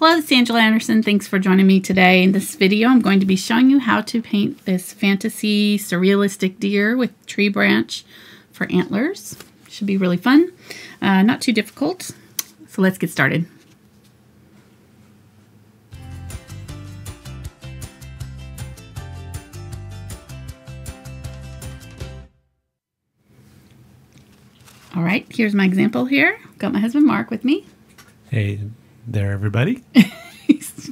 Hello, this is Angela Anderson. Thanks for joining me today. In this video, I'm going to be showing you how to paint this fantasy surrealistic deer with tree branch for antlers. Should be really fun. Not too difficult. So let's get started. All right, here's my example here. Got my husband Mark with me. Hey there, everybody. He's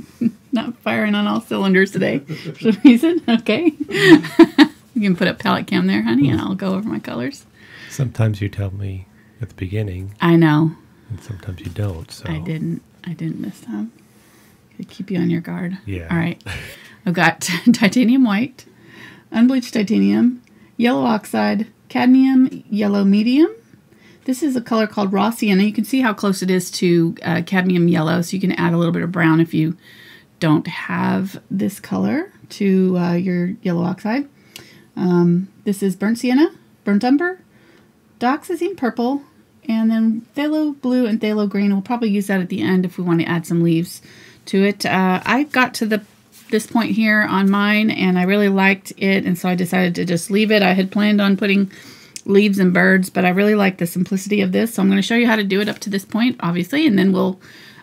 not firing on all cylinders today for some reason. Okay. You can put up palette cam there, honey, and I'll go over my colors. Sometimes you tell me at the beginning. I know. And sometimes you don't. So I didn't this time. Gotta keep you on your guard. Yeah. All right. I've got titanium white, unbleached titanium, yellow oxide, cadmium yellow medium. This is a color called raw sienna. You can see how close it is to cadmium yellow, so you can add a little bit of brown if you don't have this color to your yellow oxide. This is burnt sienna, burnt umber, dioxazine purple, and then phthalo blue and phthalo green. We'll probably use that at the end if we want to add some leaves to it. I got to this point here on mine, and I really liked it, and so I decided to just leave it. I had planned on putting leaves and birds, but I really like the simplicity of this, so I'm going to show you how to do it up to this point, obviously, and then we'll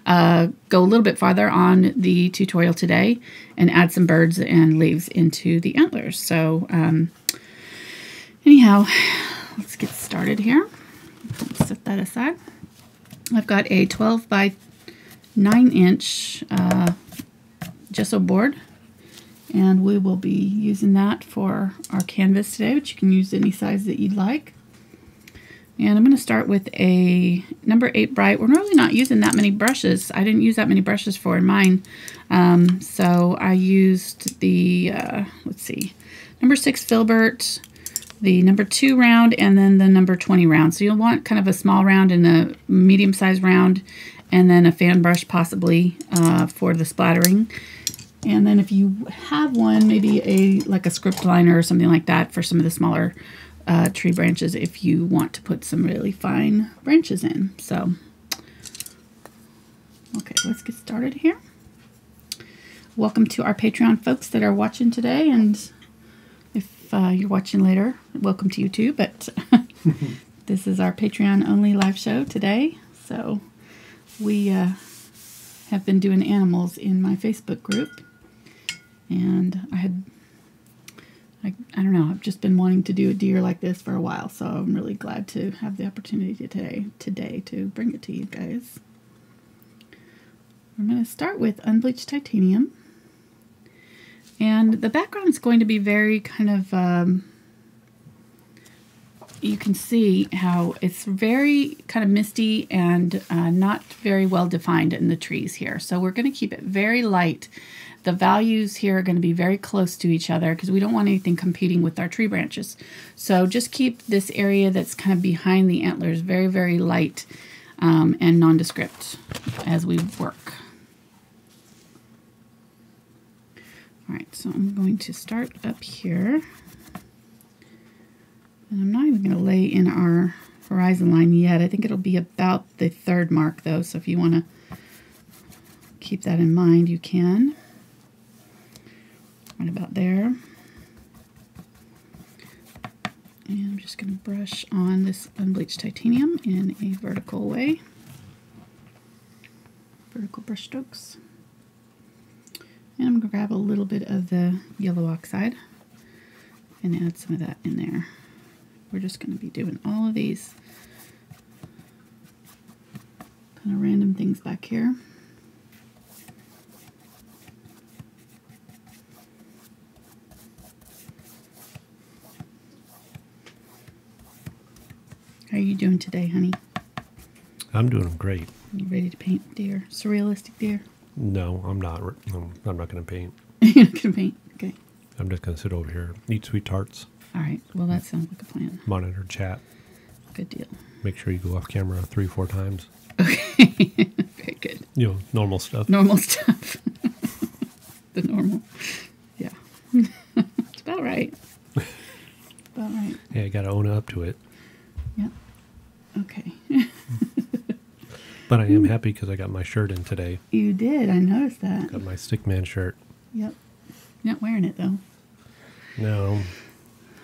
go a little bit farther on the tutorial today and add some birds and leaves into the antlers. So anyhow, let's get started here. Let's set that aside. I've got a 12 by 9 inch gesso board, and we will be using that for our canvas today, but you can use any size that you'd like. And I'm going to start with a number 8 bright. We're really not using that many brushes. I didn't use that many brushes for mine. So I used the, let's see, number 6 Filbert, the number 2 round, and then the number 20 round. So you'll want kind of a small round and a medium-sized round, and then a fan brush possibly for the splattering. And then if you have one, maybe like a script liner or something like that for some of the smaller tree branches if you want to put some really fine branches in. So, okay, let's get started here. Welcome to our Patreon folks that are watching today, and if you're watching later, welcome to you too, but this is our Patreon only live show today. So we have been doing animals in my Facebook group. And I don't know, I've just been wanting to do a deer like this for a while, so I'm really glad to have the opportunity today to bring it to you guys. I'm going to start with unbleached titanium. And the background is going to be very kind of, you can see how it's very kind of misty and not very well defined in the trees here. So we're going to keep it very light. The values here are going to be very close to each other because we don't want anything competing with our tree branches. So just keep this area that's kind of behind the antlers very, very light and nondescript as we work. All right, so I'm going to start up here. And I'm not even going to lay in our horizon line yet. I think it'll be about the 3rd mark though, so if you want to keep that in mind, you can. Right about there. And I'm just going to brush on this unbleached titanium in a vertical way. Vertical brush strokes. And I'm going to grab a little bit of the yellow oxide and add some of that in there. We're just going to be doing all of these kind of random things back here. How are you doing today, honey? I'm doing great. You ready to paint deer? Surrealistic deer? No, I'm not. I'm not going to paint. You're not going to paint? Okay. I'm just going to sit over here, eat sweet tarts. All right. Well, that sounds like a plan. Monitor chat. Good deal. Make sure you go off camera 3-4 times. Okay. Very good. You know, normal stuff. Normal stuff. The normal. Yeah. It's about right. About right. Yeah, I got to own up to it. Yep. Okay. But I am happy because I got my shirt in today. You did. I noticed that. Got my Stickman shirt. Yep. You're not wearing it, though. No.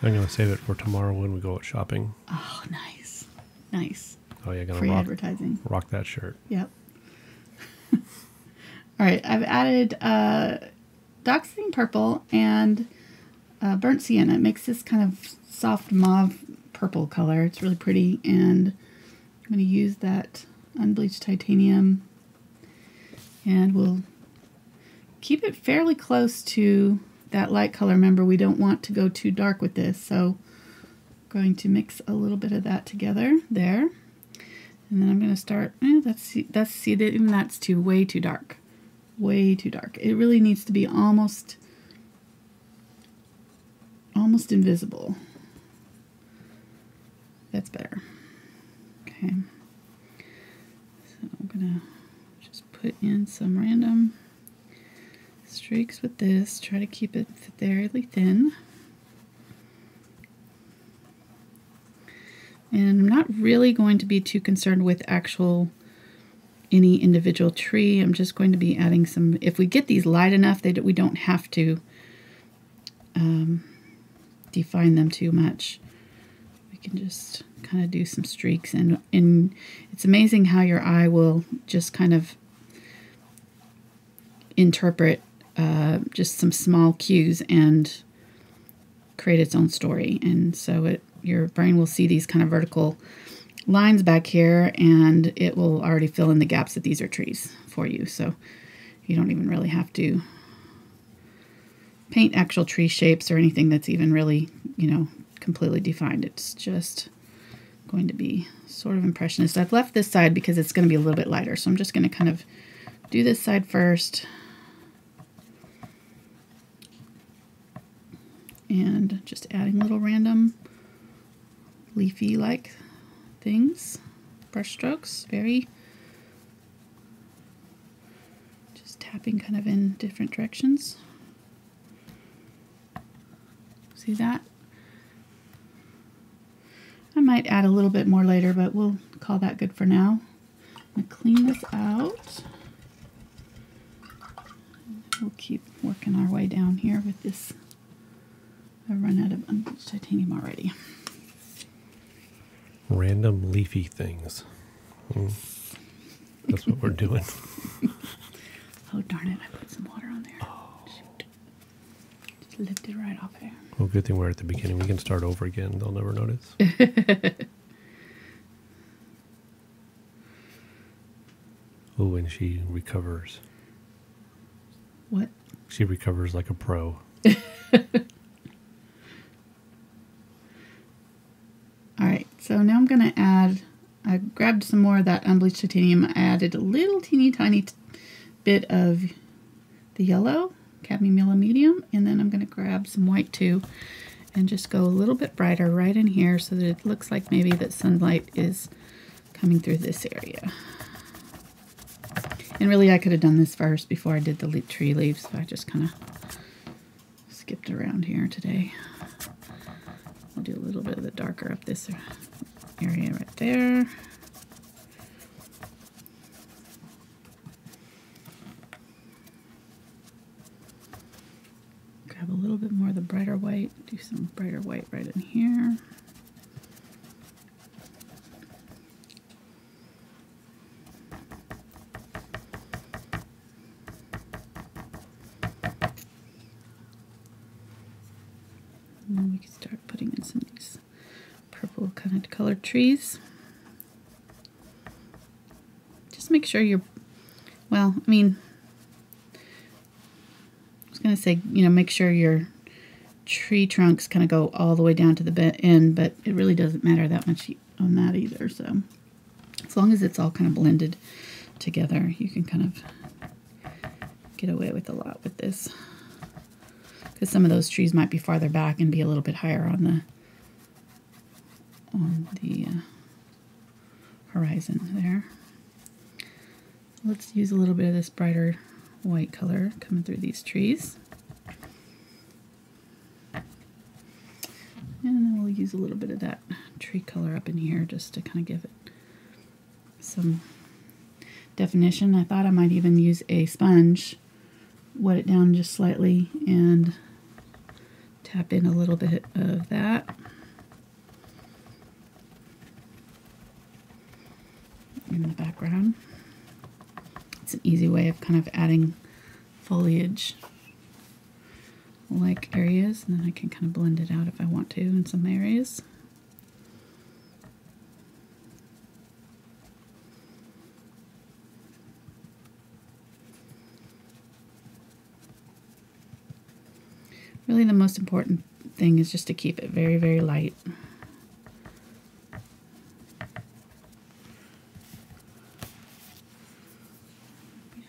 I'm going to save it for tomorrow when we go out shopping. Oh, nice. Nice. Oh, yeah, going Free to advertising. rock that shirt. Yep. All right. I've added Doxing Purple and Burnt Sienna. It makes this kind of soft mauve purple color. It's really pretty. And I'm going to use that unbleached titanium. And we'll keep it fairly close to that light color. Remember, we don't want to go too dark with this, so I'm going to mix a little bit of that together there. And then I'm going to start, even that's way too dark. Way too dark. It really needs to be almost invisible. That's better. Okay. So I'm going to just put in some random streaks with this, try to keep it fairly thin. And I'm not really going to be too concerned with any individual tree. I'm just going to be adding some, if we get these light enough that we don't have to define them too much. We can just kind of do some streaks, and it's amazing how your eye will just kind of interpret just some small cues and create its own story. And so your brain will see these kind of vertical lines back here, and it will already fill in the gaps that these are trees for you. So you don't even really have to paint actual tree shapes or anything that's even really, completely defined. It's just going to be sort of impressionist. I've left this side because it's going to be a little bit lighter. So I'm just going to kind of do this side first. And just adding little random leafy-like things, brush strokes, just tapping kind of in different directions. See that? I might add a little bit more later, but we'll call that good for now. I'm going to clean this out. We'll keep working our way down here with this. I've run out of unbleached titanium already. Random leafy things. That's what we're doing. Oh, darn it. I put some water on there. Oh. Shoot. Just lifted right off there. Well, good thing we're at the beginning. We can start over again. They'll never notice. Oh, and she recovers. What? She recovers like a pro. Alright, so now I'm going to I grabbed some more of that unbleached titanium. I added a little teeny tiny bit of the yellow, cadmium yellow medium, and then I'm going to grab some white too and just go a little bit brighter right in here so that it looks like maybe that sunlight is coming through this area. And really I could have done this first before I did the tree leaves, but I just kind of skipped around here today. I'll do a little bit of the darker up this area right there. Grab a little bit more of the brighter white, do some brighter white right in here. And then we can start putting in some of these purple kind of colored trees. Just make sure you're, well, I mean, I was going to say, make sure your tree trunks kind of go all the way down to the end, but it really doesn't matter that much on that either. So as long as it's all kind of blended together, you can kind of get away with a lot with this. Because some of those trees might be farther back and be a little bit higher on the horizon there. Let's use a little bit of this brighter white color coming through these trees. And then we'll use a little bit of that tree color up in here just to kind of give it some definition. I thought I might even use a sponge, wet it down just slightly, and tap in a little bit of that. In the background. It's an easy way of kind of adding foliage like areas, and then I can kind of blend it out if I want to in some areas. Really the most important thing is just to keep it very, very light.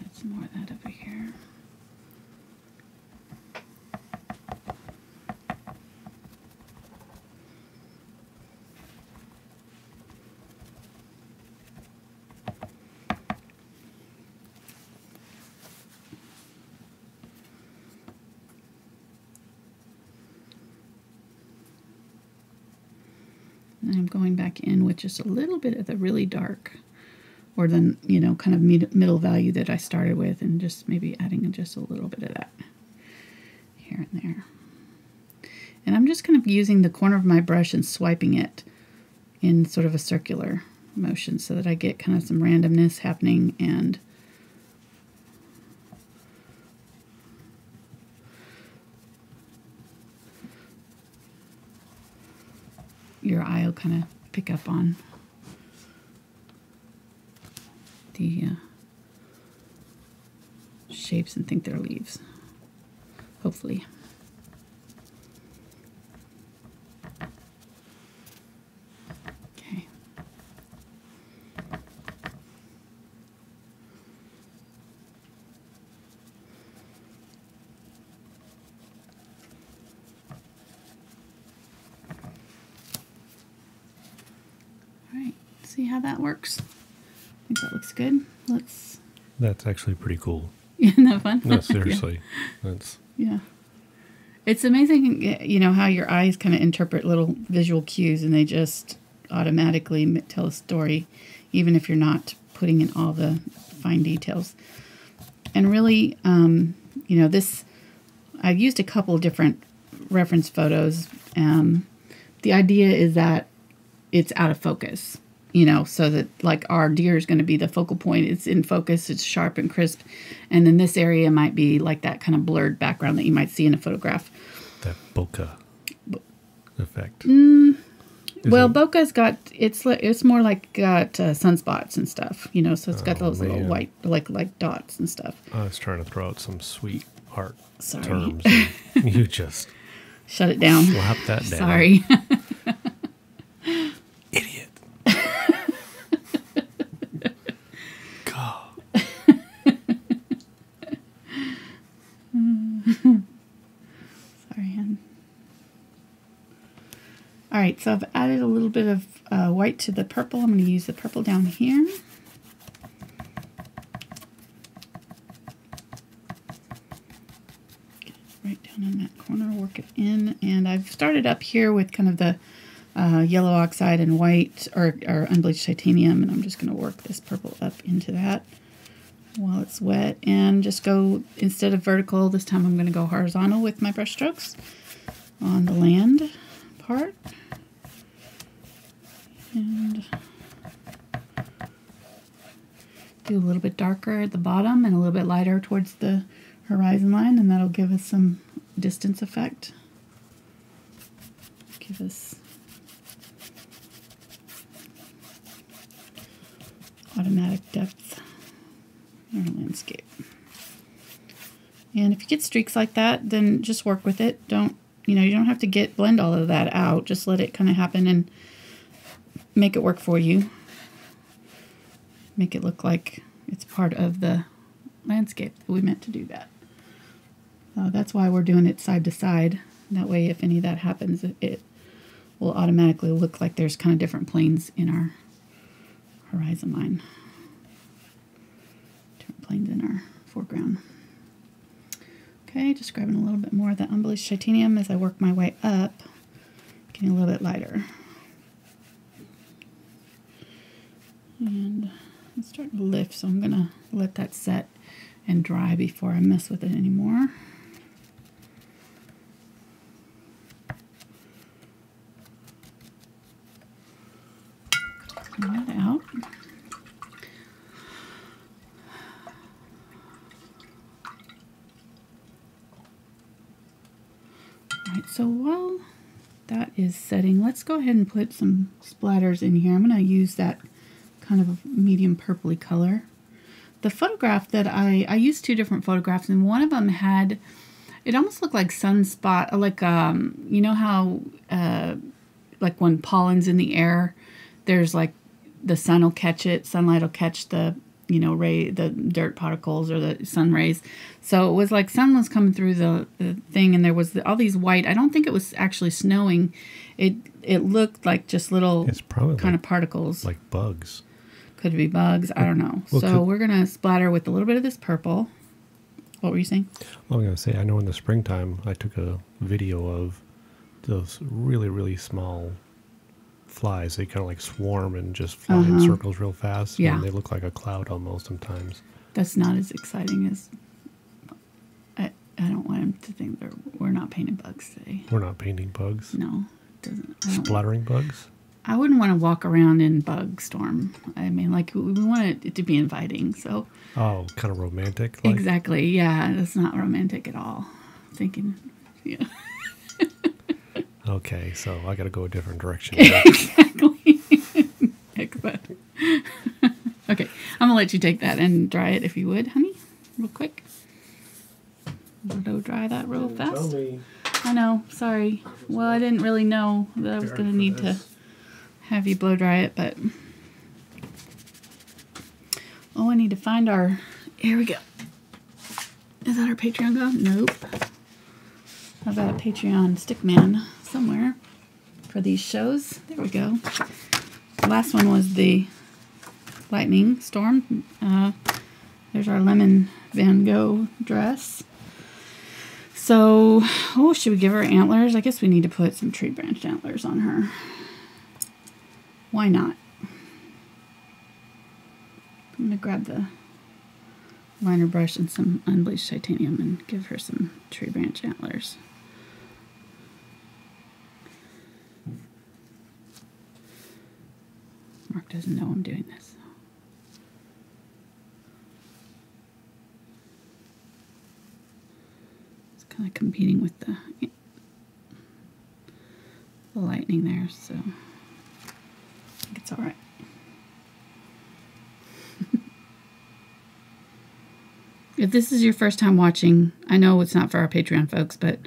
Add some more of that over here. And I'm going back in with just a little bit of the really dark, or then, you know, kind of middle value that I started with, and just maybe adding just a little bit of that here and there. And I'm just kind of using the corner of my brush and swiping it in sort of a circular motion so that I get kind of some randomness happening, and your eye will kind of pick up on the shapes and think they're leaves, hopefully. Okay. See how that works? I think that looks good. Let's. That's actually pretty cool. Isn't that fun? No, seriously. Yeah. That's. Yeah. It's amazing, you know, how your eyes kind of interpret little visual cues, and they just automatically tell a story, even if you're not putting in all the fine details. And really, you know, this, I've used a couple different reference photos. The idea is that it's out of focus. You know, so that like our deer is going to be the focal point. It's in focus, it's sharp and crisp. And then this area might be like that kind of blurred background that you might see in a photograph. That bokeh effect. Well, bokeh's got, it's more like got sunspots and stuff, you know, so it's got those little white, like dots and stuff. I was trying to throw out some sweet art Sorry. terms. And you just shut it down. Slap that down. Sorry. Idiot. God. Sorry, hon. All right, so I've added a little bit of white to the purple. I'm going to use the purple down here. Get it right down in that corner, work it in. And I've started up here with kind of the yellow oxide and white, or unbleached titanium, and I'm just going to work this purple up into that while it's wet, and just go, instead of vertical, this time I'm going to go horizontal with my brush strokes on the land part. And do a little bit darker at the bottom and a little bit lighter towards the horizon line, and that'll give us some distance effect. Give us automatic depth in our landscape. And if you get streaks like that, then just work with it. Don't, you know, you don't have to blend all of that out. Just let it kind of happen and make it work for you. Make it look like it's part of the landscape. We meant to do that. That's why we're doing it side to side. That way, if any of that happens, it will automatically look like there's kind of different planes in our horizon line. Different planes in our foreground. Okay, just grabbing a little bit more of that unbleached titanium as I work my way up, getting a little bit lighter. And It's starting to lift, so I'm going to let that set and dry before I mess with it anymore. Clean that out. Alright, so while that is setting, let's go ahead and put some splatters in here. I'm going to use that kind of a medium purpley color. The photograph that I used 2 different photographs, and one of them had, it almost looked like sunspot, like, you know how, like when pollen's in the air, there's like, the sun will catch it, sunlight will catch the, you know, the dirt particles or the sun rays. So it was like sun was coming through the thing, and there was all these white, I don't think it was actually snowing. It looked like just little kind of particles. Like bugs. Could be bugs, I don't know. Well, so we're going to splatter with a little bit of this purple. What were you saying? Well, I'm going to say, I know in the springtime, I took a video of those really, really small flies. They kind of like swarm and just fly in circles real fast. Yeah. And they look like a cloud almost sometimes. That's not as exciting as... I don't want him to think we're not painting bugs today. We're not painting bugs? No. It doesn't. Splattering bugs? I wouldn't want to walk around in bug storm. I mean, like, we want it to be inviting, so... Oh, kind of romantic? Like? Exactly, yeah. That's not romantic at all. Thinking, yeah. Okay, so I got to go a different direction. Exactly. Excellent. Okay, I'm going to let you take that and dry it if you would, honey, real quick. Blow dry that real fast. I know, sorry. Well, I didn't really know that I was going to need to have you blow dry it, but... Oh, I need to find our... Here we go. Is that our Patreon go? Nope. I've got a Patreon stickman somewhere for these shows. There we go. The last one was the lightning storm. There's our lemon Van Gogh dress. So, oh, should we give her antlers? I guess we need to put some tree branch antlers on her. Why not? I'm going to grab the liner brush and some unbleached titanium and give her some tree branch antlers. Mark doesn't know I'm doing this. It's kind of competing with the lightning there, so I think it's all right. If this is your first time watching, I know it's not for our Patreon folks, but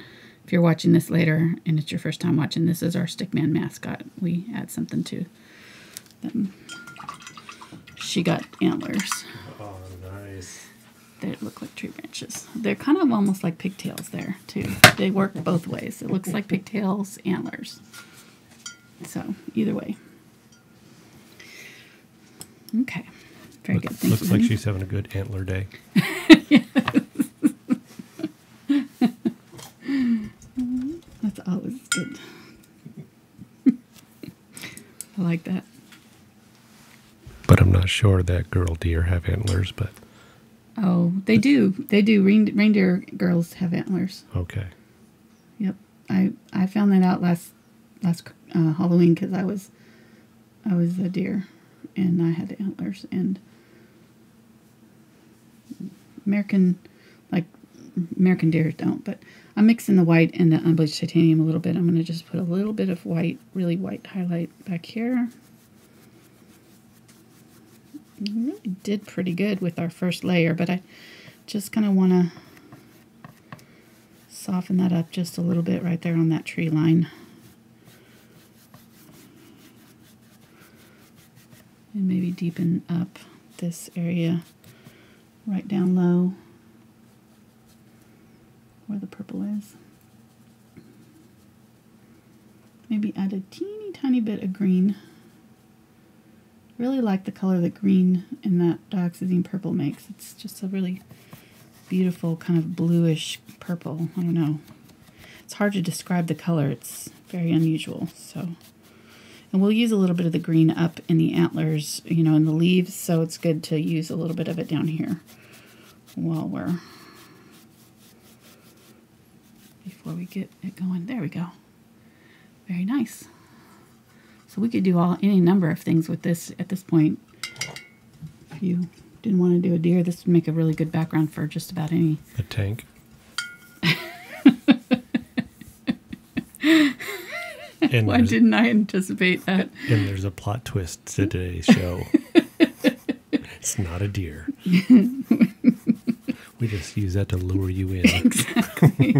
if you're watching this later and it's your first time watching, this is our stickman mascot. We add something to them. She got antlers. Oh, nice. They look like tree branches. They're kind of almost like pigtails there, too. They work both ways. It looks like pigtails, antlers. So, either way. Okay. Very good. Thank you. Looks like she's having a good antler day. That's always good. I like that. But I'm not sure that girl deer have antlers, but... Oh, they do. They do. Reindeer girls have antlers. Okay. Yep. I found that out last Halloween because I was a deer and I had antlers, and American deer don't, but I'm mixing the white and the unbleached titanium a little bit. I'm going to just put a little bit of white, really white highlight back here. We really did pretty good with our first layer, but I just kind of want to soften that up just a little bit right there on that tree line. And maybe deepen up this area right down low where the purple is. Maybe add a teeny tiny bit of green. Really like the color that green and that dioxazine purple makes. It's just a really beautiful kind of bluish purple. I don't know. It's hard to describe the color. It's very unusual. So And we'll use a little bit of the green up in the antlers, you know, in the leaves, so it's good to use a little bit of it down here before we get it going. There we go. Very nice. So we could do any number of things with this at this point. If you didn't want to do a deer, this would make a really good background for just about any. A tank. Why didn't I anticipate that? And there's a plot twist to today's show. It's not a deer. We just use that to lure you in. Exactly.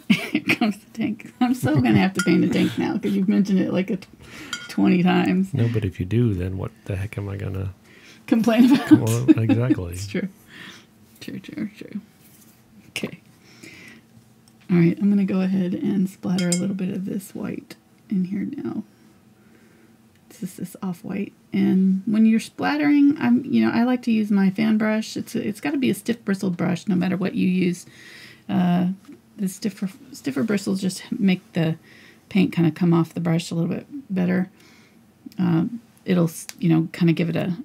Here comes the tank. I'm so going to have to paint a tank now because you've mentioned it like 20 times. No, but if you do, then what the heck am I going to complain about? Well, exactly. It's true. True. Okay. All right, I'm going to go ahead and splatter a little bit of this white in here now. It's just this off-white. And when you're splattering, I like to use my fan brush. It's got to be a stiff bristled brush no matter what you use. The stiffer bristles just make the paint kind of come off the brush a little bit better. It'll, kind of give it a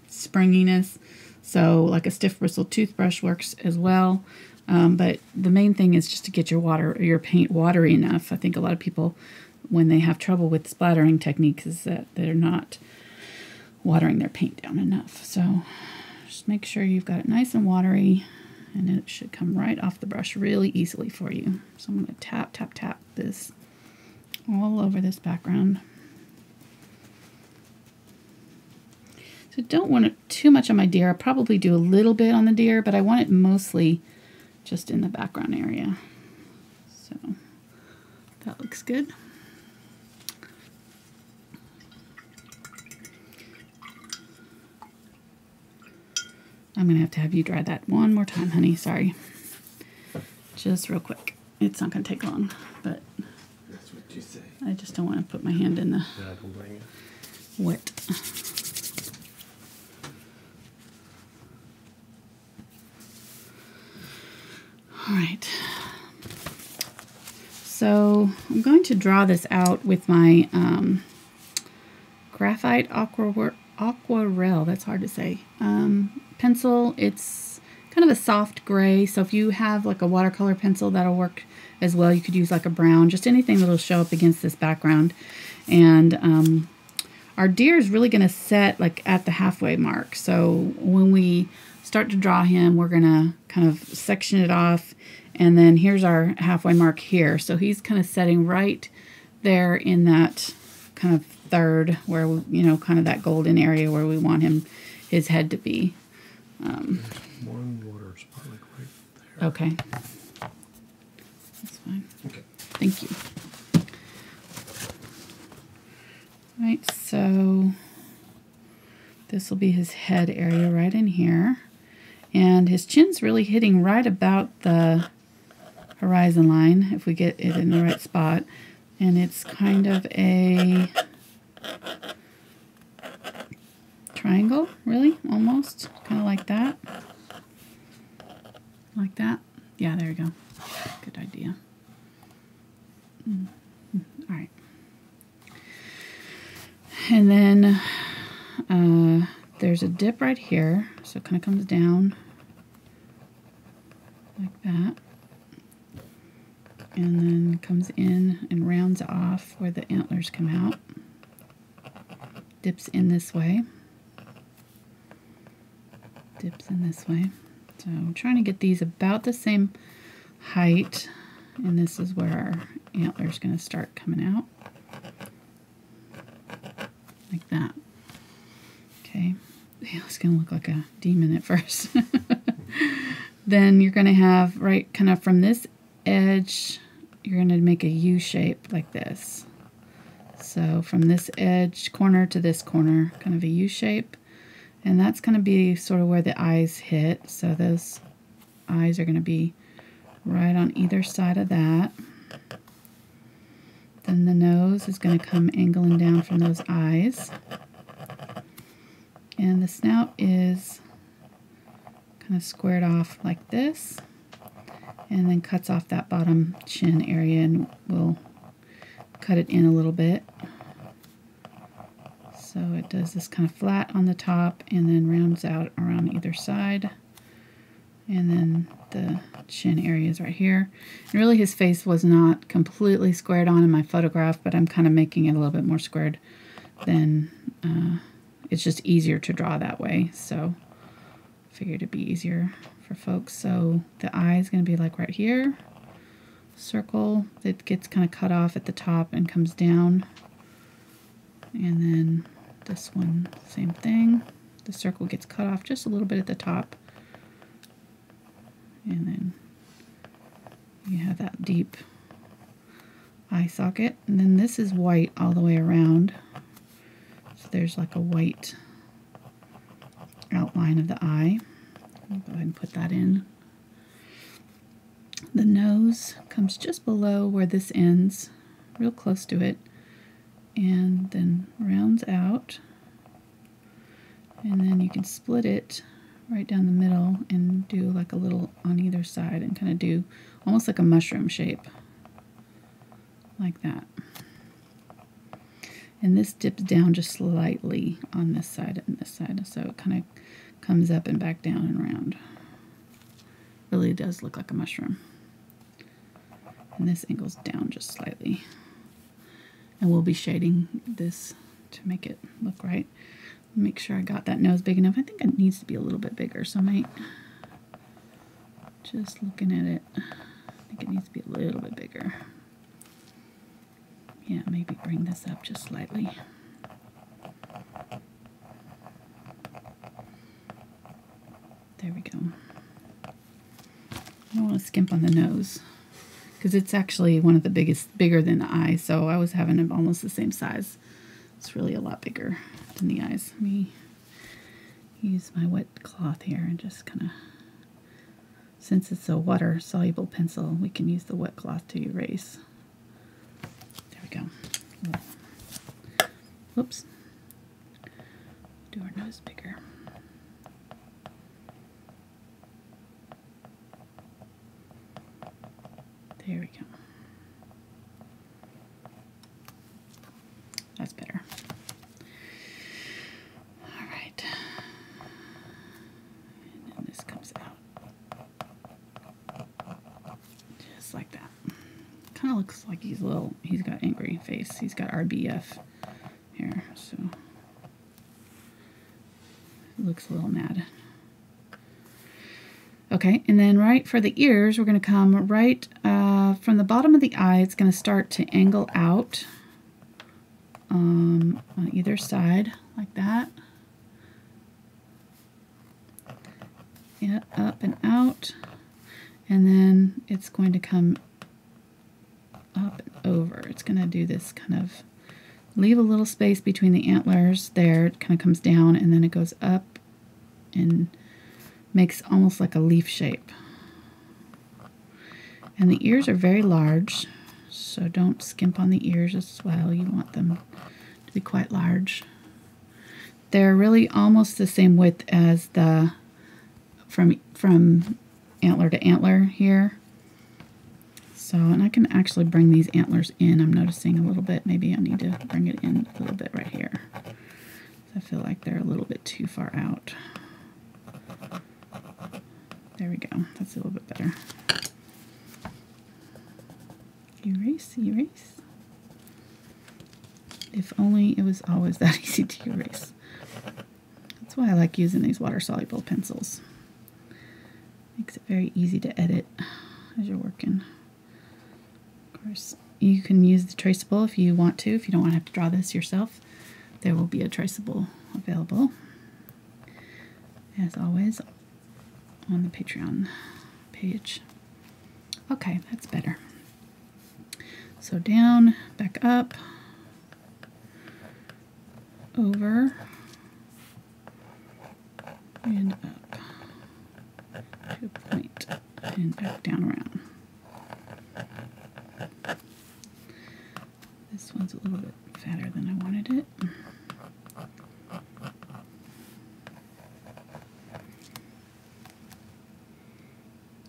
springiness. So like a stiff bristled toothbrush works as well. But the main thing is just to get your paint watery enough. I think a lot of people, when they have trouble with splattering techniques, is that they're not watering their paint down enough. So just make sure you've got it nice and watery, and it should come right off the brush really easily for you. So I'm going to tap this all over this background. So don't want it too much on my deer. I'll probably do a little bit on the deer, but I want it mostly just in the background area. So that looks good. I'm going to have you dry that one more time, honey. Sorry. Just real quick. It's not going to take long, but that's what you say. I just don't want to put my hand in the wet. All right. So I'm going to draw this out with my graphite aquarelle. That's hard to say. Pencil. It's kind of a soft gray. So if you have like a watercolor pencil, that'll work as well. You could use like a brown, just anything that'll show up against this background. And our deer is really going to set like at the halfway mark. So when we start to draw him, we're going to kind of section it off, and then here's our halfway mark here. So he's kind of setting right there in that kind of third where, kind of that golden area where we want his head to be. One water spot like right there. Okay. That's fine. Okay. Thank you. All right, so this will be his head area right in here. And his chin's really hitting right about the horizon line, if we get it in the right spot. And it's kind of a triangle, really, almost. Kind of like that. Like that. Yeah, there we go. Good idea. All right. And then there's a dip right here, so it kind of comes down like that, and then comes in and rounds off where the antlers come out, dips in this way, dips in this way. So I'm trying to get these about the same height, and this is where our antler's going to start coming out. Like that. Okay. Yeah, it's going to look like a demon at first. Then you're going to have, right, kind of from this edge, you're going to make a U shape like this. So from this edge corner to this corner, kind of a U shape. And that's going to be sort of where the eyes hit. So those eyes are going to be right on either side of that. Then the nose is going to come angling down from those eyes. And the snout is kind of squared off like this. And then cuts off that bottom chin area, and we'll cut it in a little bit. So it does this kind of flat on the top and then rounds out around either side. And then the chin area is right here. And really his face was not completely squared on in my photograph, but I'm kind of making it a little bit more squared than, it's just easier to draw that way. So I figured it'd be easier for folks. So the eye is going to be like right here. Circle that gets kind of cut off at the top and comes down. And then this one, same thing. The circle gets cut off just a little bit at the top. And then you have that deep eye socket. And then this is white all the way around. So there's like a white outline of the eye. I'll go ahead and put that in. The nose comes just below where this ends, real close to it, and then rounds out. And then you can split it right down the middle and do like a little on either side and kind of do almost like a mushroom shape, like that. And this dips down just slightly on this side and this side, so it kind of comes up and back down and around. Really does look like a mushroom. And this angles down just slightly. And we'll be shading this to make it look right. Make sure I got that nose big enough. I think it needs to be a little bit bigger, so I might, just looking at it, I think it needs to be a little bit bigger. Yeah, maybe bring this up just slightly. There we go. I don't want to skimp on the nose, because it's actually one of the bigger than the eye, so I was having it almost the same size. It's really a lot bigger than the eyes. Let me use my wet cloth here and just kind of, since it's a water-soluble pencil, we can use the wet cloth to erase. There we go. Whoops. Do our nose bigger. There we go. That's better. All right. And then this comes out. Just like that. Kind of looks like he's got angry face. He's got RBF here, so it looks a little mad. Okay, and then right for the ears, we're going to come right from the bottom of the eye. It's going to start to angle out on either side, like that. Yeah, up and out. And then it's going to come up and over. It's going to do this kind of, leave a little space between the antlers there. It kind of comes down, and then it goes up and makes almost like a leaf shape. And the ears are very large, so don't skimp on the ears as well. You want them to be quite large. They're really almost the same width as the from antler to antler here. So, and I can actually bring these antlers in. I'm noticing a little bit. Maybe I need to bring it in a little bit right here. I feel like they're a little bit too far out. There we go. That's a little bit better. Erase, erase. If only it was always that easy to erase. That's why I like using these water-soluble pencils. Makes it very easy to edit as you're working. Of course, you can use the traceable if you want to. If you don't want to have to draw this yourself, there will be a traceable available, as always, on the Patreon page. Okay, that's better. So down, back up, over, and up to a point, and back down around. This one's a little bit fatter than I wanted it.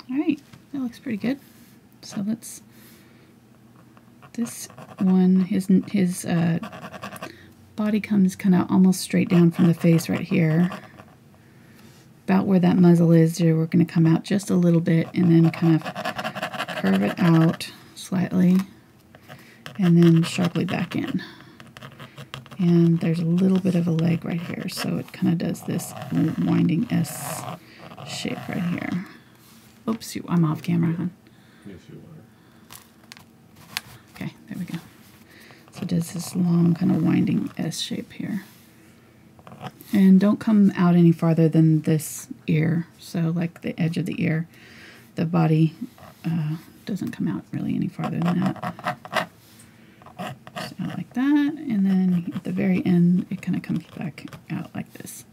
Alright, that looks pretty good. So let's this one, his body comes kind of almost straight down from the face right here. About where that muzzle is, we're going to come out just a little bit and then kind of curve it out slightly and then sharply back in. And there's a little bit of a leg right here, so it kind of does this winding S shape right here. Oops, I'm off camera, huh? Yes, you are. Okay, there we go. So it does this long kind of winding S shape here. And don't come out any farther than this ear. So like the edge of the ear, the body doesn't come out really any farther than that. Just out like that, and then at the very end, it kind of comes back out like this.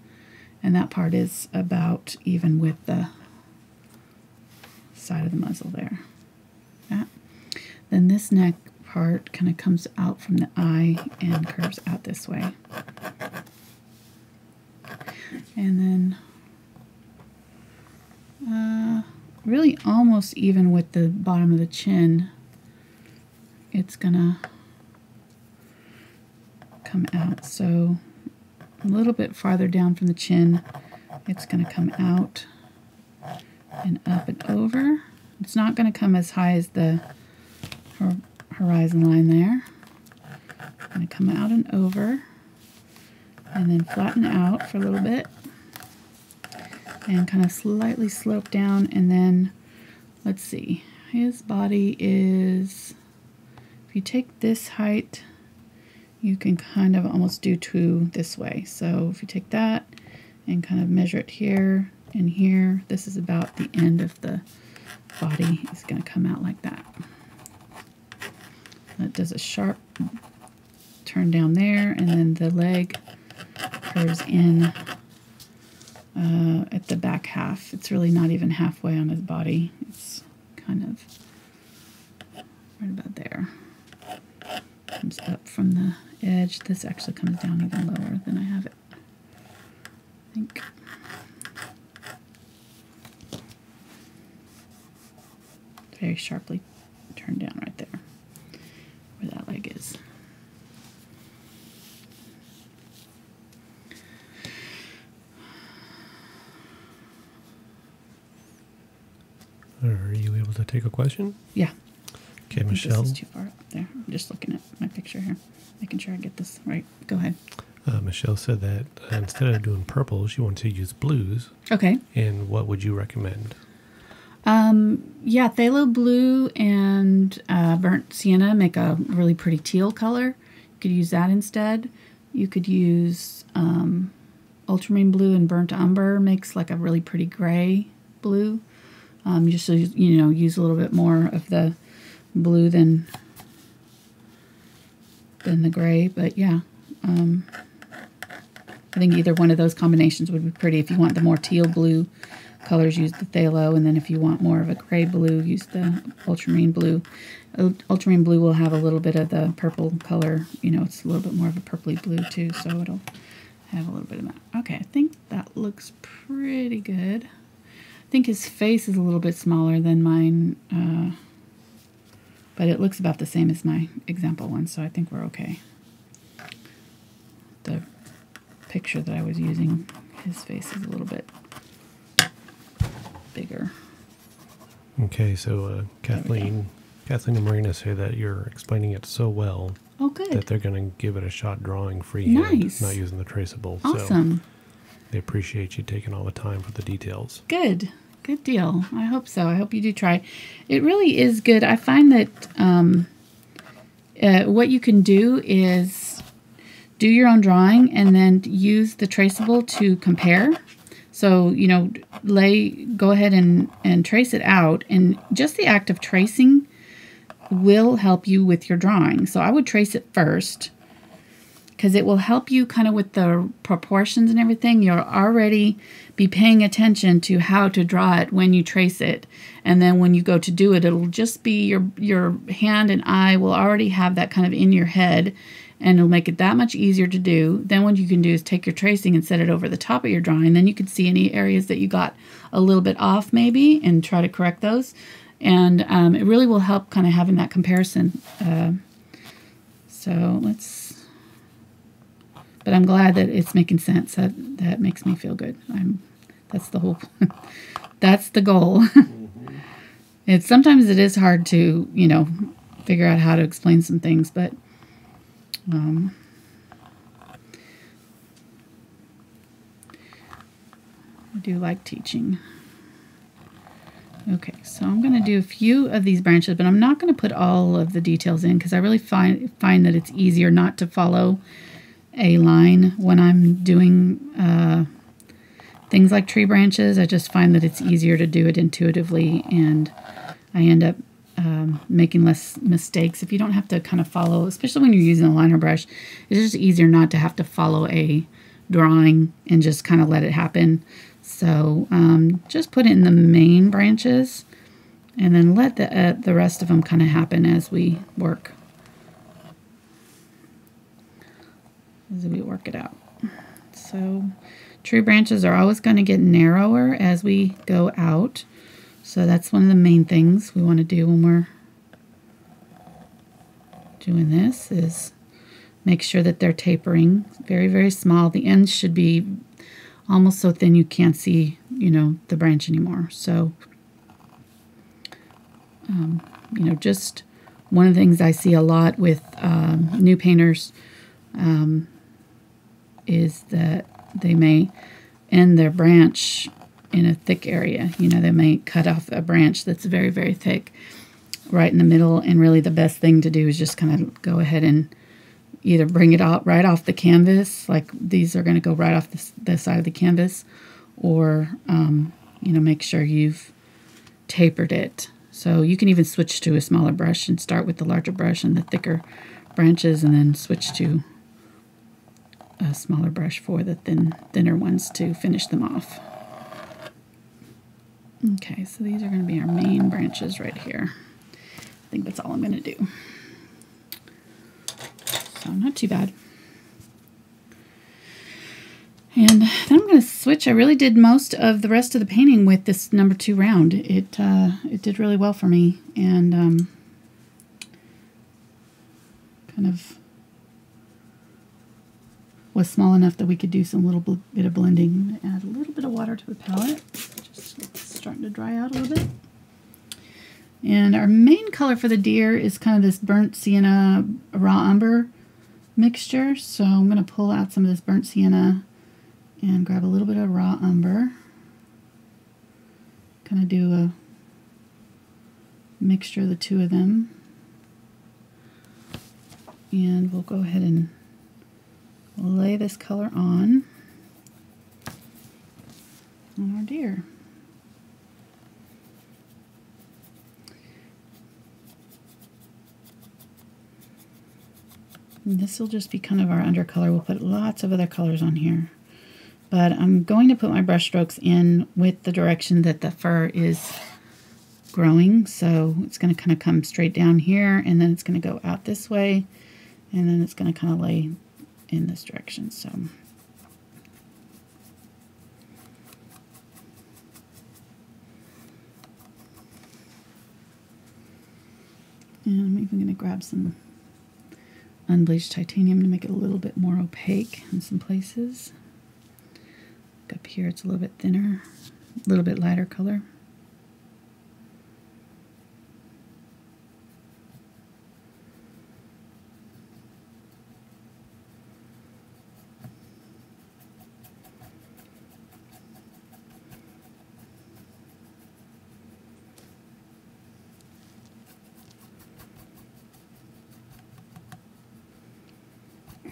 And that part is about even with the side of the muzzle there. That. Then this neck part kind of comes out from the eye and curves out this way. And then really almost even with the bottom of the chin, it's gonna come out. So a little bit farther down from the chin, it's gonna come out and up and over. It's not gonna come as high as the horizon line there. It's gonna come out and over and then flatten out for a little bit and kind of slightly slope down. And then let's see, his body is, if you take this height, you can kind of almost do two this way. So if you take that and kind of measure it here and here, this is about the end of the body. It's going to come out like that. It does a sharp turn down there, and then the leg curves in at the back half. It's really not even halfway on his body. It's kind of right about there. Comes up from the edge. This actually comes down even lower than I have it, I think. Very sharply turned down right there where that leg is. Are you able to take a question? Yeah. Okay, Michelle. This is too far up there. I'm just looking at my picture here, making sure I get this right. Go ahead. Michelle said that instead of doing purple, she wanted to use blues. Okay. And what would you recommend? Yeah, phthalo blue and burnt sienna make a really pretty teal color. You could use that instead. You could use ultramarine blue and burnt umber, makes like a really pretty gray blue. Just so use a little bit more of the blue than the gray, but yeah, I think either one of those combinations would be pretty. If you want the more teal blue colors, use the phthalo, and then if you want more of a gray blue, use the ultramarine blue. Ultramarine blue will have a little bit of the purple color. It's a little bit more of a purpley blue too, so it'll have a little bit of that. Okay, I think that looks pretty good. I think his face is a little bit smaller than mine, but it looks about the same as my example one, so I think we're okay. The picture that I was using, his face is a little bit bigger. Okay, so Kathleen and Marina say that you're explaining it so well. Oh, good. That they're going to give it a shot drawing freehand, nice. Not using the traceable. Awesome. So they appreciate you taking all the time for the details. Good. Good deal. I hope so. I hope you do try. It really is good. I find that what you can do is do your own drawing and then use the traceable to compare. So, go ahead and trace it out. And just the act of tracing will help you with your drawing. So I would trace it first, because it will help you kind of with the proportions and everything. You'll already be paying attention to how to draw it when you trace it. And then when you go to do it, it'll just be your hand and eye will already have that kind of in your head, and it'll make it that much easier to do. Then what you can do is take your tracing and set it over the top of your drawing. Then you can see any areas that you got a little bit off maybe and try to correct those. And it really will help kind of having that comparison So but I'm glad that it's making sense. That makes me feel good. That's the whole, that's the goal. Sometimes it is hard to, figure out how to explain some things, but I do like teaching. Okay, so I'm going to do a few of these branches, but I'm not going to put all of the details in because I really find that it's easier not to follow a line when I'm doing things like tree branches. I just find that it's easier to do it intuitively, and I end up making less mistakes if you don't have to kind of follow, especially when you're using a liner brush. It's just easier not to have to follow a drawing and just kind of let it happen. So just put it in the main branches and then let the rest of them kind of happen as we work. As we work it out. So tree branches are always going to get narrower as we go out. So that's one of the main things we want to do when we're doing this, is make sure that they're tapering very, very small. The ends should be almost so thin you can't see, the branch anymore. So, just one of the things I see a lot with new painters is that they may end their branch in a thick area. They may cut off a branch that's very, very thick right in the middle, and really the best thing to do is just kind of go ahead and either bring it out right off the canvas, like these are going to go right off the side of the canvas, or make sure you've tapered it. So you can even switch to a smaller brush and start with the larger brush and the thicker branches, and then switch to a smaller brush for the thinner ones to finish them off. Okay, so these are going to be our main branches right here. I think that's all I'm going to do. So not too bad. And then I'm going to switch. I really did most of the rest of the painting with this number 2 round. It did really well for me, and kind of was small enough that we could do some little bit of blending. Add a little bit of water to the palette. Just it's starting to dry out a little bit. And our main color for the deer is kind of this burnt sienna raw umber mixture. So I'm going to pull out some of this burnt sienna and grab a little bit of raw umber. Kind of do a mixture of the two of them. And we'll go ahead and lay this color on our deer. And this will just be kind of our undercolor. We'll put lots of other colors on here. But I'm going to put my brush strokes in with the direction that the fur is growing. So it's going to kind of come straight down here, and then it's going to go out this way, and then it's going to kind of lay in this direction. So and I'm even going to grab some unbleached titanium to make it a little bit more opaque in some places. Up here it's a little bit thinner, a little bit lighter color.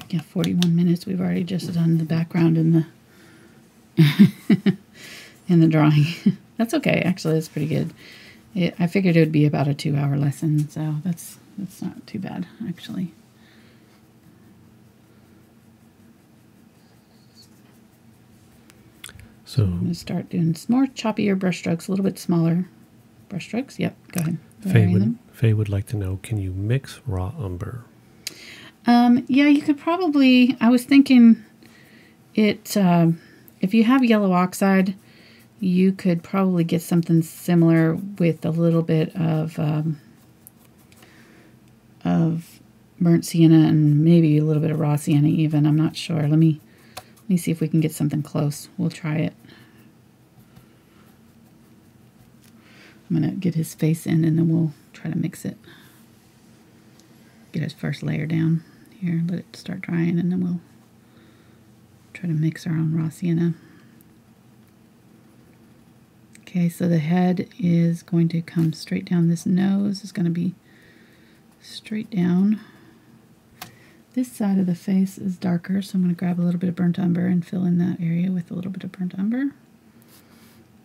Yeah, 41 minutes. We've already just done the background and the in the drawing. That's okay. Actually, that's pretty good. I figured it would be about a 2-hour lesson, so that's not too bad, actually. So I'm going to start doing some more choppier brush strokes, a little bit smaller brush strokes. Yep, go ahead. Faye would like to know, can you mix raw umber? Yeah, you could probably, I was thinking it, if you have yellow oxide, you could probably get something similar with a little bit of burnt sienna and maybe a little bit of raw sienna even. I'm not sure. Let me see if we can get something close. We'll try it. I'm going to get his face in and then we'll try to mix it. Get his first layer down here. Let it start drying and then we'll try to mix our own raw sienna. Okay, so the head is going to come straight down. This nose is going to be straight down. This side of the face is darker, so I'm going to grab a little bit of burnt umber and fill in that area with a little bit of burnt umber.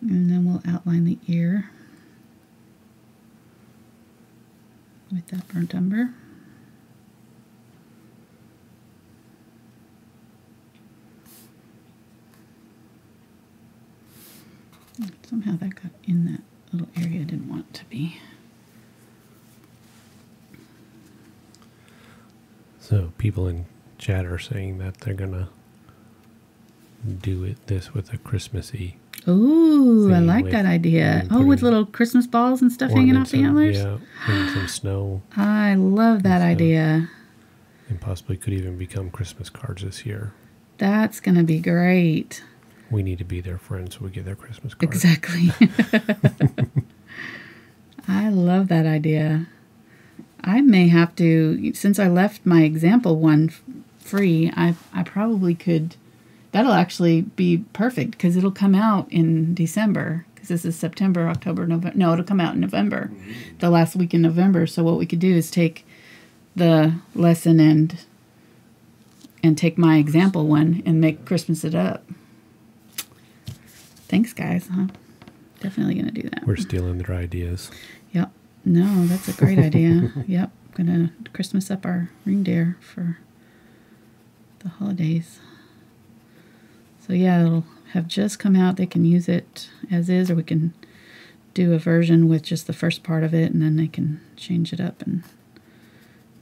And then we'll outline the ear with that burnt umber. Somehow that got in that little area I didn't want it to be. So people in chat are saying that they're gonna do this with a Christmassy. Ooh, I like that idea. Oh, with little Christmas balls and stuff hanging off the antlers? Yeah, and some snow. I love that idea. And possibly could even become Christmas cards this year. That's going to be great. We need to be their friends so we get their Christmas cards. Exactly. I love that idea. I may have to, since I left my example one free, I probably could, that'll actually be perfect because it'll come out in December because this is September, October, November. No, it'll come out in November, the last week in November. So what we could do is take the lesson and take my example one and make Christmas it up. Thanks, guys. Huh? Definitely going to do that. We're stealing their ideas. Yep. No, that's a great idea. Yep. Going to Christmas up our reindeer for the holidays. So yeah, it'll have just come out. They can use it as is, or we can do a version with just the first part of it, and then they can change it up and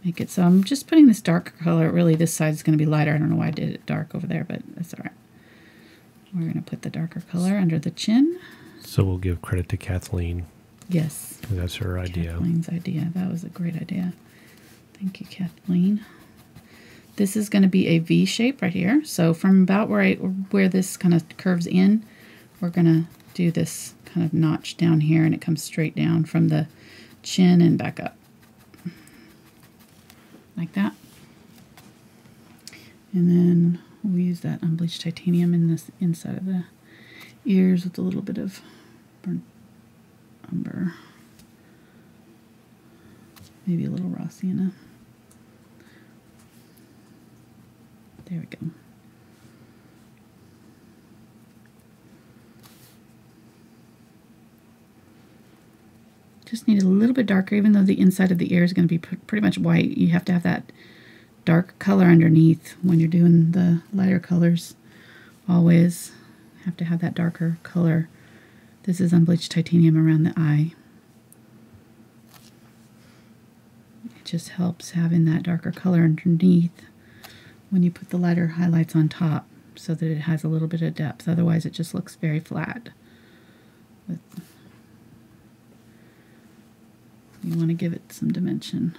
make it. So I'm just putting this darker color. Really, this side is going to be lighter. I don't know why I did it dark over there, but that's all right. We're going to put the darker color under the chin. So we'll give credit to Kathleen. Yes. That's her idea. Kathleen's idea. That was a great idea. Thank you, Kathleen. This is going to be a V shape right here. So from about where this kind of curves in, we're going to do this kind of notch down here, and it comes straight down from the chin and back up. Like that. And then we'll use that unbleached titanium in this inside of the ears with a little bit of burnt umber. Maybe a little raw sienna. There we go. Just need a little bit darker, even though the inside of the ear is going to be pretty much white. You have to have that dark color underneath when you're doing the lighter colors. Always have to have that darker color. This is unbleached titanium around the eye. It just helps having that darker color underneath when you put the lighter highlights on top so that it has a little bit of depth. Otherwise it just looks very flat. But you want to give it some dimension.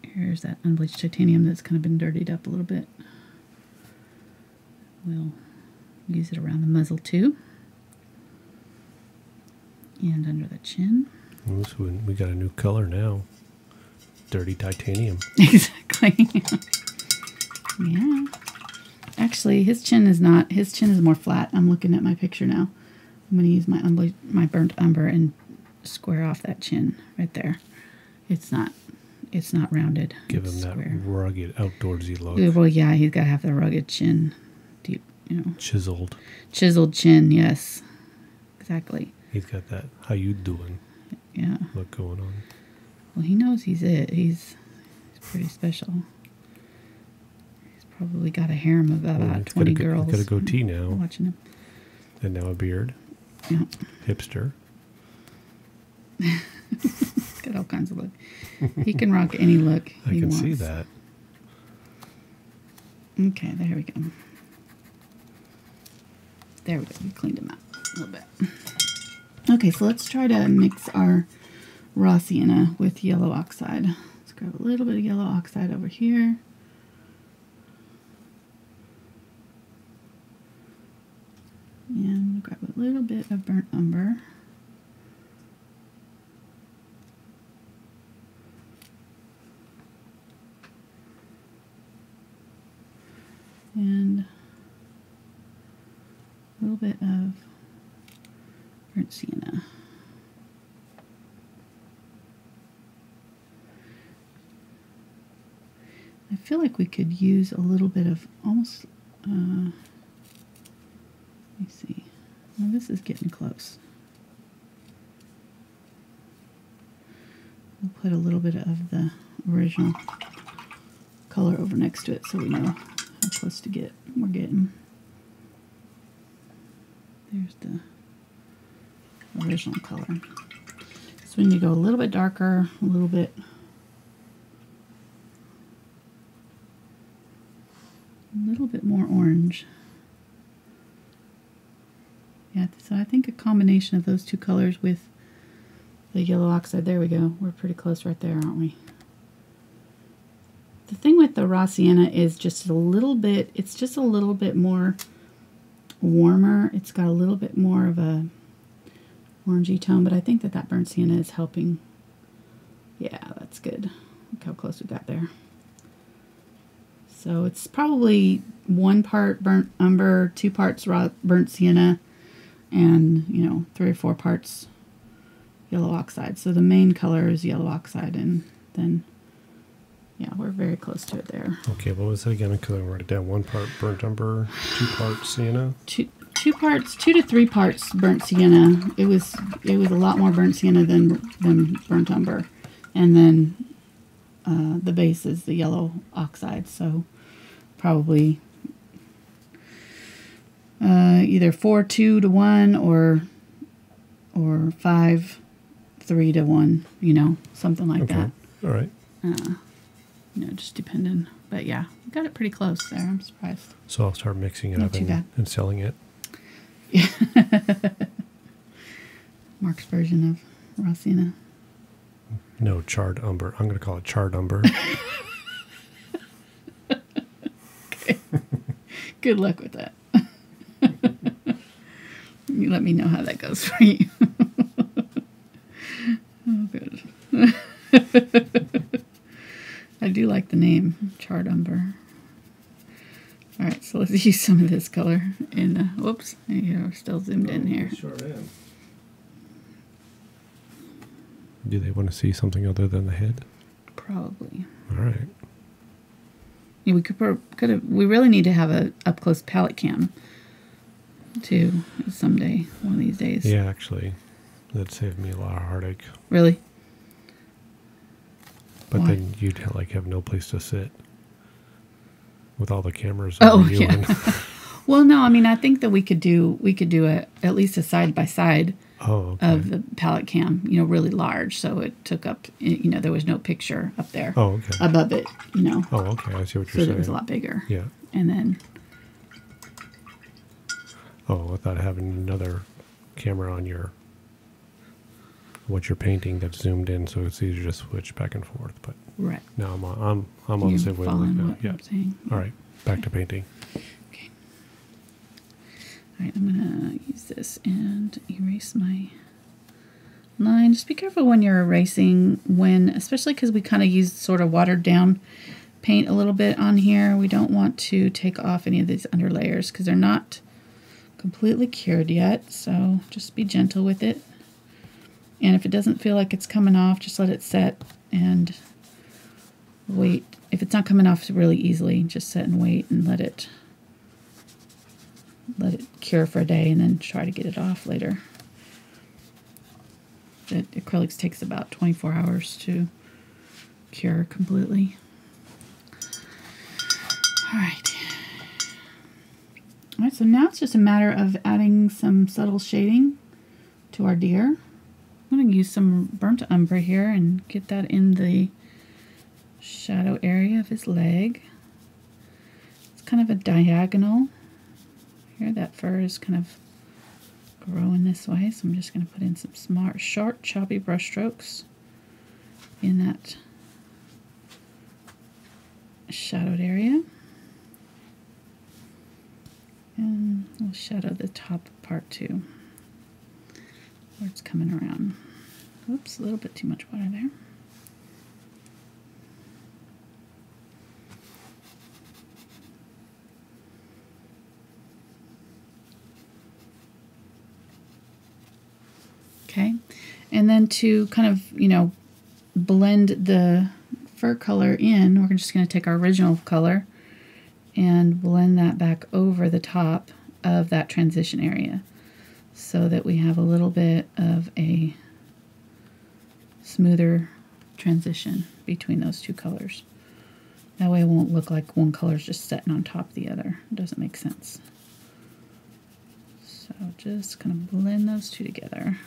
Here's that unbleached titanium that's kind of been dirtied up a little bit. We'll use it around the muzzle too. And under the chin. Oh, so we got a new color now. Dirty titanium. Exactly. Yeah. Actually, his chin is not. His chin is more flat. I'm looking at my picture now. I'm going to use my burnt umber and square off that chin right there. It's not rounded. Give him that rugged, outdoorsy look. Well, yeah, he's got to have the rugged chin, deep, you know. Chiseled Chin, yes, exactly. He's got that "how you doing" look going on. Well, he knows he's it. He's pretty special. He's probably got a harem of about 20 girls. Got a goatee now. Watching him. And now a beard. Yeah. Hipster. He's got all kinds of look. He can rock any look I he can wants. see that. Okay, there we go. There we go. We cleaned him out a little bit. Okay, so let's try to mix our raw sienna with yellow oxide. Let's grab a little bit of yellow oxide over here. And grab a little bit of burnt umber. And a little bit of burnt sienna. I feel like we could use a little bit of almost, let me see, well, this is getting close. We'll put a little bit of the original color over next to it so we know how close to get we're getting. There's the original color. So when you go a little bit darker, a little bit more orange. Yeah, so I think a combination of those two colors with the yellow oxide, there we go. We're pretty close right there, aren't we? The thing with the raw sienna is just a little bit, it's just a little bit more warmer. It's got a little bit more of a orangey tone, but I think that that burnt sienna is helping. Yeah, that's good. Look how close we got there. So it's probably 1 part burnt umber, 2 parts raw burnt sienna, and 3 or 4 parts yellow oxide. So the main color is yellow oxide, and then yeah, we're very close to it there. Okay, what was it again? I'm going to write it down. 1 part burnt umber, 2 parts sienna. 2 to 3 parts burnt sienna. It was a lot more burnt sienna than burnt umber, and then the base is the yellow oxide. So probably either 4-2 to 1 or 5-3 to 1. Something like that. All right. Just depending. But yeah, we got it pretty close there. I'm surprised. So I'll start mixing it Not up too bad. and selling it. Yeah. Mark's version of raw sienna. No, charred umber. I'm going to call it charred umber. Okay. Good luck with that. You let me know how that goes for you. Oh, good. I do like the name, charred umber. All right, so let's use some of this color. And whoops, we're still zoomed in here. Sure am. Do they want to see something other than the head? Probably. All right. Yeah, we could have. We really need to have a up close palette cam too someday, one of these days. Yeah, actually, that'd save me a lot of heartache. Really? But Why? then you'd have no place to sit with all the cameras. Oh, over you yeah. and Well, no, I mean, I think that we could do at least a side by side okay. of the palette cam, really large, so it took up, there was no picture up there. Oh, okay. Above it, Oh, okay. I see what so you're that saying. it was a lot bigger. Yeah. And then, Oh, without having another camera on what you're painting that's zoomed in, so it's easier to switch back and forth. But right. now I'm on the same wavelength now. What Yeah. I'm saying. All right. Back to painting. Okay. All right, I'm gonna use this and erase my line. Just be careful when you're erasing, especially because we kind of used sort of watered down paint a little bit on here. We don't want to take off any of these under layers because they're not completely cured yet, so just be gentle with it. And if it doesn't feel like it's coming off, just let it set and wait. If it's not coming off really easily, just set and wait and let it cure for a day and then try to get it off later. The acrylics takes about 24 hours to cure completely. All right. All right, so now it's just a matter of adding some subtle shading to our deer. I'm going to use some burnt umber here and get that in the shadow area of his leg. It's kind of a diagonal. Here, that fur is kind of growing this way, so I'm just going to put in some smart, short, choppy brush strokes in that shadowed area. And we'll shadow the top part too, where it's coming around. Whoops, a little bit too much water there. Okay, and then to kind of, you know, blend the fur color in, we're just going to take our original color and blend that back over the top of that transition area so that we have a little bit of a smoother transition between those two colors. That way it won't look like one color is just setting on top of the other. It doesn't make sense. So just kind of blend those two together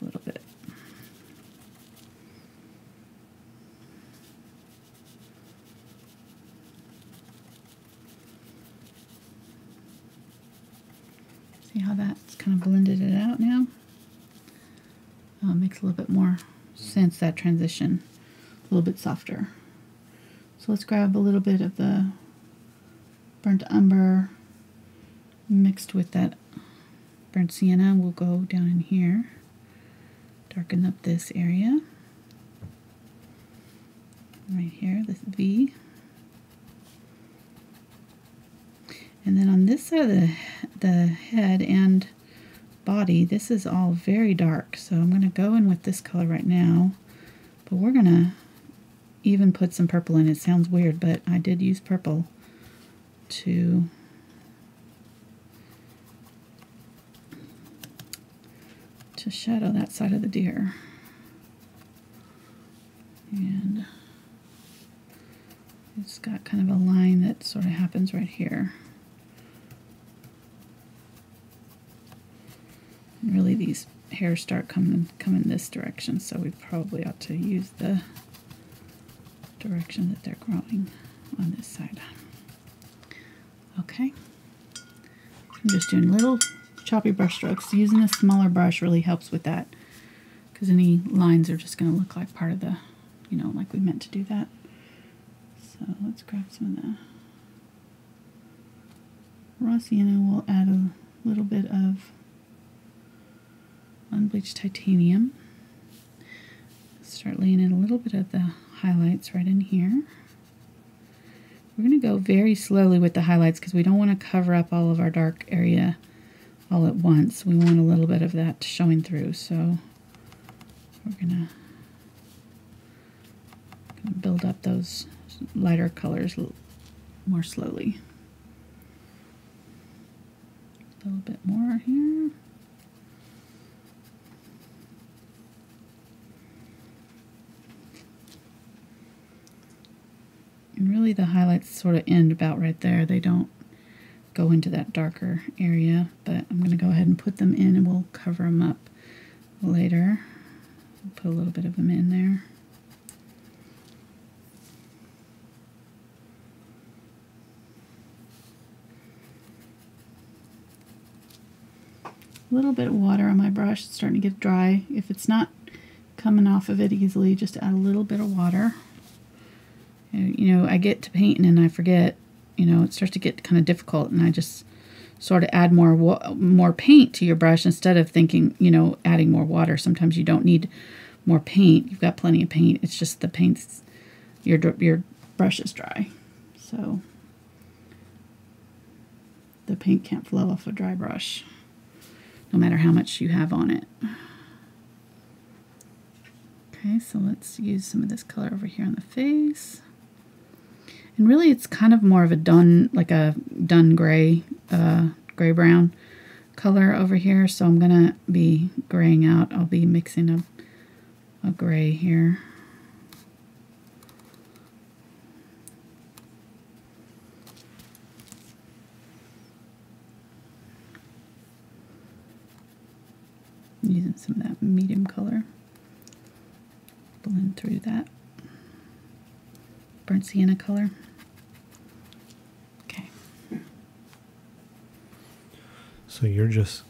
a little bit. See how that's kind of blended it out now? Makes a little bit more sense, that transition, a little bit softer. So let's grab a little bit of the burnt umber mixed with that burnt sienna. We'll go down in here, darken up this area right here, this V. And then on this side of the head and body, this is all very dark. So I'm going to go in with this color right now, but we're going to even put some purple in. It sounds weird, but I did use purple to shadow that side of the deer. And it's got kind of a line that sort of happens right here. And really these hairs start coming this direction, so we probably ought to use the direction that they're growing on this side. Okay. I'm just doing little choppy brush strokes. Using a smaller brush really helps with that, because any lines are just going to look like part of the, you know, like we meant to do that. So let's grab some of the raw sienna. We'll add a little bit of unbleached titanium. Start laying in a little bit of the highlights right in here. We're going to go very slowly with the highlights because we don't want to cover up all of our dark area all at once. We want a little bit of that showing through, so we're going to build up those lighter colors more slowly. A little bit more here. And really the highlights sort of end about right there. They don't go into that darker area, but I'm going to go ahead and put them in and we'll cover them up later. Put a little bit of them in there. A little bit of water on my brush. It's starting to get dry. If it's not coming off of it easily, just add a little bit of water. You know, I get to painting and I forget, you know, it starts to get kind of difficult, and I just sort of add more paint to your brush instead of thinking, you know, adding more water. Sometimes you don't need more paint. You've got plenty of paint. It's just the paint's, your brush is dry. So the paint can't flow off a dry brush, no matter how much you have on it. Okay, so let's use some of this color over here on the face. And really it's kind of more of a dun gray, gray-brown color over here. So I'm going to be graying out. I'll be mixing a gray here. Using some of that medium color. Blend through that burnt sienna color. Okay. So you're just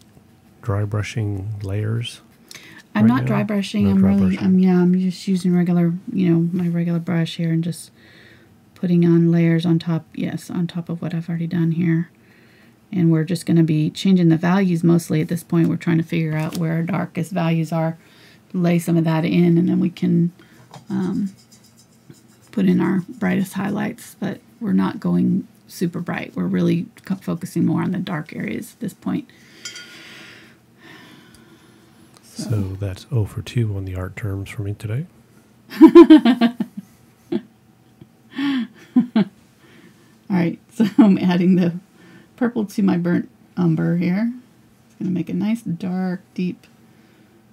dry brushing layers? I'm not dry brushing. I'm just using regular, you know, my regular brush here and just putting on layers on top, yes, on top of what I've already done here. And we're just going to be changing the values mostly at this point. We're trying to figure out where our darkest values are, lay some of that in, and then we can put in our brightest highlights, but we're not going super bright. We're really focusing more on the dark areas at this point. So that's 0 for 2 on the art terms for me today. All right, so I'm adding the purple to my burnt umber here. It's going to make a nice dark, deep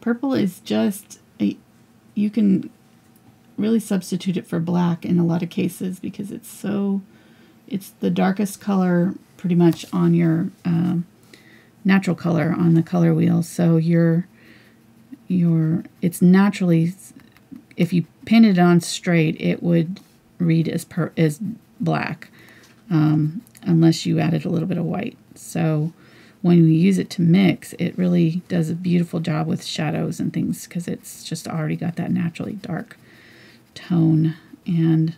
purple. Is just you can really substitute it for black in a lot of cases because it's the darkest color pretty much on your natural color on the color wheel. So it's naturally, if you painted it on straight, it would read as black, unless you added a little bit of white. So when we use it to mix, it really does a beautiful job with shadows and things because it's just already got that naturally dark tone, and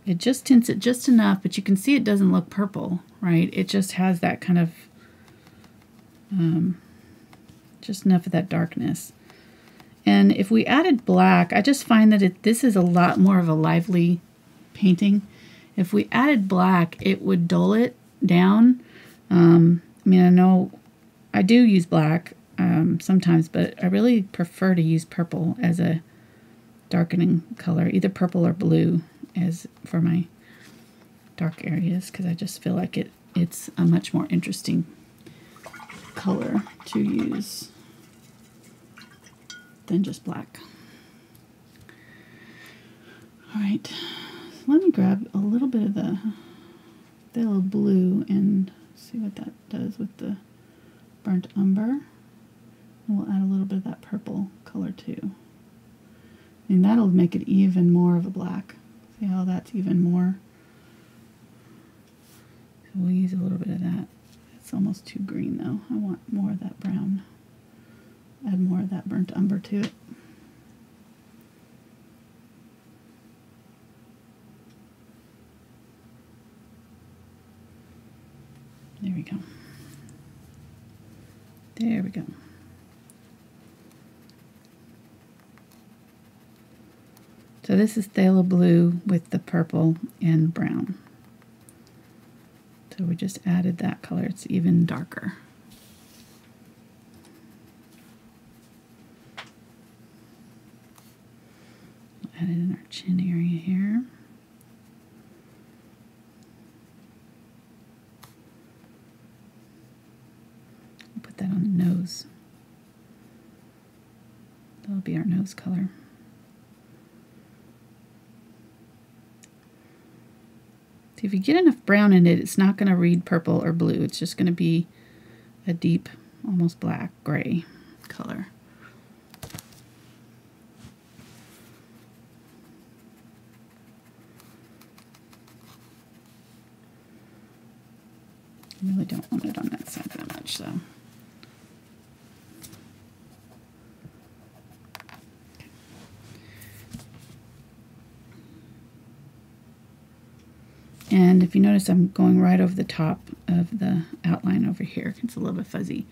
it just tints it just enough, but you can see it doesn't look purple, right? It just has that kind of just enough of that darkness. And if we added black, I just find that this is a lot more of a lively painting. If we added black, it would dull it down. I mean, I know I do use black sometimes, but I really prefer to use purple as a darkening color, either purple or blue as for my dark areas, because I just feel like it's a much more interesting color to use than just black. All right, so let me grab a little bit of the phthalo blue and see what that does with the burnt umber. And we'll add a little bit of that purple color too. And that'll make it even more of a black. See how that's even more? So we'll use a little bit of that. It's almost too green though. I want more of that brown. Add more of that burnt umber to it. There we go. There we go. So this is phthalo blue with the purple and brown. So we just added that color. It's even darker. We'll add it in our chin area here. We'll put that on the nose. That'll be our nose color. So if you get enough brown in it, it's not going to read purple or blue. It's just going to be a deep, almost black, gray color. I really don't want it on that side that much, so. And if you notice, I'm going right over the top of the outline over here. It's a little bit fuzzy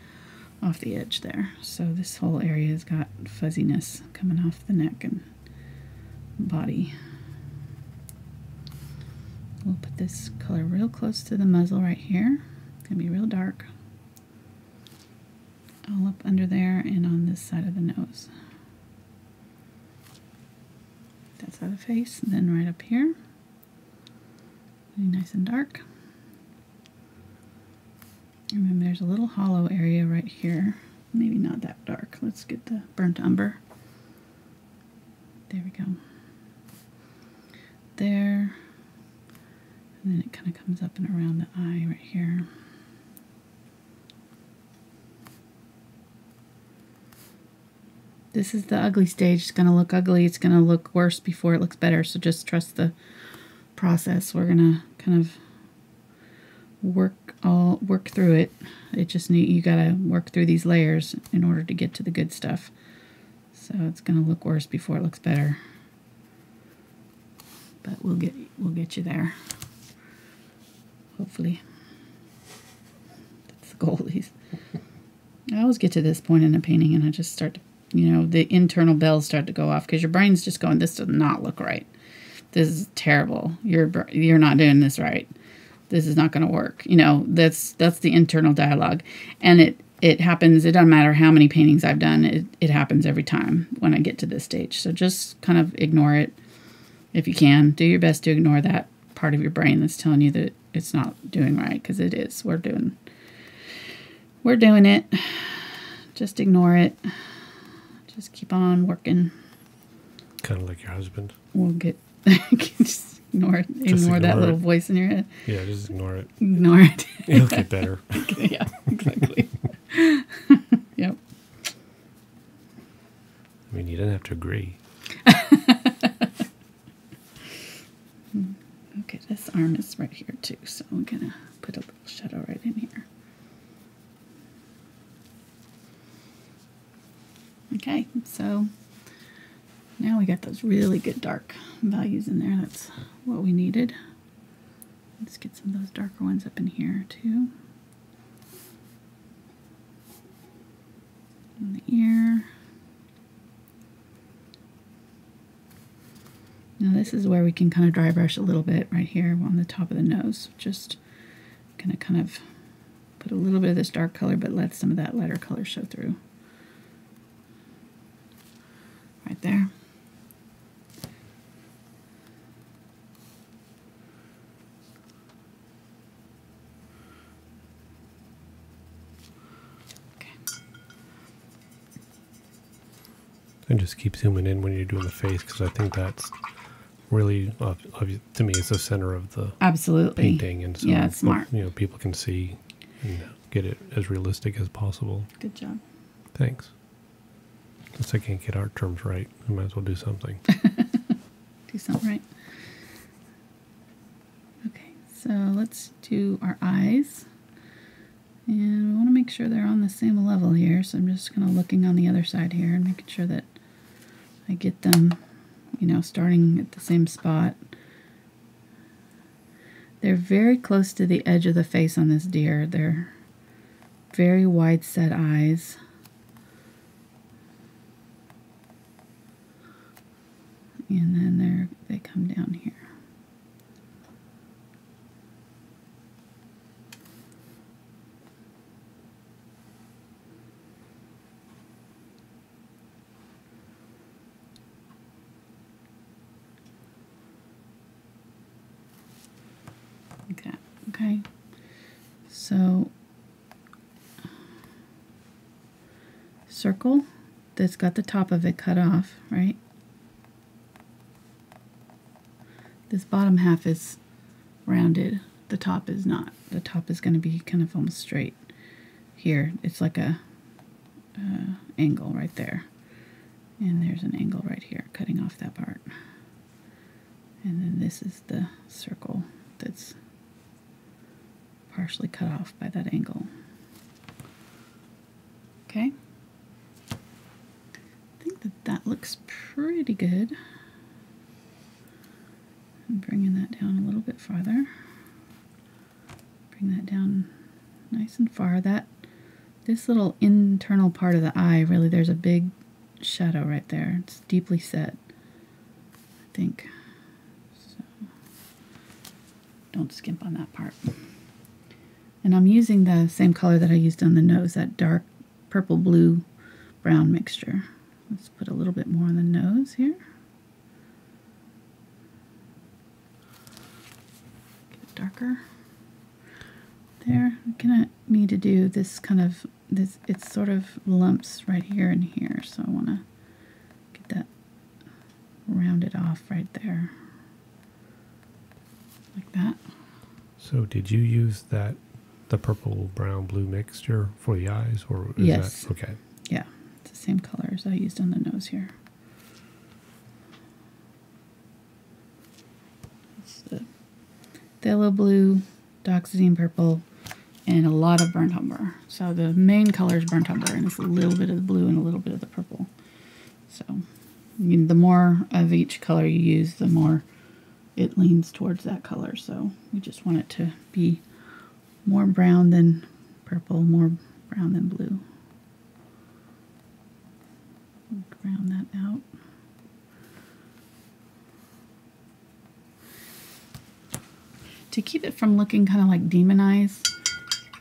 off the edge there. So this whole area has got fuzziness coming off the neck and body. We'll put this color real close to the muzzle right here. It's going to be real dark. All up under there and on this side of the nose. That side of the face, and then right up here. Nice and dark. And then there's a little hollow area right here. Maybe not that dark. Let's get the burnt umber. There we go. There. And then it kind of comes up and around the eye right here. This is the ugly stage. It's going to look ugly. It's going to look worse before it looks better. So just trust the process. We're gonna kind of work through it. It just you gotta work through these layers in order to get to the good stuff. So it's gonna look worse before it looks better. but we'll get you there. Hopefully. That's the goal. I always get to this point in a painting and I just start to, the internal bells start to go off because your brain's just going, this does not look right. This is terrible. You're not doing this right. This is not going to work. That's the internal dialogue. And it happens. It doesn't matter how many paintings I've done. It happens every time when I get to this stage. So just kind of ignore it if you can. Do your best to ignore that part of your brain that's telling you that it's not doing right, because it is. We're doing it. Just ignore it. Just keep on working. Kind of like your husband. We'll get just ignore that little voice in your head. Yeah, just ignore it. Ignore it. It'll get better. Yeah, exactly. Yep. I mean, you didn't have to agree. Okay, this arm is right here too, so I'm gonna put a little shadow right in here. Okay, so now we got those really good dark values in there. That's what we needed. Let's get some of those darker ones up in here too. On the ear. Now this is where we can kind of dry brush a little bit right here on the top of the nose. Just gonna kind of put a little bit of this dark color, but let some of that lighter color show through. Right there. Okay. And just keep zooming in when you're doing the face, because I think that's really, to me, it's the center of the absolutely painting. And so, yeah, it's smart. People can see and get it as realistic as possible. Good job. Thanks. Since I can't get art terms right, I might as well do something. Do something right. Okay, so let's do our eyes. And we want to make sure they're on the same level here. So I'm just kind of looking on the other side here and making sure that I get them, starting at the same spot. They're very close to the edge of the face on this deer. They're very wide set eyes. And then they come down here. Like that. Okay. So circle that's got the top of it cut off, right? This bottom half is rounded. The top is not. The top is going to be kind of almost straight. Here, it's like a angle right there. And there's an angle right here, cutting off that part. And then this is the circle that's partially cut off by that angle. Okay. I think that looks pretty good. I'm bringing that down a little bit farther. Bring that down nice and far. This little internal part of the eye, really, there's a big shadow right there. It's deeply set, I think. So don't skimp on that part. And I'm using the same color that I used on the nose, that dark purple, blue, brown mixture. Let's put a little bit more on the nose here. Darker there. I'm gonna need to do this kind of it's sort of lumps right here and here, so I want to get that rounded off right there like that. So did you use the purple brown blue mixture for the eyes, or is yes. that okay? Yeah, it's the same color as I used on the nose here. It's the phthalo blue, dioxazine purple, and a lot of burnt umber. So the main color is burnt umber, and it's a little bit of the blue and a little bit of the purple. So the more of each color you use, the more it leans towards that color, so we just want it to be more brown than purple, more brown than blue. Round that out. To keep it from looking kind of like demon eyes,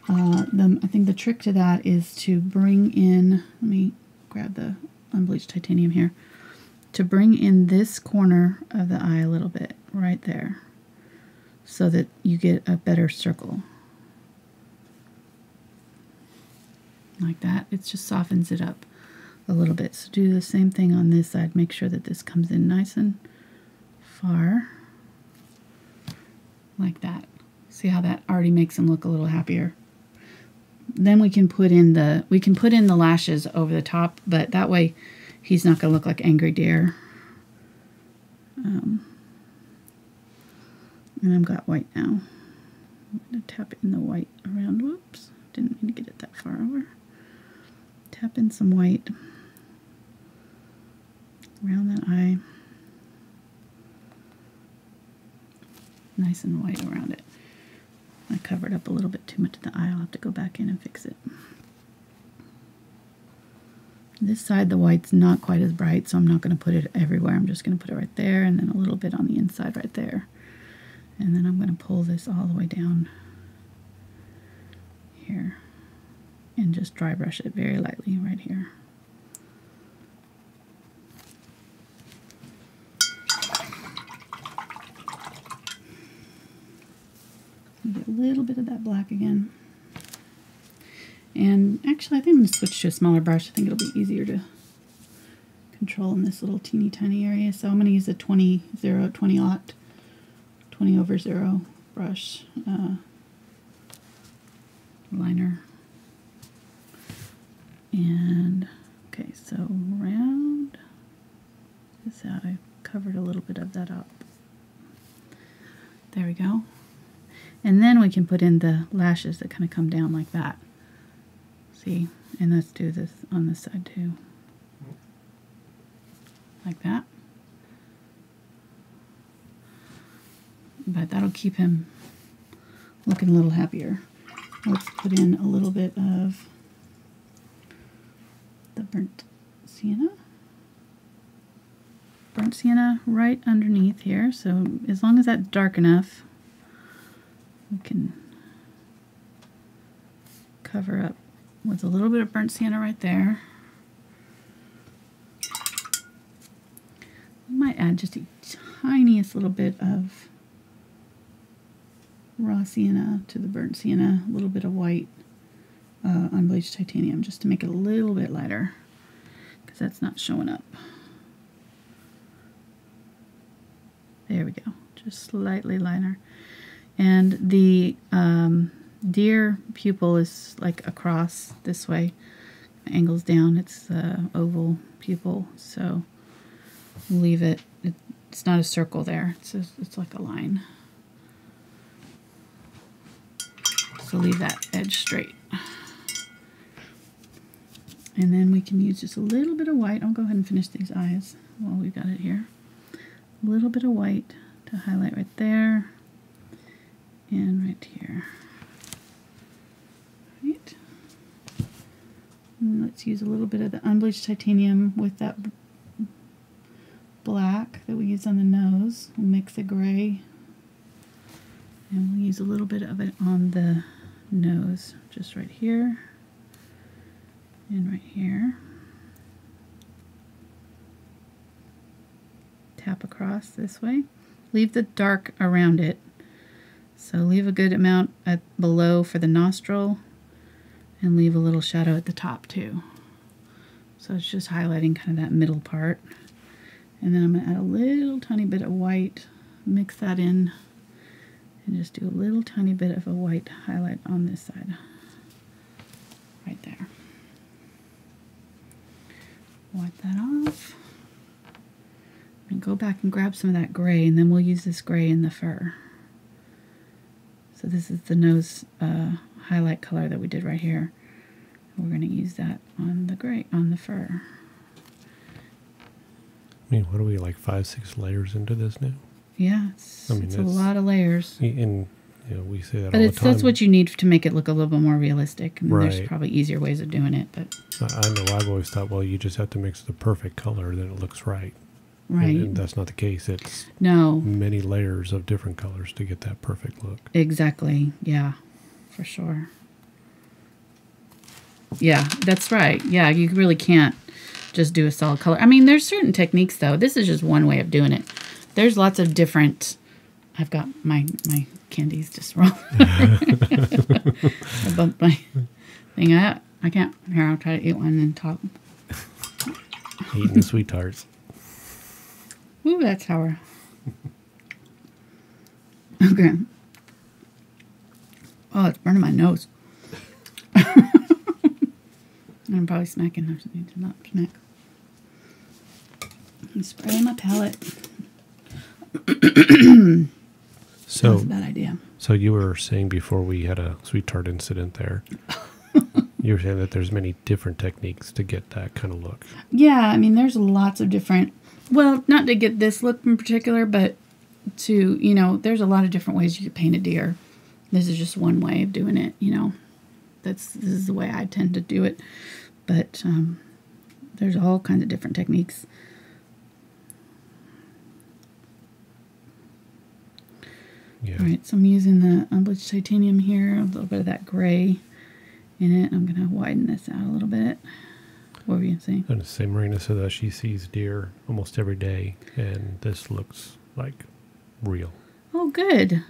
I think the trick to that is to bring in, let me grab the unbleached titanium here, to bring in this corner of the eye a little bit, right there, so that you get a better circle. Like that. It just softens it up a little bit. So do the same thing on this side. Make sure that this comes in nice and far. Like that. See how that already makes him look a little happier. Then we can put in the lashes over the top, but that way he's not going to look like Angry Deer. And I've got white now. I'm going to tap in the white around. Whoops, didn't mean to get it that far over. Tap in some white around that eye. Nice and white around it. I covered up a little bit too much of the eye. I'll have to go back in and fix it. This side, the white's not quite as bright, so I'm not going to put it everywhere. I'm just going to put it right there, and then a little bit on the inside right there. And then I'm going to pull this all the way down here and just dry brush it very lightly right here. Get a little bit of that black again. And actually, I think I'm going to switch to a smaller brush. I think it'll be easier to control in this little teeny tiny area. So I'm going to use a 20/0 brush liner. And okay, so round this out. I covered a little bit of that up. There we go. And then we can put in the lashes that kind of come down like that. See? And let's do this on this side too. Like that. But that'll keep him looking a little happier. Let's put in a little bit of the burnt sienna. Burnt sienna right underneath here. So as long as that's dark enough, we can cover up with a little bit of burnt sienna right there. I might add just a tiniest little bit of raw sienna to the burnt sienna, a little bit of white unbleached titanium just to make it a little bit lighter because that's not showing up. There we go, just slightly lighter. And the deer pupil is like across this way, angles down. It's oval pupil, so we'll leave it. It's not a circle there. It's like a line. So leave that edge straight. And then we can use just a little bit of white. I'll go ahead and finish these eyes while we've got it here. A little bit of white to highlight right there. And right here. Right. And let's use a little bit of the unbleached titanium with that black that we use on the nose. We'll mix a gray. And we'll use a little bit of it on the nose, just right here and right here. Tap across this way. Leave the dark around it. So leave a good amount below for the nostril and leave a little shadow at the top too. So it's just highlighting kind of that middle part. And then I'm going to add a little tiny bit of white, mix that in, and just do a little tiny bit of a white highlight on this side. Right there. Wipe that off. And go back and grab some of that gray, and then we'll use this gray in the fur. So this is the nose highlight color that we did right here. We're going to use that on the gray, on the fur. I mean, what are we, like 5-6 layers into this now? Yeah, it's, I mean, it's a lot of layers. And we say that But all the time. that's what you need to make it look a little bit more realistic. And Right. there's probably easier ways of doing it. But I know I've always thought, well, you just have to mix the perfect color, then it looks right. right. And that's not the case. It's No. many layers of different colors to get that perfect look. Exactly. Yeah, for sure. Yeah, that's right. Yeah, you really can't just do a solid color. I mean, there's certain techniques, though. This is just one way of doing it. There's lots of different... I've got my candies just wrong. I bumped my thing out. I can't. Here, I'll try to eat one and talk. Eating the sweet tarts. Ooh, that's sour. Okay. Oh, it's burning my nose. I'm probably smacking. I just need to not smack. I'm spraying my palette. So That's a bad idea. So you were saying before we had a sweet tart incident there, you were saying that there's many different techniques to get that kind of look. Yeah, I mean, there's lots of different, well, not to get this look in particular, but to, there's a lot of different ways you could paint a deer. This is just one way of doing it, this is the way I tend to do it. But there's all kinds of different techniques. Yeah. All right, so I'm using the unbleached titanium here, a little bit of that gray in it. I'm going to widen this out a little bit. What were you saying? And the same Marina said that she sees deer almost every day, and this looks like real. Oh, good.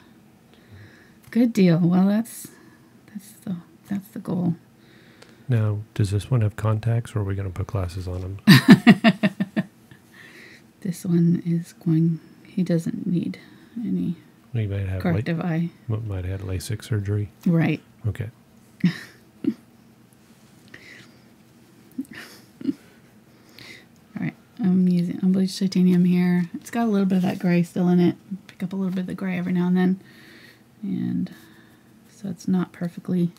Good deal. Well, that's the goal. Now, does this one have contacts, or are we going to put glasses on him? This one is going. He doesn't need any He might have corrective eye. Might have had LASIK surgery. Right. Okay. All right. I'm using unbleached titanium here. It's got a little bit of that gray still in it. Pick up a little bit of the gray every now and then, and so it's not perfectly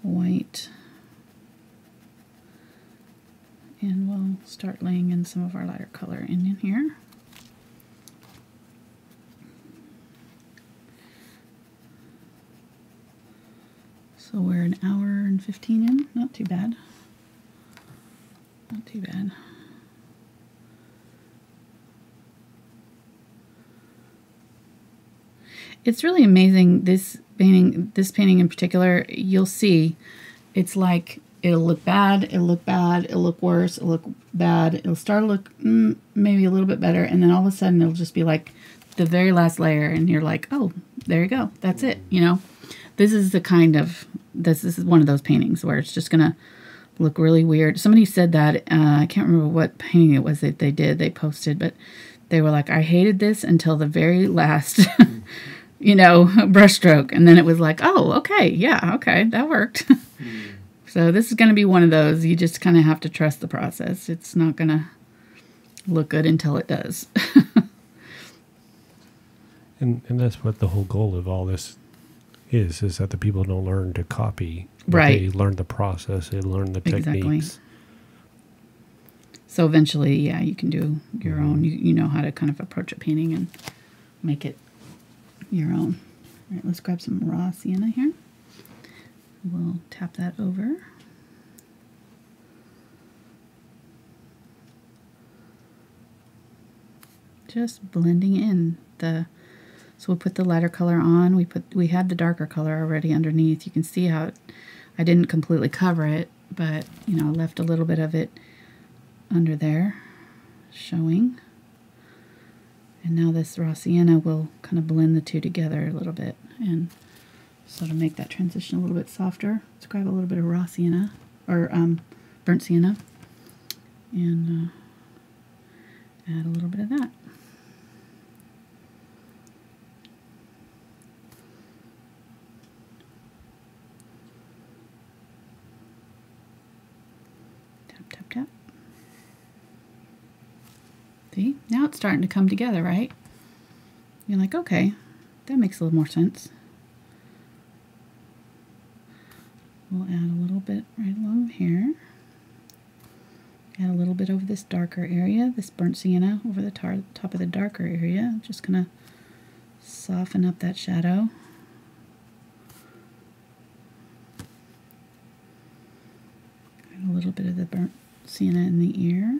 white. And we'll start laying in some of our lighter color in here. So we're an hour and 15 in. Not too bad. Not too bad. It's really amazing, this painting in particular. You'll see it's like it'll look bad, it'll look bad, it'll look worse, it'll look bad, it'll start to look maybe a little bit better, and then all of a sudden it'll just be like the very last layer, and you're like, oh, there you go, that's it. This is the kind of, this is one of those paintings where it's just gonna look really weird. Somebody said that, I can't remember what painting it was that they posted, but they were like, I hated this until the very last brushstroke, and then it was like, oh, okay, yeah, okay, that worked. So this is going to be one of those, you just kind of have to trust the process. It's not going to look good until it does. And that's what the whole goal of all this is that the people don't learn to copy. Right. They learn the process, they learn the Exactly. techniques. So eventually, yeah, you can do your own. You know how to kind of approach a painting and make it your own. All right, let's grab some raw sienna here. We'll tap that over. Just blending in so we put the lighter color on. We had the darker color already underneath. You can see how I didn't completely cover it, but left a little bit of it under there showing. And now this raw sienna will kind of blend the two together a little bit, and so to make that transition a little bit softer, let's grab a little bit of raw sienna, or burnt sienna, and add a little bit of that. Tap, tap, tap. See? Now it's starting to come together, right? You're like, okay, that makes a little more sense. We'll add a little bit right along here. Add a little bit over this darker area, this burnt sienna over the top of the darker area. I'm just going to soften up that shadow. Add a little bit of the burnt sienna in the ear.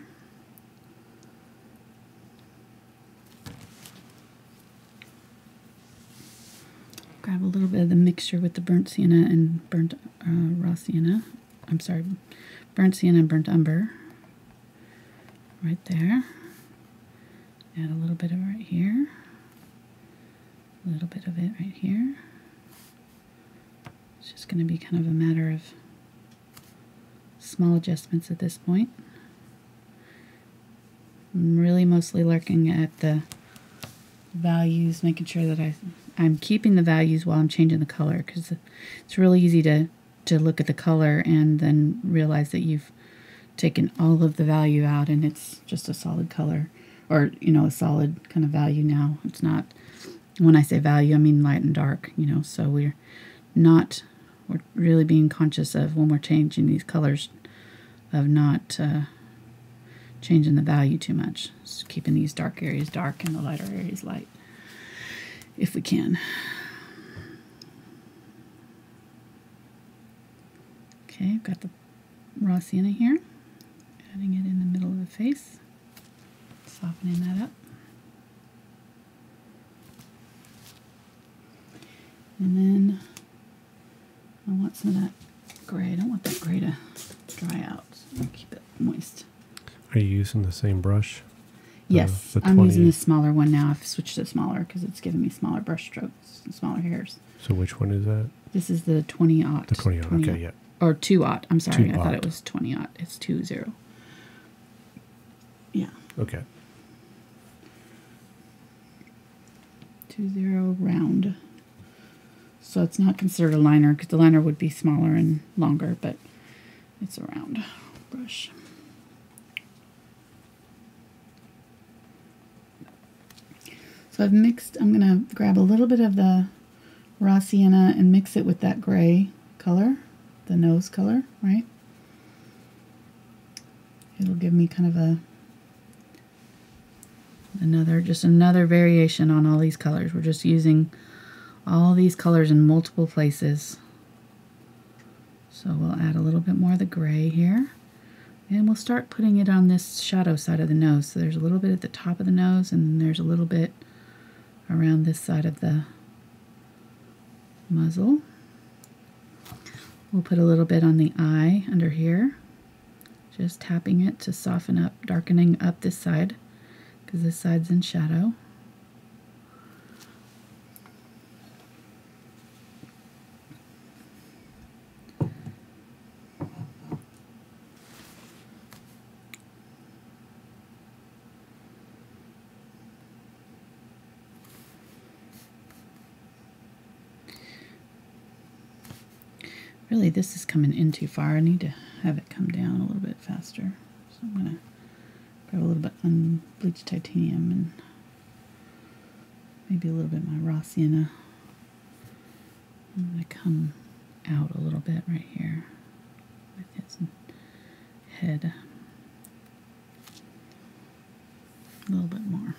Grab a little bit of the mixture with the burnt sienna and burnt raw sienna. I'm sorry, burnt sienna and burnt umber. Right there. Add a little bit of it right here. A little bit of it right here. It's just going to be kind of a matter of small adjustments at this point. I'm really mostly looking at the values, making sure that I'm keeping the values while I'm changing the color, because it's really easy to look at the color and then realize that you've taken all of the value out and it's just a solid color, or a solid kind of value now. It's not, when I say value, I mean light and dark, so we're really being conscious of, when we're changing these colors, of not changing the value too much. Just keeping these dark areas dark and the lighter areas light, if we can. Okay, I've got the raw sienna here. Adding it in the middle of the face, softening that up. And then I want some of that gray. I don't want that gray to dry out, so I'll keep it moist. Are you using the same brush? Yes, I'm using the smaller one now. I've switched to smaller because it's giving me smaller brush strokes and smaller hairs. So which one is that? This is the 20-aught. The 20-aught, okay, yeah. Or 2-aught, I'm sorry. 2-aught. I thought it was 20-aught. It's 20. Yeah. Okay. 20 round. So it's not considered a liner, because the liner would be smaller and longer, but it's a round brush. So I've mixed, I'm going to grab a little bit of the raw sienna and mix it with that gray color, the nose color, right? It'll give me kind of another variation on all these colors. We're just using all these colors in multiple places. So we'll add a little bit more of the gray here. And we'll start putting it on this shadow side of the nose. So there's a little bit at the top of the nose, and then there's a little bit around this side of the muzzle. We'll put a little bit on the eye under here. Just tapping it to soften up, darkening up this side, because this side's in shadow. Really, this is coming in too far. I need to have it come down a little bit faster. So I'm going to grab a little bit unbleached titanium and maybe a little bit of my raw sienna. I'm going to come out a little bit right here with his head. A little bit more.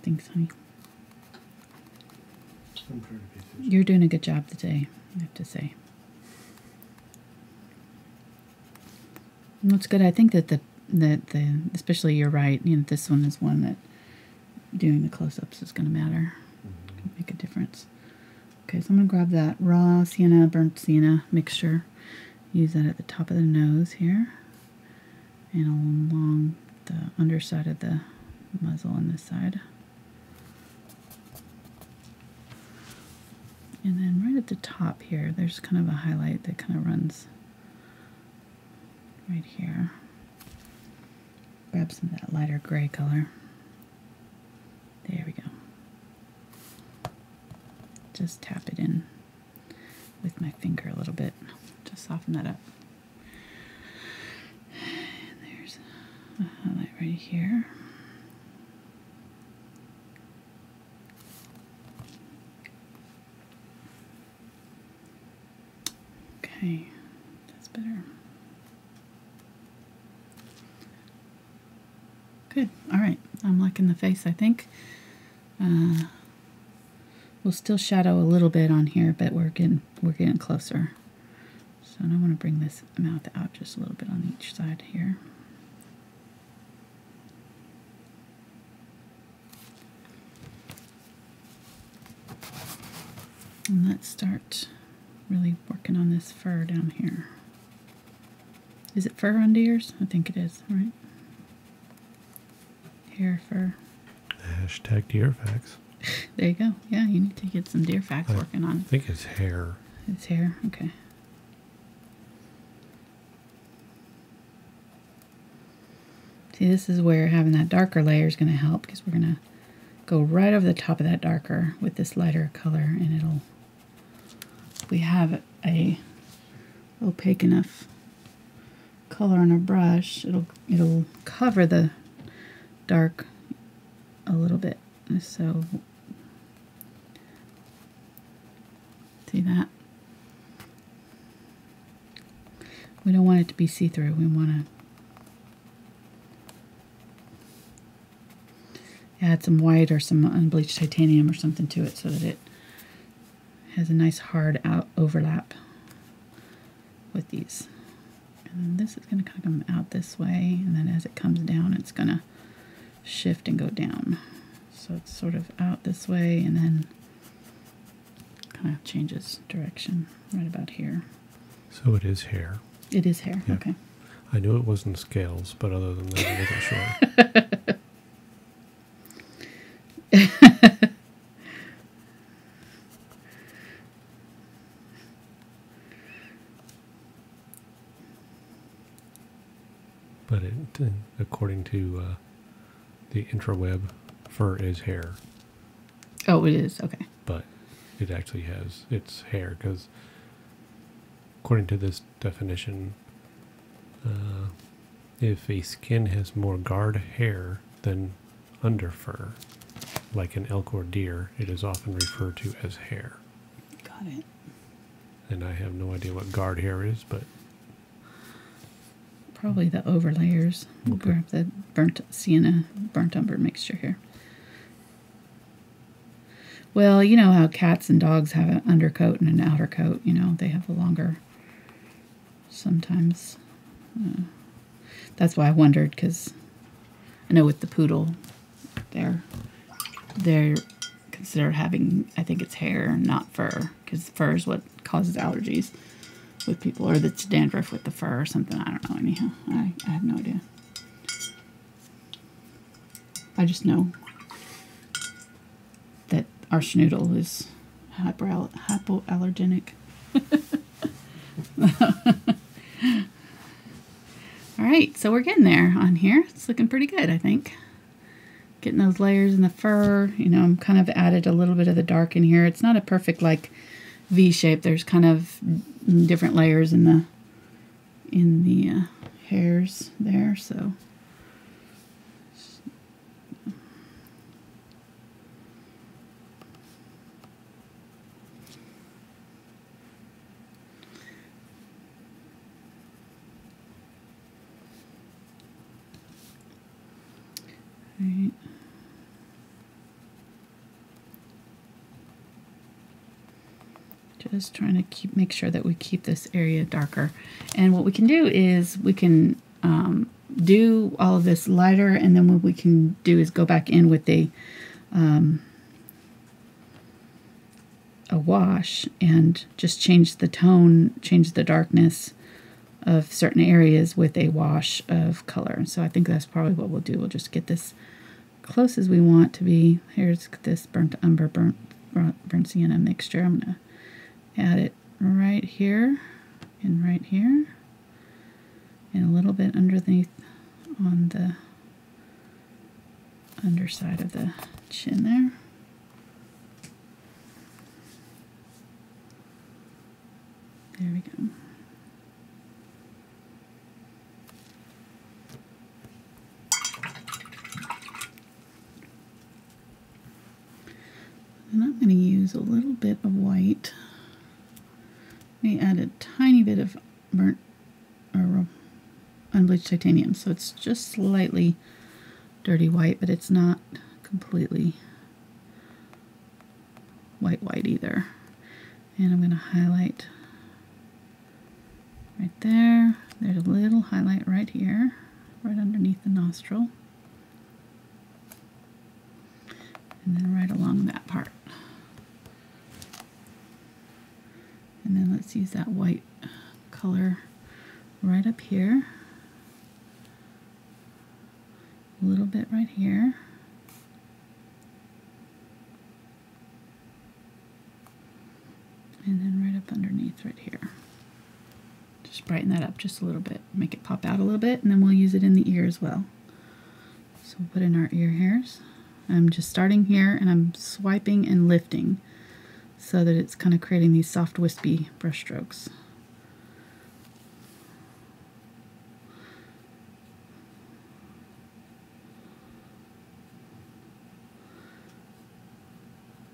Thanks, honey. You're doing a good job today, I have to say. And what's good, I think that especially you're right, this one is one that doing the close-ups is going to matter. Can make a difference. Okay, so I'm going to grab that raw sienna, burnt sienna mixture. Use that at the top of the nose here. And along the underside of the muzzle on this side. And then right at the top here, there's kind of a highlight that kind of runs right here. Grab some of that lighter gray color. There we go. Just tap it in with my finger a little bit to soften that up. And there's a highlight right here. Good. All right. I'm liking the face, I think. We'll still shadow a little bit on here, but we're getting closer. So I want to bring this mouth out just a little bit on each side here. And let's start really working on this fur down here. Is it fur on deers? I think it is, right? Hair, fur. Hashtag deer facts. There you go. Yeah, you need to get some deer facts working on. I think it's hair. It's hair? Okay. See, this is where having that darker layer is going to help, because we're going to go right over the top of that darker with this lighter color, and it'll, if we have a opaque enough color on our brush, it'll cover the dark a little bit. So see that? We don't want it to be see-through. We want to add some white or some unbleached titanium or something to it so that it has a nice hard overlap with these. And this is going to kind of come out this way, and then as it comes down, it's going to shift and go down. So it's sort of out this way, and then kind of changes direction right about here. So it is hair. It is hair, Yeah. Okay. I knew it wasn't scales, but other than that, I wasn't sure. But according to the intraweb, fur is hair. Oh, it is, okay. But it actually it's hair, because according to this definition, if a skin has more guard hair than underfur, like an elk or deer, it is often referred to as hair. Got it. And I have no idea what guard hair is, but Probably the overlayers. We'll Okay. grab the burnt sienna, burnt umber mixture here. Well, you know how cats and dogs have an undercoat and an outer coat. You know, they have a longer, sometimes. That's why I wondered, because I know with the poodle, they're considered having, I think it's hair, not fur, because fur is what causes allergies with people, or that's dandruff with the fur or something. I don't know. Anyhow, I have no idea. I just know that our schnoodle is hypoallergenic. All right, so we're getting there on here. It's looking pretty good, I think. Getting those layers in the fur. You know, I'm kind of added a little bit of the dark in here. It's not a perfect like V shape. There's kind of different layers in the hairs there. So right. Just trying to make sure that we keep this area darker. And what we can do is we can do all of this lighter, and then what we can do is go back in with a wash and just change the tone, change the darkness of certain areas with a wash of color. So I think that's probably what we'll do. We'll just get this close as we want to be. Here's this burnt umber, burnt sienna mixture. I'm going to add it right here and right here, and a little bit underneath on the underside of the chin there. There we go. And I'm going to use a little bit of white. We add a tiny bit of burnt or unbleached titanium, so it's just slightly dirty white, but it's not completely white either. And I'm going to highlight right there. There's a little highlight right here, right underneath the nostril. And then right along that part. And then let's use that white color right up here. A little bit right here. And then right up underneath right here. Just brighten that up just a little bit. Make it pop out a little bit, and then we'll use it in the ear as well. So we'll put in our ear hairs. I'm just starting here and I'm swiping and lifting so that it's kind of creating these soft wispy brush strokes.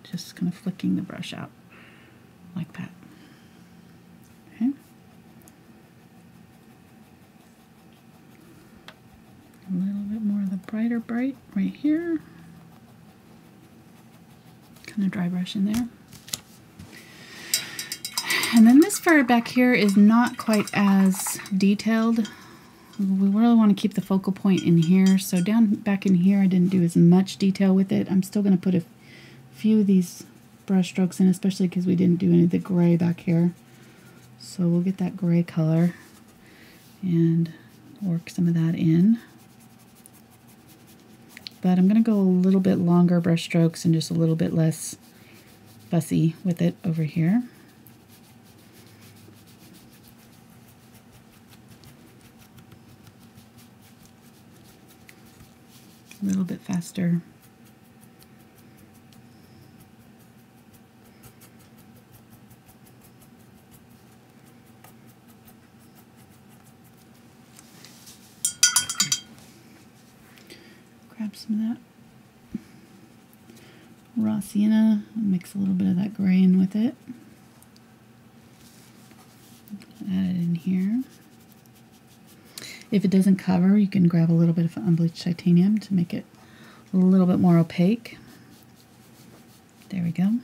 Just kind of flicking the brush out like that. Okay. A little bit more of the brighter bright right here. Kind of dry brush in there. And then this fur back here is not quite as detailed. We really want to keep the focal point in here. So down back in here I didn't do as much detail with it. I'm still going to put a few of these brush strokes in, especially because we didn't do any of the gray back here. So we'll get that gray color and work some of that in. But I'm going to go a little bit longer brush strokes and just a little bit less fussy with it over here. A little bit faster. Grab some of that raw sienna and mix a little bit of that gray in with it. Add it in here. If it doesn't cover, you can grab a little bit of unbleached titanium to make it a little bit more opaque. There we go.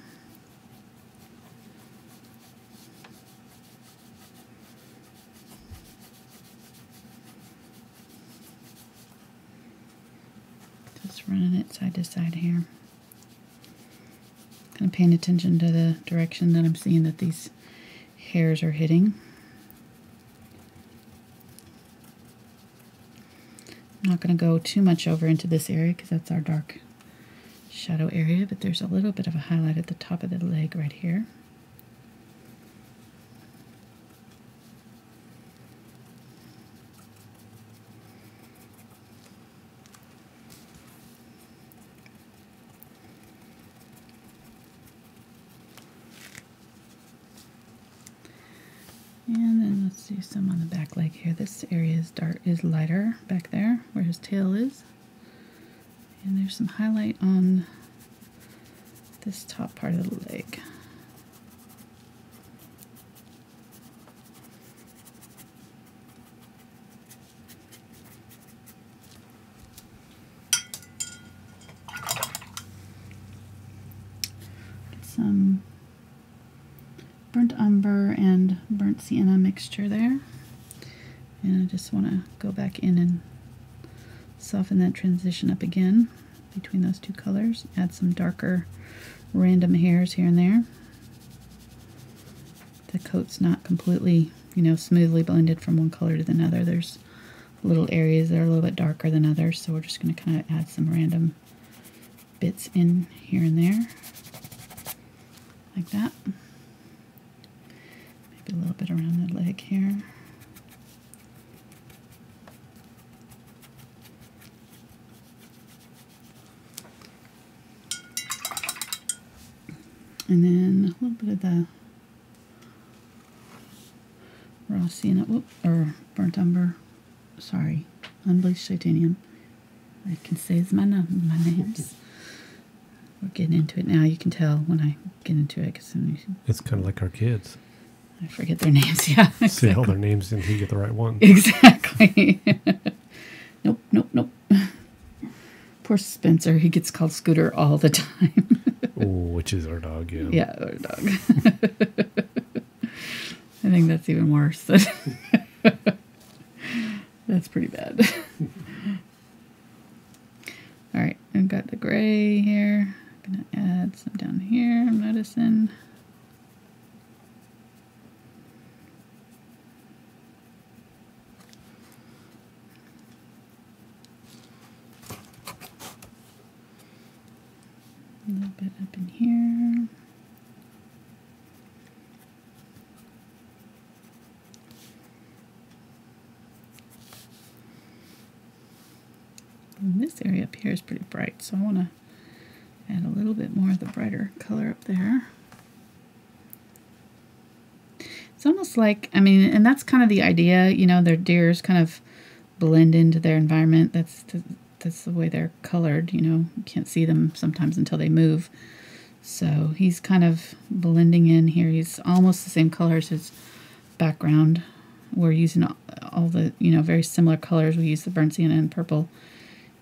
Just running it side to side here. Kind of paying attention to the direction that I'm seeing that these hairs are hitting. I'm not going to go too much over into this area because that's our dark shadow area, but there's a little bit of a highlight at the top of the leg right here. And then let's do some on the back leg here. This area is lighter back there where his tail is. And there's some highlight on this top part of the leg. Some burnt umber and burnt sienna mixture there. And I just want to go back in and soften that transition up again between those two colors. Add some darker random hairs here and there. The coat's not completely, smoothly blended from one color to another. There's little areas that are a little bit darker than others, so we're just going to kind of add some random bits in here and there, like that. Maybe a little bit around the leg here. And then a little bit of the raw sienna, or burnt umber, sorry, unbleached titanium. I can say my names. We're getting into it now. You can tell when I get into it. Cause it's kind of like our kids. I forget their names, yeah. Exactly. Say all their names until you get the right one. Exactly. Nope. Poor Spencer, he gets called Scooter all the time. Oh, which is our dog, yeah. Yeah, our dog. I think that's even worse. That's pretty bad. All right, I've got the gray here. I'm going to add some down here, I'm noticing. A little bit up in here. And this area up here is pretty bright, so I want to add a little bit more of the brighter color up there. It's almost like, I mean, and that's kind of the idea, you know, their deers kind of blend into their environment. That's the way they're colored, you know. You can't see them sometimes until they move. So he's kind of blending in here. He's almost the same color as his background. We're using all the, you know, very similar colors. We use the burnt sienna and purple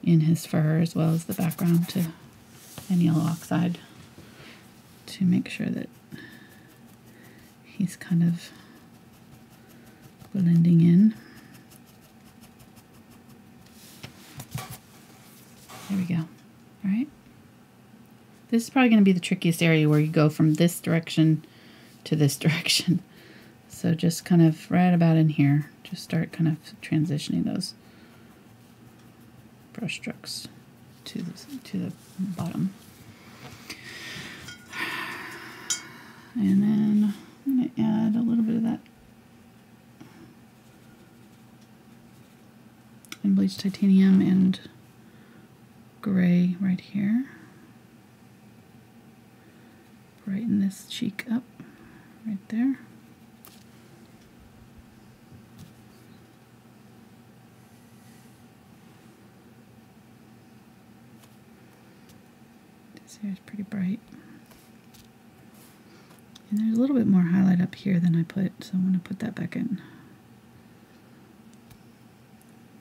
in his fur as well as the background and yellow oxide to make sure that he's kind of blending in. There we go. All right. This is probably going to be the trickiest area where you go from this direction to this direction. So just kind of right about in here, just start kind of transitioning those brush strokes to the bottom. And then I'm going to add a little bit of that unbleached titanium and gray right here. Brighten this cheek up right there. This here is pretty bright. And there's a little bit more highlight up here than I put, so I'm going to put that back in.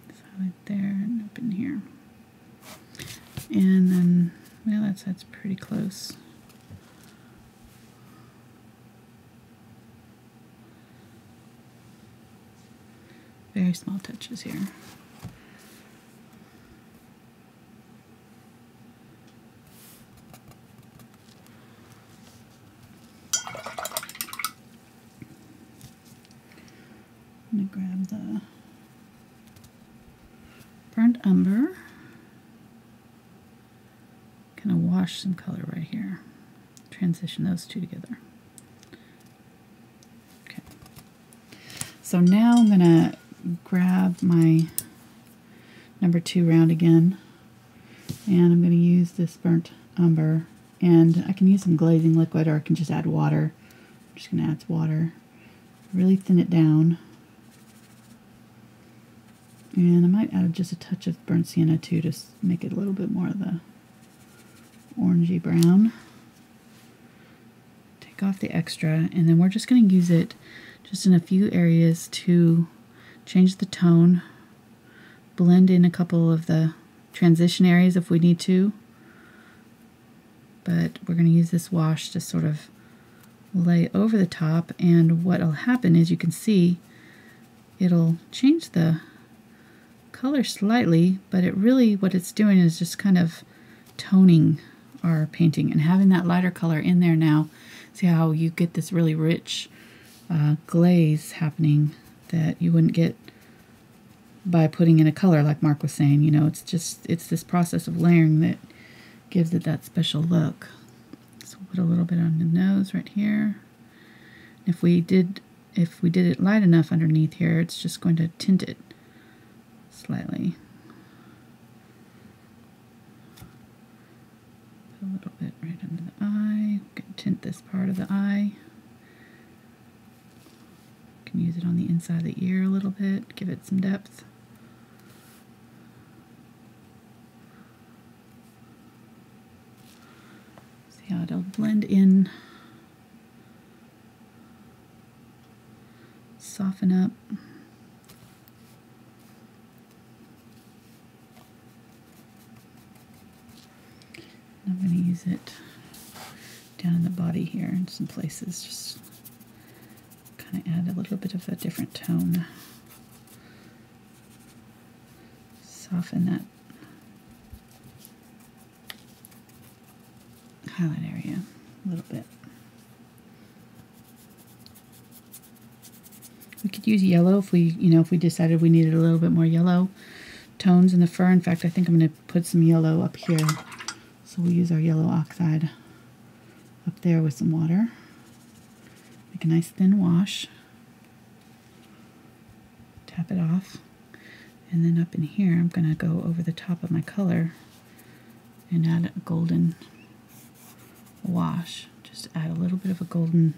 This highlight there and up in here. And then, well, that's pretty close. Very small touches here. I'm going to grab the burnt umber. Kind of wash some color right here. Transition those two together. Okay. So now I'm going to grab my number 2 round again, and I'm going to use this burnt umber, and I can use some glazing liquid or I can just add water. I'm just going to add water, really thin it down, and I might add just a touch of burnt sienna too to make it a little bit more of the orangey brown. Take off the extra, and then we're just going to use it just in a few areas to change the tone, blend in a couple of the transition areas if we need to, but we're going to use this wash to sort of lay over the top, and what will happen is you can see it'll change the color slightly, but it really, what it's doing is just kind of toning our painting and having that lighter color in there now. See how you get this really rich glaze happening that you wouldn't get by putting in a color like Mark was saying. You know, it's this process of layering that gives it that special look. So we'll put a little bit on the nose right here. If we did it light enough underneath here, it's just going to tint it slightly. Put a little bit right under the eye. We can tint this part of the eye. Can use it on the inside of the ear a little bit, give it some depth. See how it'll blend in, soften up. I'm going to use it down in the body here in some places, just kind of add a little bit of a different tone. Soften that highlight area a little bit. We could use yellow if we, if we decided we needed a little bit more yellow tones in the fur. In fact, I think I'm going to put some yellow up here. So we'll use our yellow oxide up there with some water. Make a nice thin wash. Tap it off. And then up in here, I'm going to go over the top of my color and add a golden wash. Just add a little bit of a golden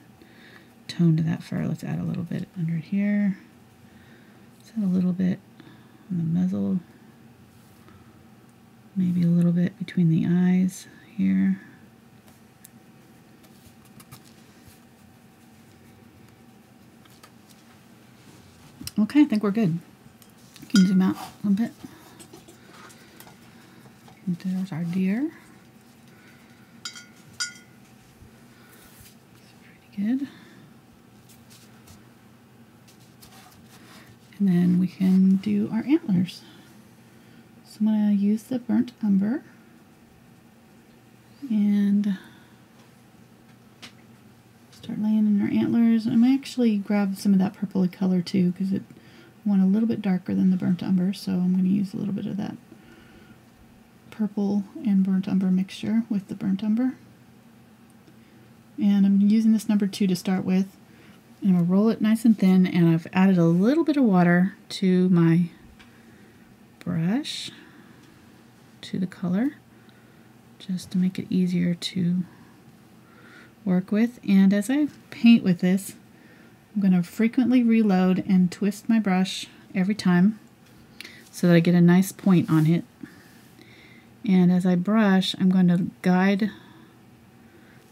tone to that fur. Let's add a little bit under here. Let's add a little bit on the muzzle. Maybe a little bit between the eyes here. Okay, I think we're good. You can zoom out a little bit. And there's our deer. It's pretty good. And then we can do our antlers. So I'm going to use the burnt umber and start laying in our antlers. I'm going to actually grab some of that purpley color too, because I want a little bit darker than the burnt umber, so I'm going to use a little bit of that purple and burnt umber mixture with the burnt umber. And I'm using this number 2 to start with. And I'm going to roll it nice and thin, and I've added a little bit of water to my brush, to the color, just to make it easier to work with. And as I paint with this, I'm going to frequently reload and twist my brush every time so that I get a nice point on it. And as I brush, I'm going to guide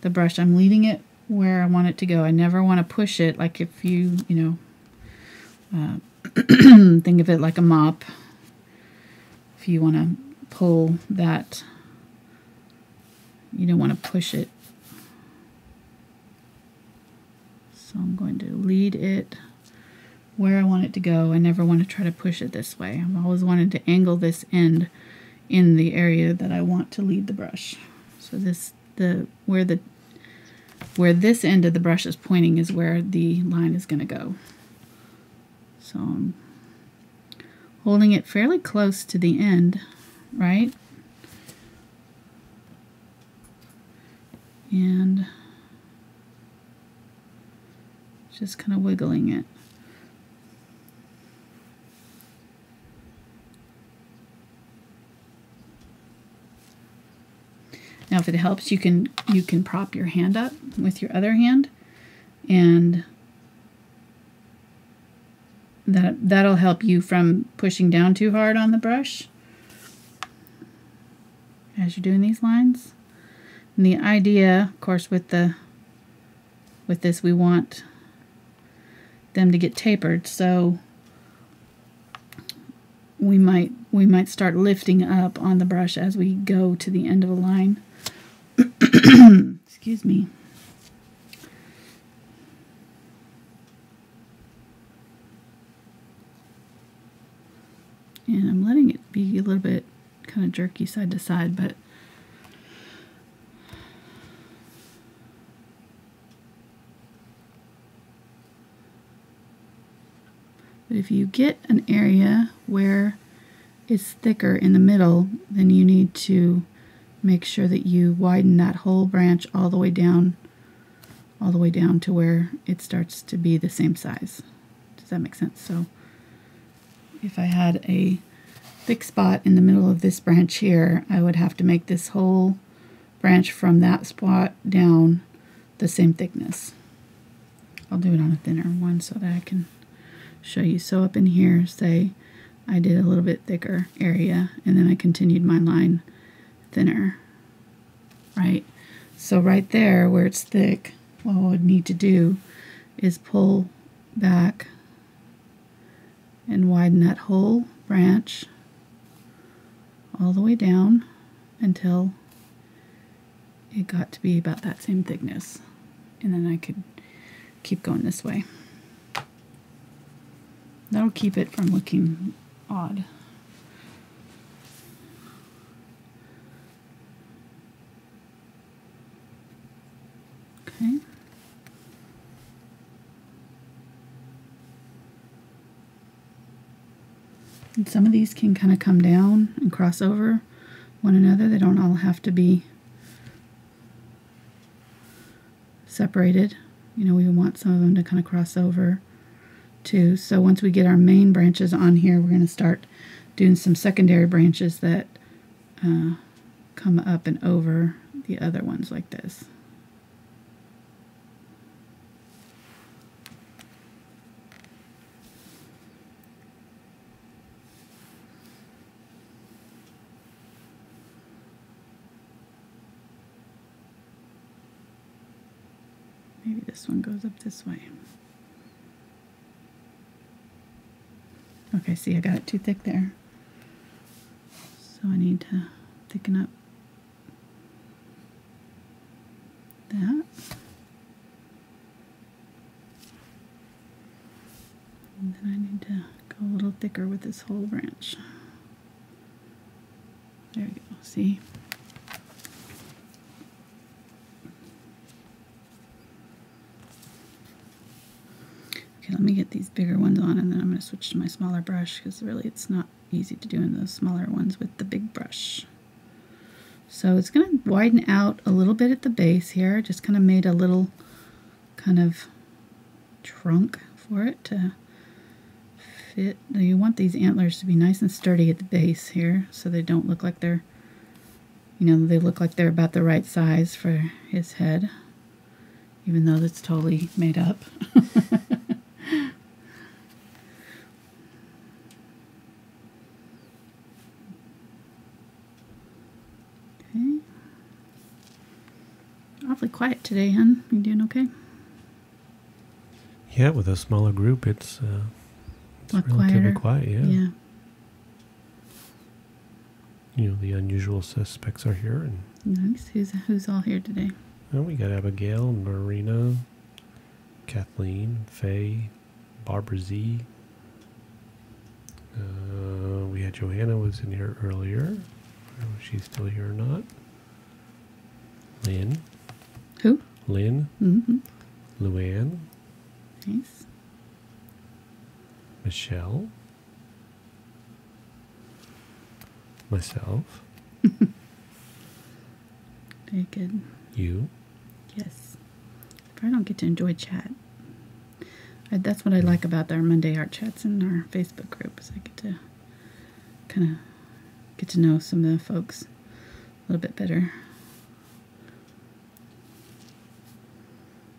the brush. I'm leading it where I want it to go. I never want to push it, like if you, think of it like a mop. If you want to pull that, you don't want to push it. So I'm going to lead it where I want it to go. I never want to try to push it this way. I'm always wanting to angle this end in the area that I want to lead the brush. So where this end of the brush is pointing is where the line is going to go. So I'm holding it fairly close to the end, right? And just kind of wiggling it. Now, if it helps, you can prop your hand up with your other hand, and that'll help you from pushing down too hard on the brush as you're doing these lines. And the idea, of course, with this, we want them to get tapered, so we might start lifting up on the brush as we go to the end of a line. Excuse me. And I'm letting it be a little bit kind of jerky side to side, but if you get an area where it's thicker in the middle, then you need to make sure that you widen that whole branch all the way down to where it starts to be the same size. Does that make sense? So if I had a thick spot in the middle of this branch here, I would have to make this whole branch from that spot down the same thickness. I'll do it on a thinner one so that I can show you. So up in here, say I did a little bit thicker area, and then I continued my line thinner, right? So right there where it's thick, what I would need to do is pull back and widen that whole branch all the way down until it got to be about that same thickness. And then I could keep going this way. That'll keep it from looking odd. Okay. And some of these can kind of come down and cross over one another. They don't all have to be separated. You know, we want some of them to kind of cross over too. So once we get our main branches on here, we're going to start doing some secondary branches that come up and over the other ones like this. Maybe this one goes up this way. Okay, see, I got it too thick there. So I need to thicken up that. And then I need to go a little thicker with this whole branch. There we go, see? Okay, let me get these bigger ones on, and then I'm going to switch to my smaller brush, because really it's not easy to do in those smaller ones with the big brush. So it's going to widen out a little bit at the base here. Just kind of made a little kind of trunk for it to fit. You want these antlers to be nice and sturdy at the base here, so they don't look like they're, you know, they look like they're about the right size for his head, even though that's totally made up. Awfully quiet today, hon. You doing okay? Yeah, with a smaller group, it's relatively quiet. Yeah. Yeah. You know, the unusual suspects are here, and Nice. Who's all here today? well, we got Abigail, Marina, Kathleen, Faye, Barbara Z. We had Johanna was in here earlier. I don't know if she's still here or not. Lynn. Who? Lynn. Mm-hmm. Luann. Nice. Michelle. Myself. Very good. You. Yes. I don't get to enjoy chat. That's what I like about our Monday art chats in our Facebook group, is I get to kind of get to know some of the folks a little bit better.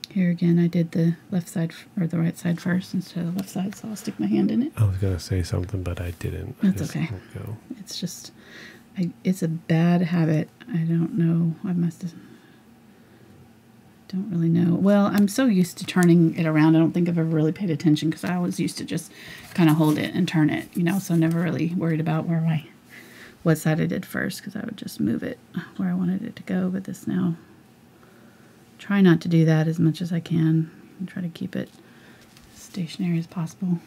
Here again, I did the left side or the right side first instead of the left side, so I'll stick my hand in it. I was going to say something, but I didn't. That's okay. Go. It's just, it's a bad habit. I don't know. I must have, don't really know. Well, I'm so used to turning it around. I don't think I've ever really paid attention, because I always used to just kind of hold it and turn it, you know, so never really worried about what side I did first, because I would just move it where I wanted it to go. But this now, try not to do that as much as I can and try to keep it as stationary as possible.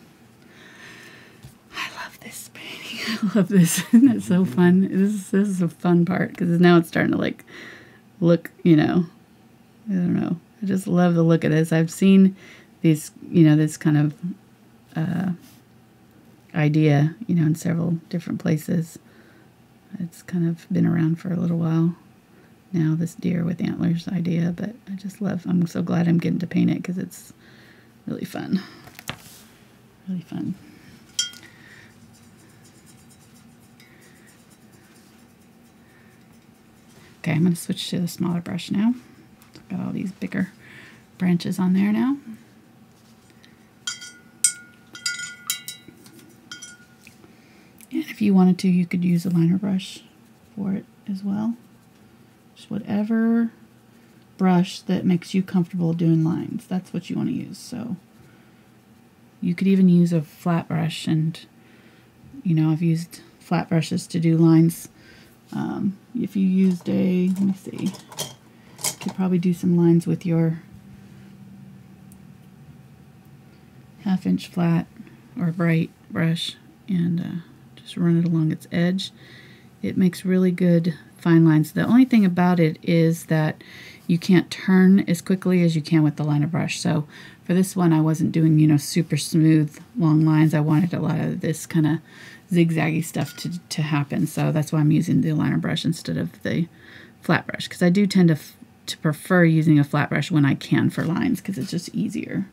I love this painting. I love this. Isn't that so fun? This is a fun part, because now it's starting to like look, you know, I don't know. I just love the look of this. I've seen these, you know, this kind of idea, you know, in several different places. It's kind of been around for a little while now, this deer with antlers idea, but I just love, I'm so glad I'm getting to paint it, because it's really fun. Really fun. Okay, I'm going to switch to the smaller brush now. Got all these bigger branches on there now. And if you wanted to, you could use a liner brush for it as well. Just whatever brush that makes you comfortable doing lines, that's what you want to use. So you could even use a flat brush, and you know, I've used flat brushes to do lines. If you used let me see, could probably do some lines with your 1/2 inch flat or bright brush and just run it along its edge. It makes really good fine lines. The only thing about it is that you can't turn as quickly as you can with the liner brush. So for this one, I wasn't doing, you know, super smooth long lines. I wanted a lot of this kind of zigzaggy stuff to happen. So that's why I'm using the liner brush instead of the flat brush, because I do tend to prefer using a flat brush when I can for lines, because it's just easier.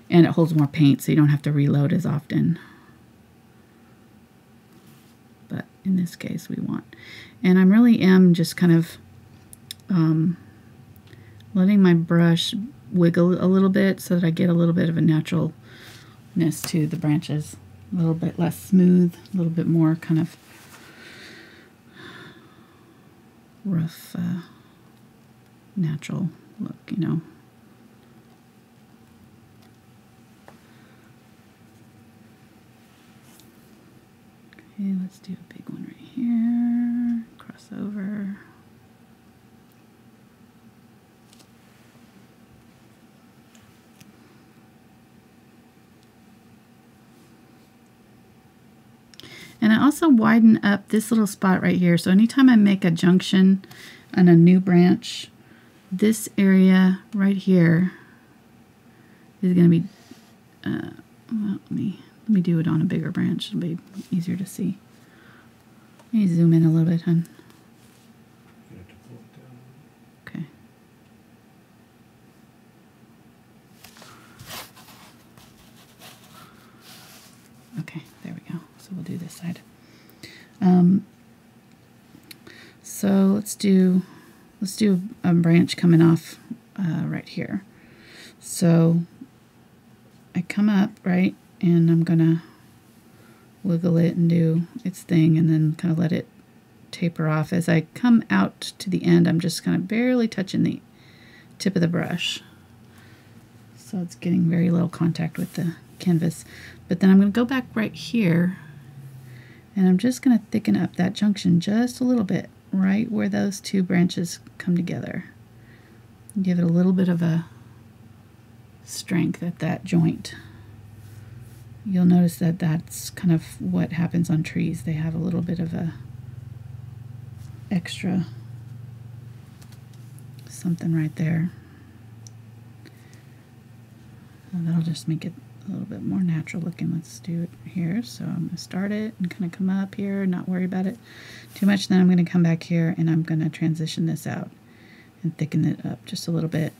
And it holds more paint, so you don't have to reload as often. But in this case, we want. And I really am just kind of letting my brush wiggle a little bit so that I get a little bit of a naturalness to the branches. A little bit less smooth, a little bit more kind of rough, natural look, you know. Okay, let's do a big one right here. Cross over. And I also widen up this little spot right here. So anytime I make a junction on a new branch, this area right here is going to be, well, let me do it on a bigger branch. It'll be easier to see. Let me zoom in a little bit, hon. Okay. Okay, there we go. So we'll do this side. So let's do a branch coming off right here. So I come up, right, and I'm gonna wiggle it and do its thing, and then kind of let it taper off. As I come out to the end, I'm just kind of barely touching the tip of the brush, so it's getting very little contact with the canvas. But then I'm going to go back right here, and I'm just going to thicken up that junction just a little bit, right where those two branches come together. Give it a little bit of a strength at that joint. You'll notice that that's kind of what happens on trees. They have a little bit of a extra something right there. And that'll just make it a little bit more natural looking. Let's do it here. So I'm going to start it and kind of come up here, not worry about it too much. Then I'm going to come back here and I'm going to transition this out and thicken it up just a little bit.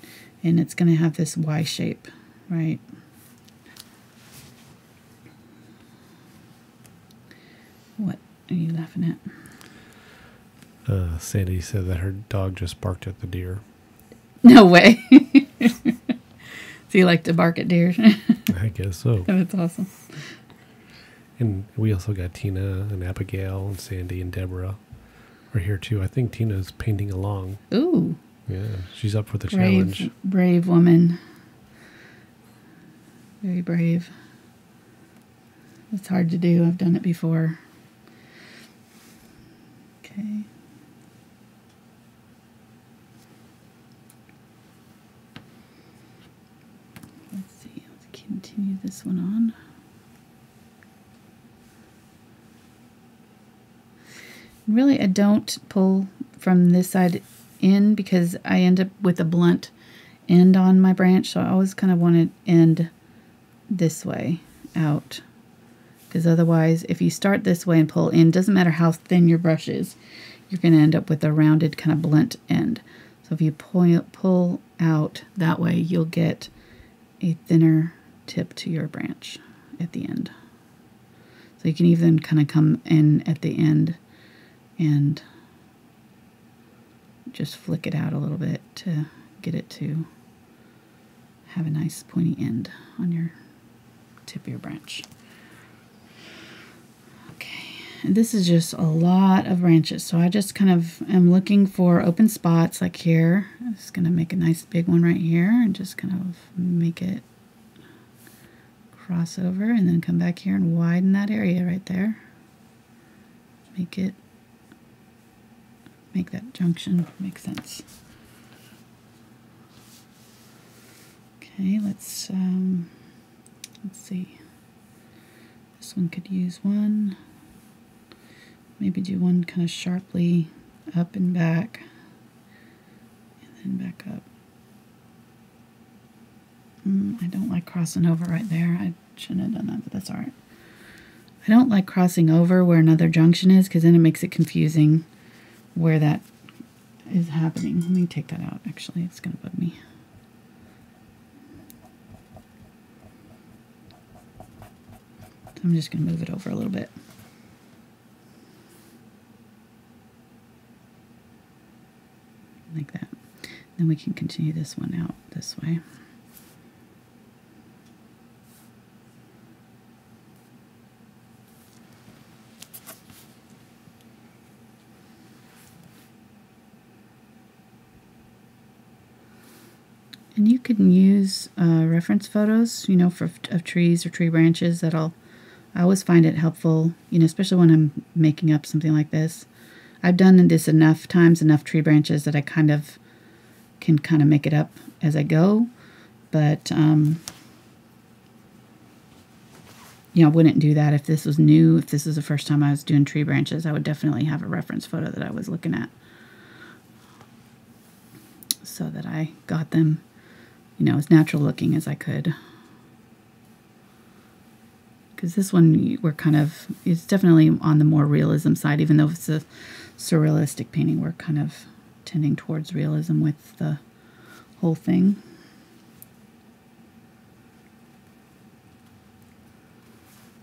And it's going to have this Y shape, right? What are you laughing at? Sandy said that her dog just barked at the deer. No way. So you like to bark at deer? I guess so. That's awesome. And we also got Tina and Abigail and Sandy and Deborah are here too. I think Tina's painting along. Ooh. Yeah, she's up for the challenge. Brave woman. Very brave. It's hard to do. I've done it before. Okay. Let's see. Let's continue this one on. Really, I don't pull from this side in because I end up with a blunt end on my branch, so I always kind of want to end this way out, because otherwise if you start this way and pull in, doesn't matter how thin your brush is, you're going to end up with a rounded kind of blunt end. So if you pull out that way, you'll get a thinner tip to your branch at the end. So you can even kind of come in at the end and just flick it out a little bit to get it to have a nice pointy end on your tip of your branch. Okay, and this is just a lot of branches, so I just kind of am looking for open spots like here. I'm just going to make a nice big one right here and just kind of make it cross over, and then come back here and widen that area right there. Make that junction make sense. Okay, let's see. This one could use one. Maybe do one kind of sharply up and back, and then back up. I don't like crossing over right there. I shouldn't have done that, but that's all right. I don't like crossing over where another junction is, because then it makes it confusing where that is happening. Let me take that out, actually. It's going to bug me. So I'm just going to move it over a little bit. Like that. Then we can continue this one out this way. And you can use reference photos, you know, of trees or tree branches. I always find it helpful, you know, especially when I'm making up something like this. I've done this enough times, enough tree branches, that I can make it up as I go. But, you know, I wouldn't do that if this was new. If this was the first time I was doing tree branches, I would definitely have a reference photo that I was looking at, so that I got them, you know, as natural looking as I could. Because this one, it's definitely on the more realism side, even though it's a surrealistic painting, we're kind of tending towards realism with the whole thing.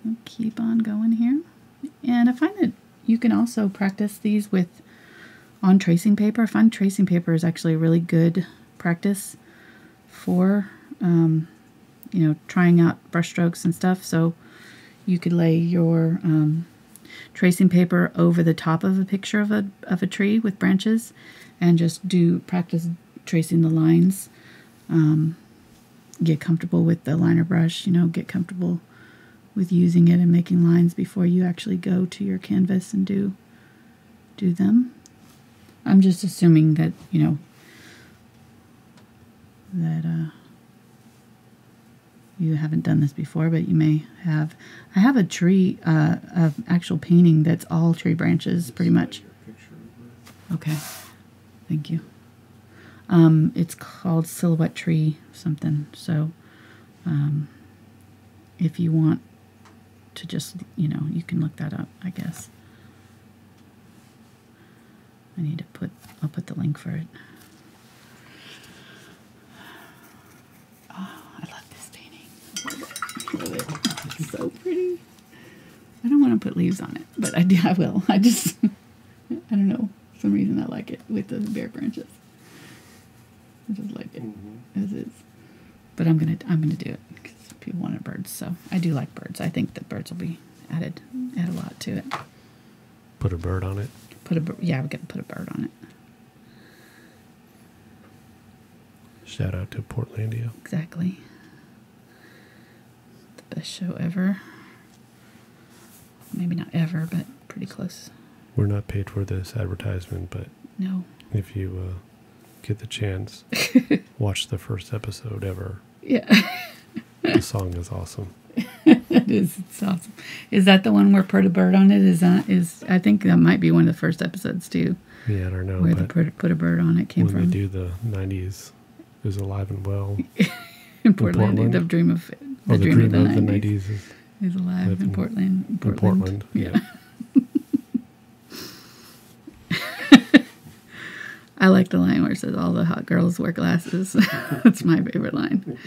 So keep on going here. And I find that you can also practice these on tracing paper. I find tracing paper is actually a really good practice for, you know, trying out brush strokes and stuff. So you could lay your tracing paper over the top of a picture of a tree with branches, and just practice tracing the lines. Get comfortable with the liner brush, you know, get comfortable with using it and making lines before you actually go to your canvas and do them. I'm just assuming that, you know, that you haven't done this before, but you may have. I have a tree, of actual painting that's all tree branches, pretty much. Okay, thank you. It's called Silhouette Tree something. So, if you want to just, you know, you can look that up, I guess. I'll put the link for it. Oh, I love this painting. I love it. It's so pretty. I don't want to put leaves on it, but I will. I don't know. For some reason I like it with the bare branches. I just like it as is. But I'm gonna do it because people wanted birds. So I do like birds. I think that birds will be add a lot to it. Put a bird on it. Yeah, we're gonna put a bird on it. Shout out to Portlandia. Exactly. The best show ever. Maybe not ever, but pretty close. We're not paid for this advertisement, but no. If you get the chance, watch the first episode ever. Yeah. The song is awesome. It is. It's awesome. Is that the one where Put a Bird on it? I think that might be one of the first episodes too. Yeah, I don't know. Where the Put a Bird on it came from. When they do the 90s is alive and well. In Portland. The dream of the dream of the 90s is alive in Portland. In Portland. Yeah. I like the line where it says all the hot girls wear glasses. That's my favorite line.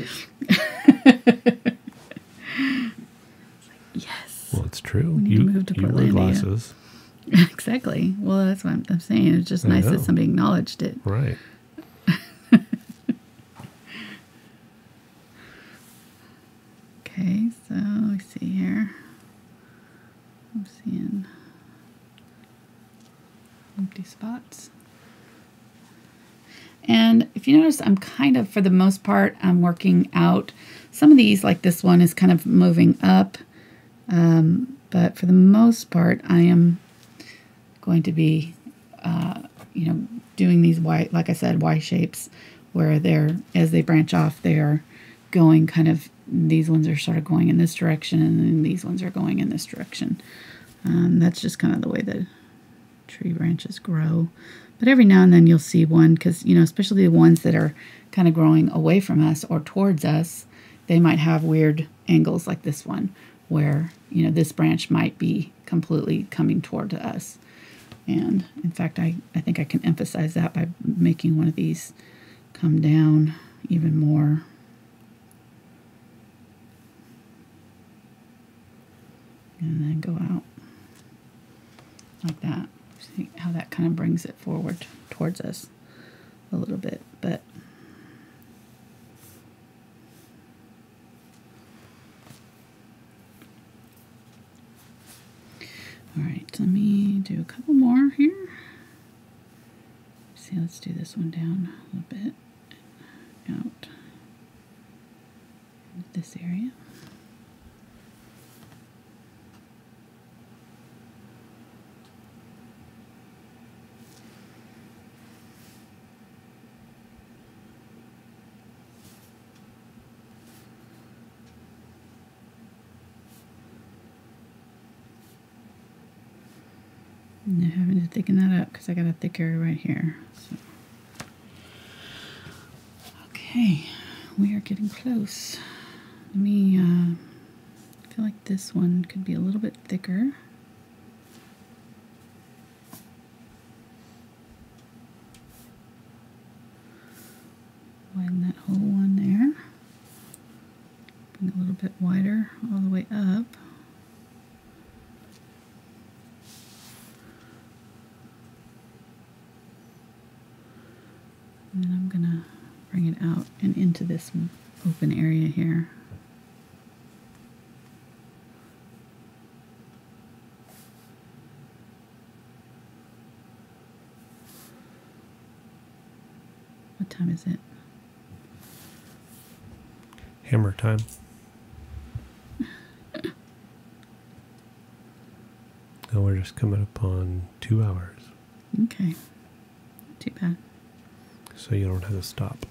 Yes. Well, it's true. We need to move to you wear glasses. Exactly. Well, that's what I'm saying. It's just nice that somebody acknowledged it. Right. Okay, so let's see here. I'm seeing empty spots. And if you notice, I'm kind of, for the most part, I'm working out. Some of these, like this one, is kind of moving up. But for the most part, I am going to be, you know, doing these white, like I said, Y shapes, where they're, as they branch off, they're going kind of, these ones are sort of going in this direction, and then these ones are going in this direction. That's just kind of the way the tree branches grow. But every now and then you'll see one, because, you know, especially the ones that are kind of growing away from us or towards us, they might have weird angles like this one, where, you know, this branch might be completely coming toward us. And in fact, I think I can emphasize that by making one of these come down even more. And then go out like that. See how that kind of brings it forward towards us a little bit. But all right, let me do a couple more here. See, let's do this one down a little bit, out into this area. And I'm having to thicken that up because I got a thick area right here. So. Okay, we are getting close. Let me, I feel like this one could be a little bit thicker. Widen that whole one there. Bring a little bit wider all the way up. And then I'm gonna bring it out and into this open area here. What time is it? Hammer time. And we're just coming up on 2 hours. Okay. Not too bad. So you don't have to stop.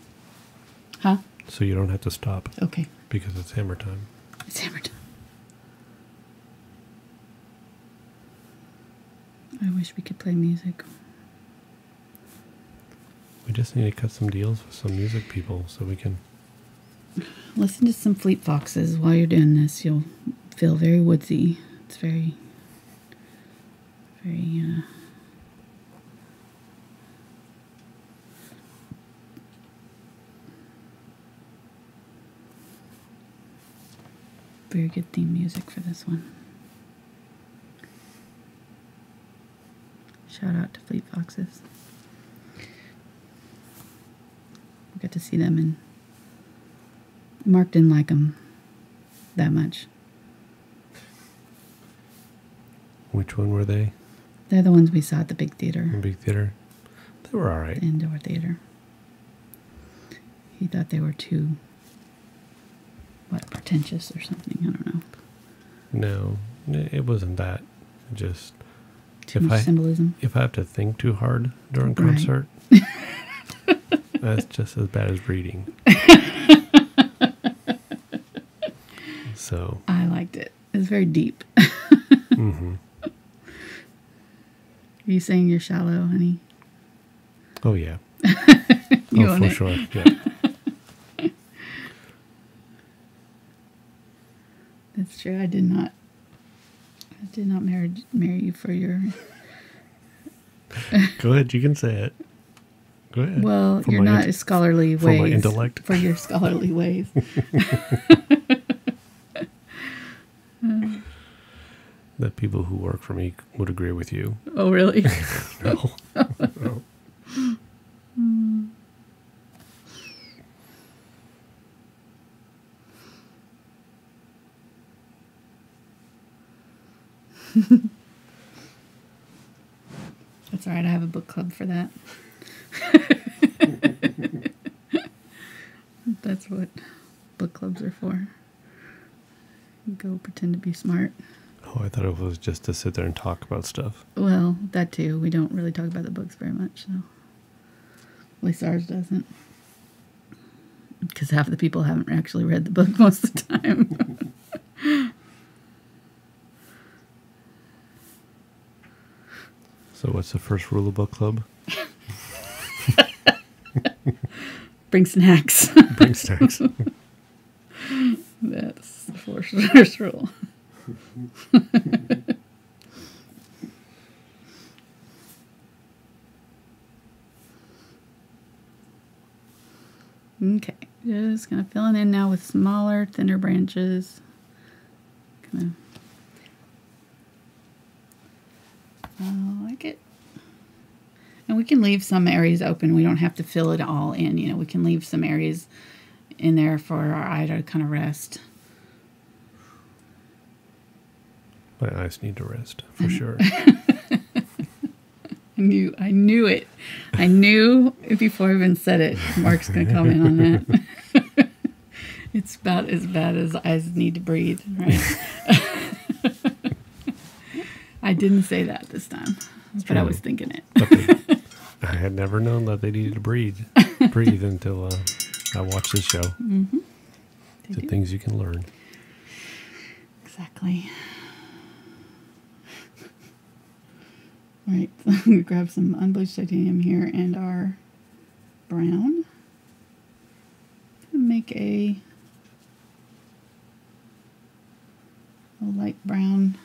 Huh? So you don't have to stop. Okay. Because it's hammer time. It's hammer time. I wish we could play music. We just need to cut some deals with some music people so we can... Listen to some Fleet Foxes while you're doing this. You'll feel very woodsy. It's very, very, very good theme music for this one. Shout out to Fleet Foxes. We got to see them, and Mark didn't like them that much. Which one were they? They're the ones we saw at the big theater. The big theater? They were alright. The indoor theater. He thought they were too, pretentious or something. I don't know. No, it wasn't that. Just... Too much symbolism. If I have to think too hard during concert, that's just as bad as reading. So I liked it. It was very deep. mm-hmm. Are you saying you're shallow, honey? Oh yeah. You oh, own for it. sure. Yeah. That's true. I did not marry you for your... Go ahead, you can say it. Go ahead. Well, you're not as scholarly ways. For my intellect. For your scholarly ways. That people who work for me would agree with you. Oh, really? No. No. That's all right. I have a book club for that. That's what book clubs are for. Go pretend to be smart. Oh, I thought it was just to sit there and talk about stuff. Well, that too. We don't really talk about the books very much, so at least ours doesn't. because half the people haven't actually read the book most of the time. So what's the first rule of book club? Bring snacks. Bring snacks. That's the first rule. Okay, just kind of filling in now with smaller, thinner branches. Kind of, I like it. And we can leave some areas open. We don't have to fill it all in. You know, we can leave some areas in there for our eye to kind of rest. My eyes need to rest, for sure. I knew it. I knew it before I even said it. Mark's going to comment on that. It's about as bad as eyes need to breathe, right? I didn't say that this time, but I was thinking it. I had never known that they needed to breathe until I watched this show. Mm-hmm. The things you can learn. Exactly. All right, so I'm going to grab some unbleached titanium here and our brown. Make a light brown.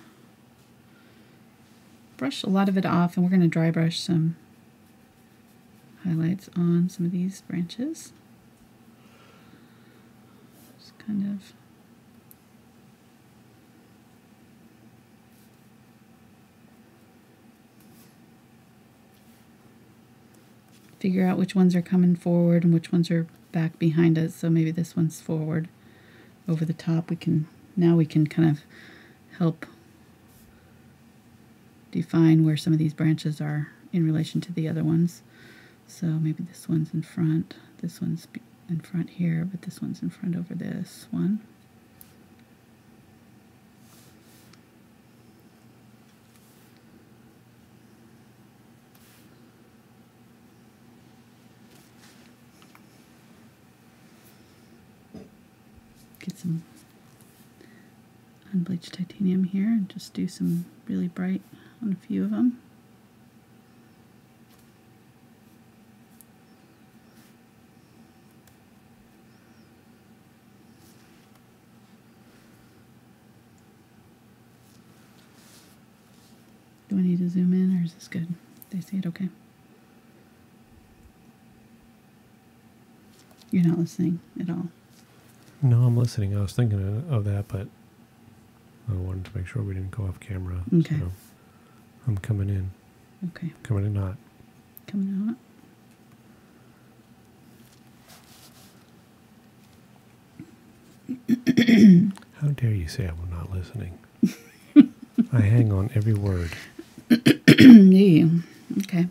Brush a lot of it off, and we're going to dry brush some highlights on some of these branches. Just kind of figure out which ones are coming forward and which ones are back behind us. So maybe this one's forward over the top. We can kind of help define where some of these branches are in relation to the other ones. So maybe this one's in front, this one's in front here, but this one's in front over this one. Get some unbleached titanium here and just do some really bright on a few of them. Do I need to zoom in, or is this good? Did I see it okay? You're not listening at all. No, I'm listening. I was thinking of that, but I wanted to make sure we didn't go off camera. Okay. So I'm coming in. Okay. Coming in hot. Coming out. How dare you say I'm not listening? I hang on every word. Yeah. Okay.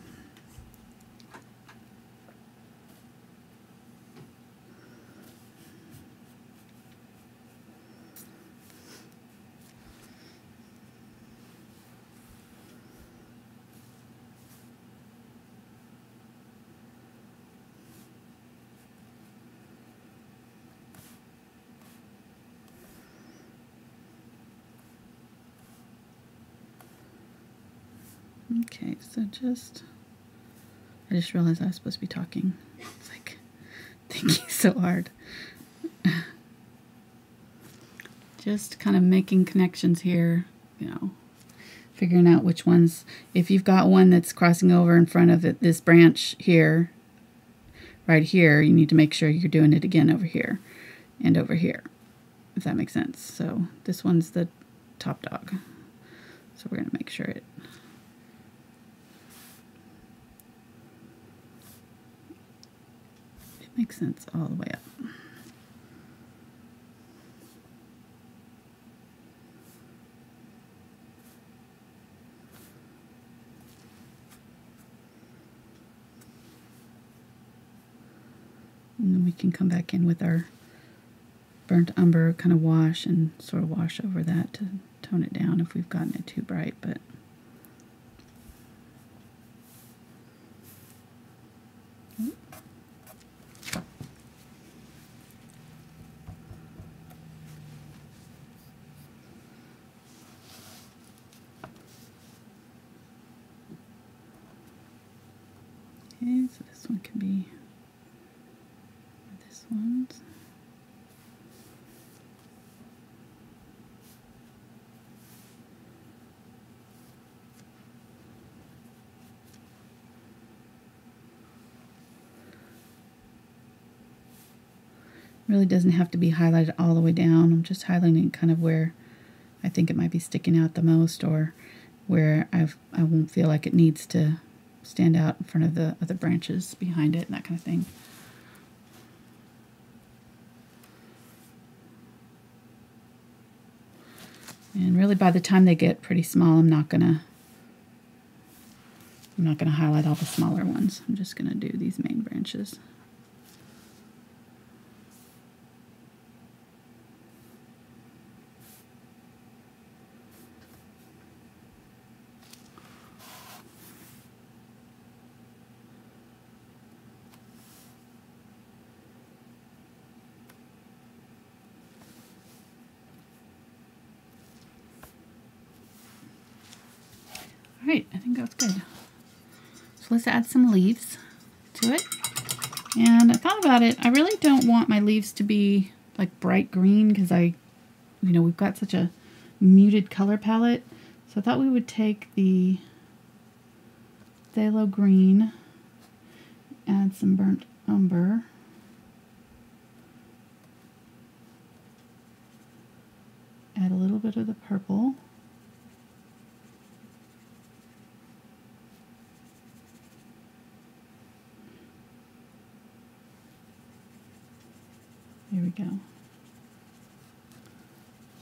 Okay, so I just realized I was supposed to be talking. It's like, thinking so hard. Just kind of making connections here, you know, figuring out which ones. If you've got one that's crossing over in front of it, this branch here, right here, you need to make sure you're doing it again over here and over here, if that makes sense. So this one's the top dog. So we're going to make sure it makes sense all the way up. And then we can come back in with our burnt umber, kind of wash and sort of wash over that to tone it down if we've gotten it too bright, but Okay, so this one can be this one's. Really doesn't have to be highlighted all the way down. I'm just highlighting kind of where I think it might be sticking out the most, or where I won't feel like it needs to stand out in front of the other branches behind it and that kind of thing. And really, by the time they get pretty small, I'm not gonna highlight all the smaller ones. I'm just gonna do these main branches. Alright, I think that's good. So let's add some leaves to it. And I thought about it, I really don't want my leaves to be like bright green because we've got such a muted color palette. So I thought we would take the phthalo green, add some burnt umber, add a little bit of the purple, there we go.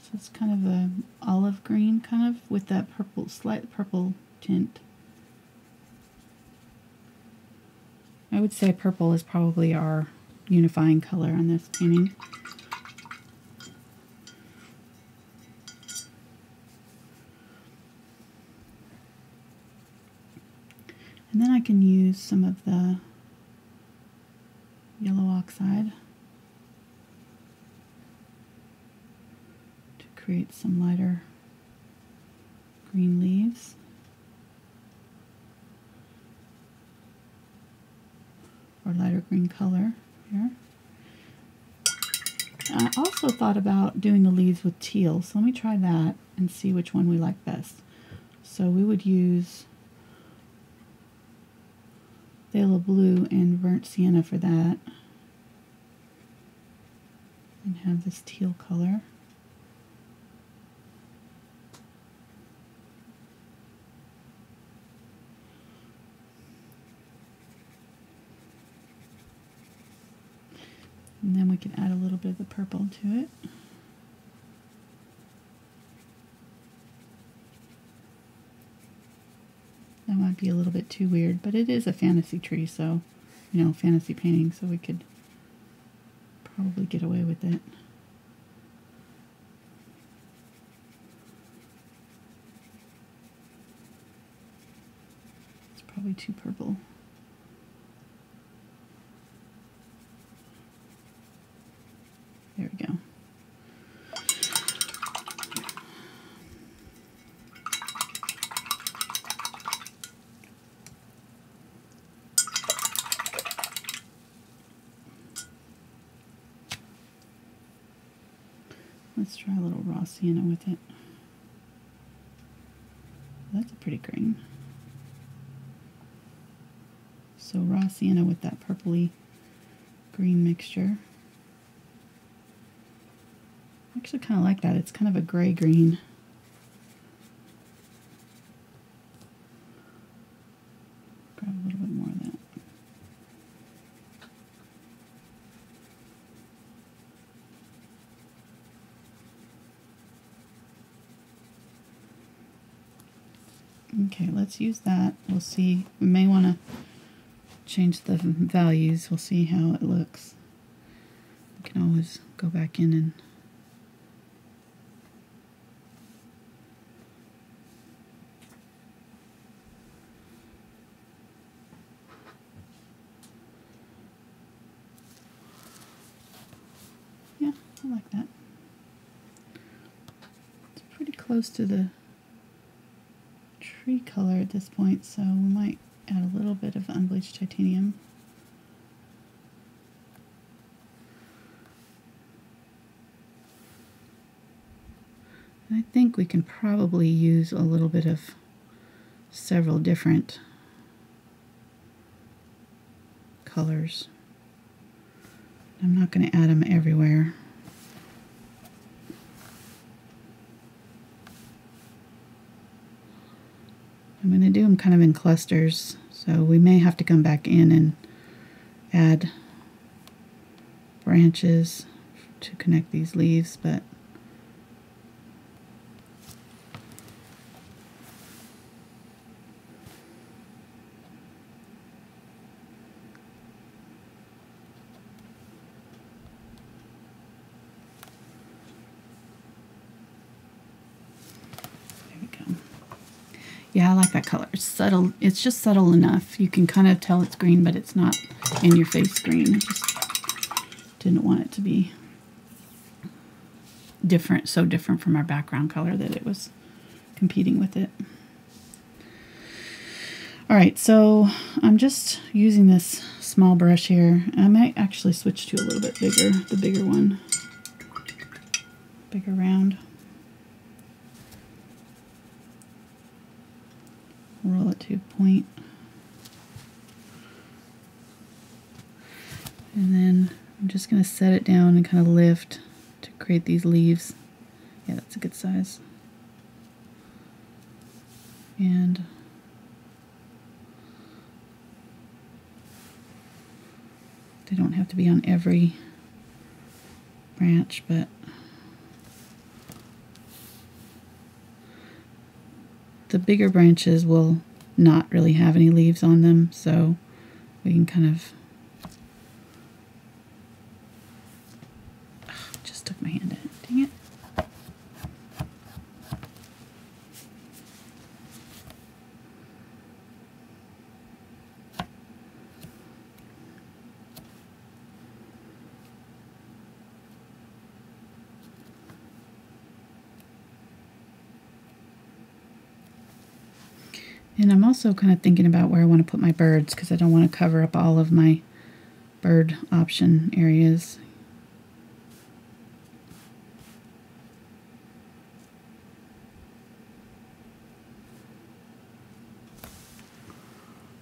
So it's kind of a olive green, kind of with that purple, slight purple tint. I would say purple is probably our unifying color on this painting. And then I can use some of the yellow oxide to create some lighter green leaves. Or lighter green color here. I also thought about doing the leaves with teal, so let me try that and see which one we like best. So we would use phthalo blue and burnt sienna for that, and have this teal color. And then we can add a little bit of the purple to it. That might be a little bit too weird, but it is a fantasy tree, so, fantasy painting, so we could probably get away with it. It's probably too purple. There we go. Let's try a little raw sienna with it. That's a pretty green. So raw sienna with that purpley green mixture. I actually kind of like that. It's kind of a gray green. Grab a little bit more of that. Okay, let's use that. We'll see. We may want to change the values. We'll see how it looks. We can always go back in and yeah, I like that. It's pretty close to the tree color at this point, so we might add a little bit of unbleached titanium. I think we can probably use a little bit of several different colors. I'm not going to add them everywhere. I'm going to do them kind of in clusters, so we may have to come back in and add branches to connect these leaves, but yeah, I like that color. It's subtle. It's just subtle enough. You can kind of tell it's green, but it's not in your face green. I just didn't want it to be different, so different from our background color that it was competing with it. All right, so I'm just using this small brush here. I might actually switch to a little bit bigger, the bigger one, bigger round. Roll it to a point. And then I'm just going to set it down and kind of lift to create these leaves. Yeah, that's a good size. And they don't have to be on every branch, but the bigger branches will not really have any leaves on them, so we can kind of... just took my hand in it. Dang it. And I'm also kind of thinking about where I want to put my birds, because I don't want to cover up all of my bird option areas.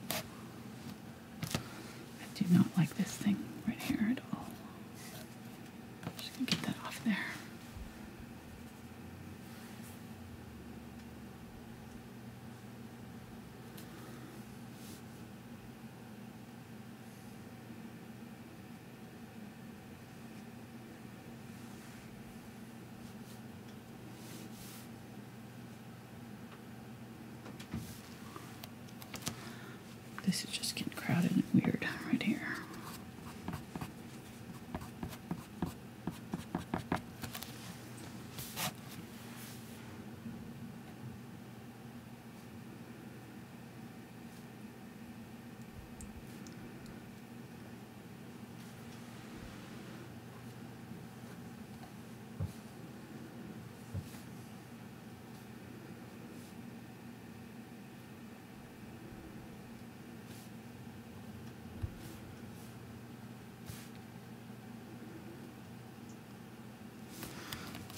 I do not like this thing right here at all. Just gonna get that off there. This is just getting crowded and weird right here.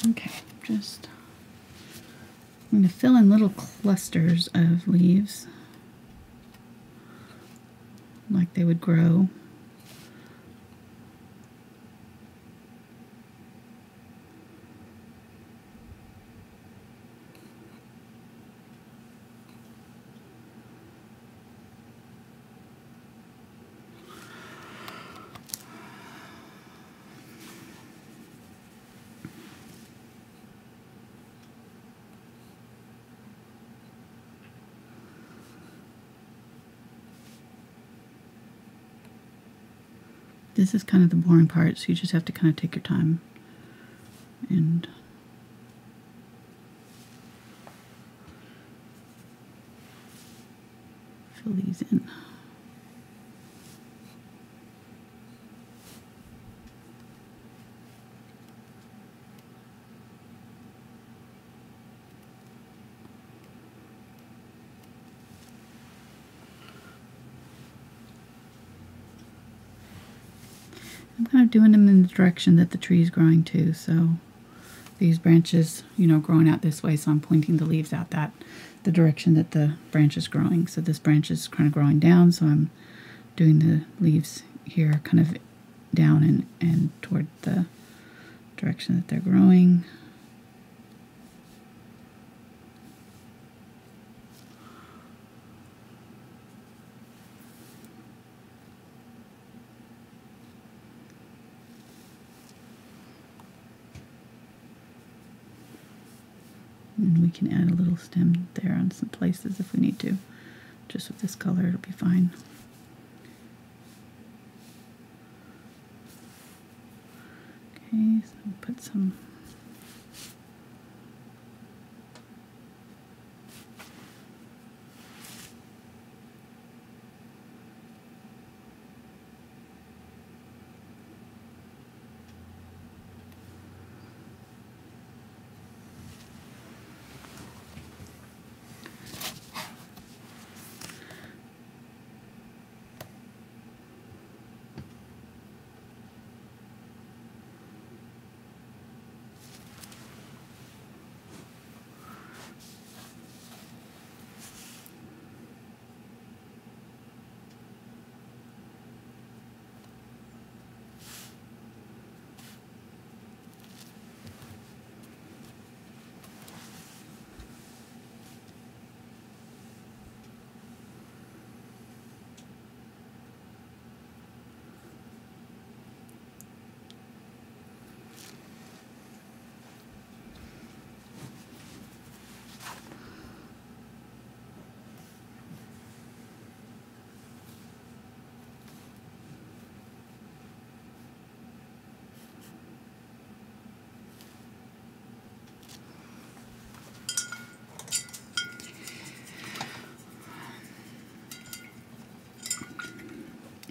Okay, I'm going to fill in little clusters of leaves like they would grow. This is kind of the boring part, so you just have to kind of take your time and fill these in. I'm kind of doing them in the direction that the tree is growing to. So these branches, you know, growing out this way, so I'm pointing the leaves out the direction that the branch is growing. So this branch is kind of growing down, so I'm doing the leaves here kind of down and toward the direction that they're growing. And we can add a little stem there on some places if we need to. Just with this color, it'll be fine. Okay, so I'll put some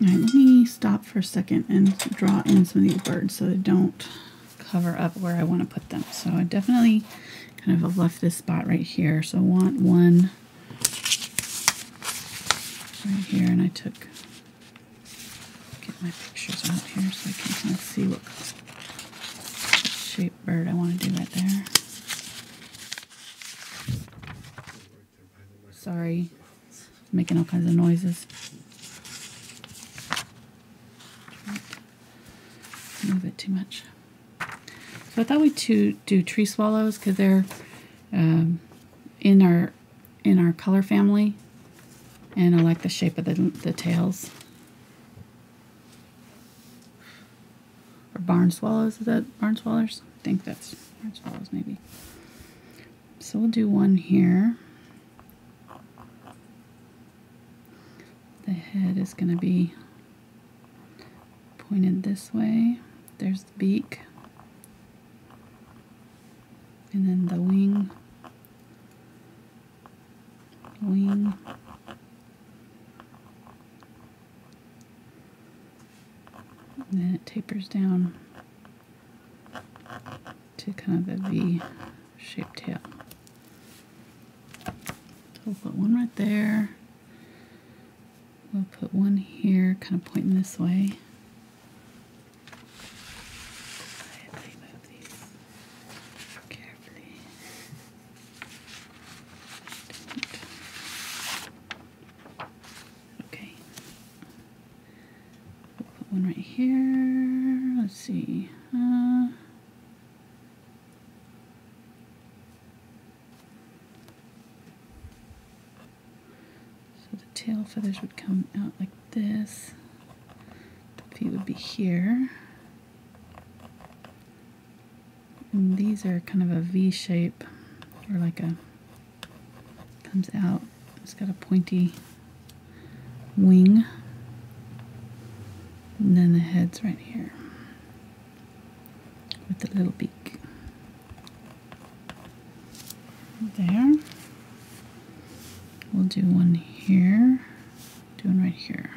All right, let me stop for a second and draw in some of these birds so they don't cover up where I want to put them. So I definitely kind of have left this spot right here. So I want one right here, and I get my pictures out here so I can kind of see what shape bird I want to do right there. Sorry, making all kinds of noises. Move it too much. So I thought we'd do tree swallows because they're in our color family, and I like the shape of the tails. Or barn swallows, is that barn swallows? I think that's barn swallows maybe. So we'll do one here. The head is going to be pointed this way. There's the beak. And then the wing. And then it tapers down to kind of a V-shaped tail. So we'll put one right there. We'll put one here, kind of pointing this way. One right here. Let's see. So the tail feathers would come out like this. The feet would be here. And these are kind of a V shape, or like a, comes out. It's got a pointy wing. And then the head's right here with the little beak. There. We'll do one here, do one right here.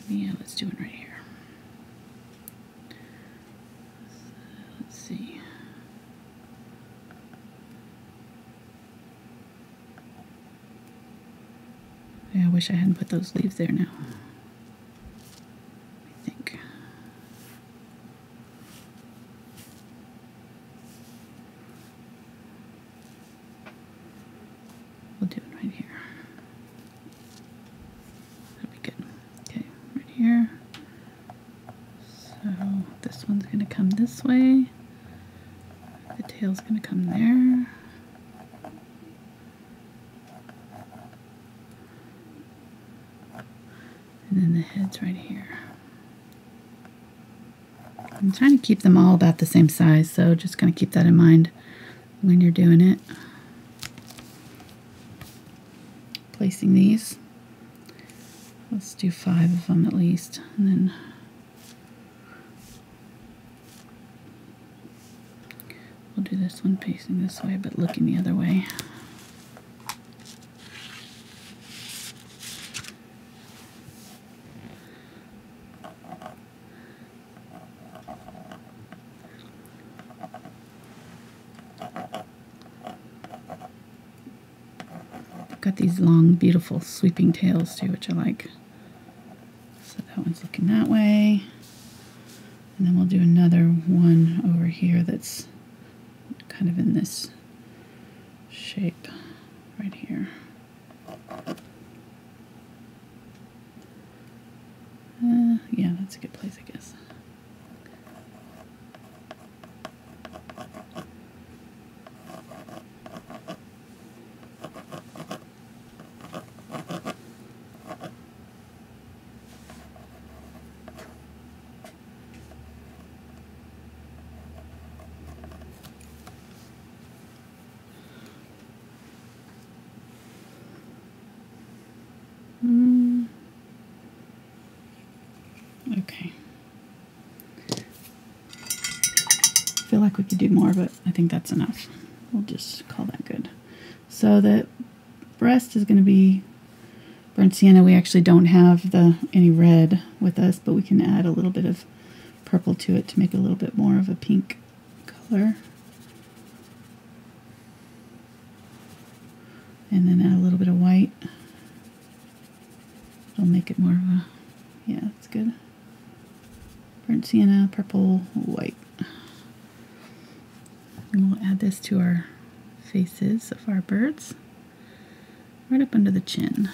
Yeah, let's do one right here. Let's see. Yeah, I wish I hadn't put those leaves there now. I think. We'll do it right here. That'll be good. Okay, right here. So this one's going to come this way. The tail's going to come there. And then the head's right here. I'm trying to keep them all about the same size, so just going to keep that in mind when you're doing it. Placing these. Let's do 5 of them at least, and then we'll do this one facing this way, but looking the other way. Got these long, beautiful sweeping tails too, which I like. So that one's looking that way. And then we'll do another one over here that's kind of in this shape right here. Yeah, that's a good place, I guess. Okay. I feel like we could do more, but I think that's enough. We'll just call that good. So the breast is going to be burnt sienna. We actually don't have any red with us, but we can add a little bit of purple to it to make it a little bit more of a pink color. And then add a little bit of white. It'll make it more of a, yeah, that's good. Burnt sienna, purple, white. And we'll add this to our faces of our birds. Right up under the chin.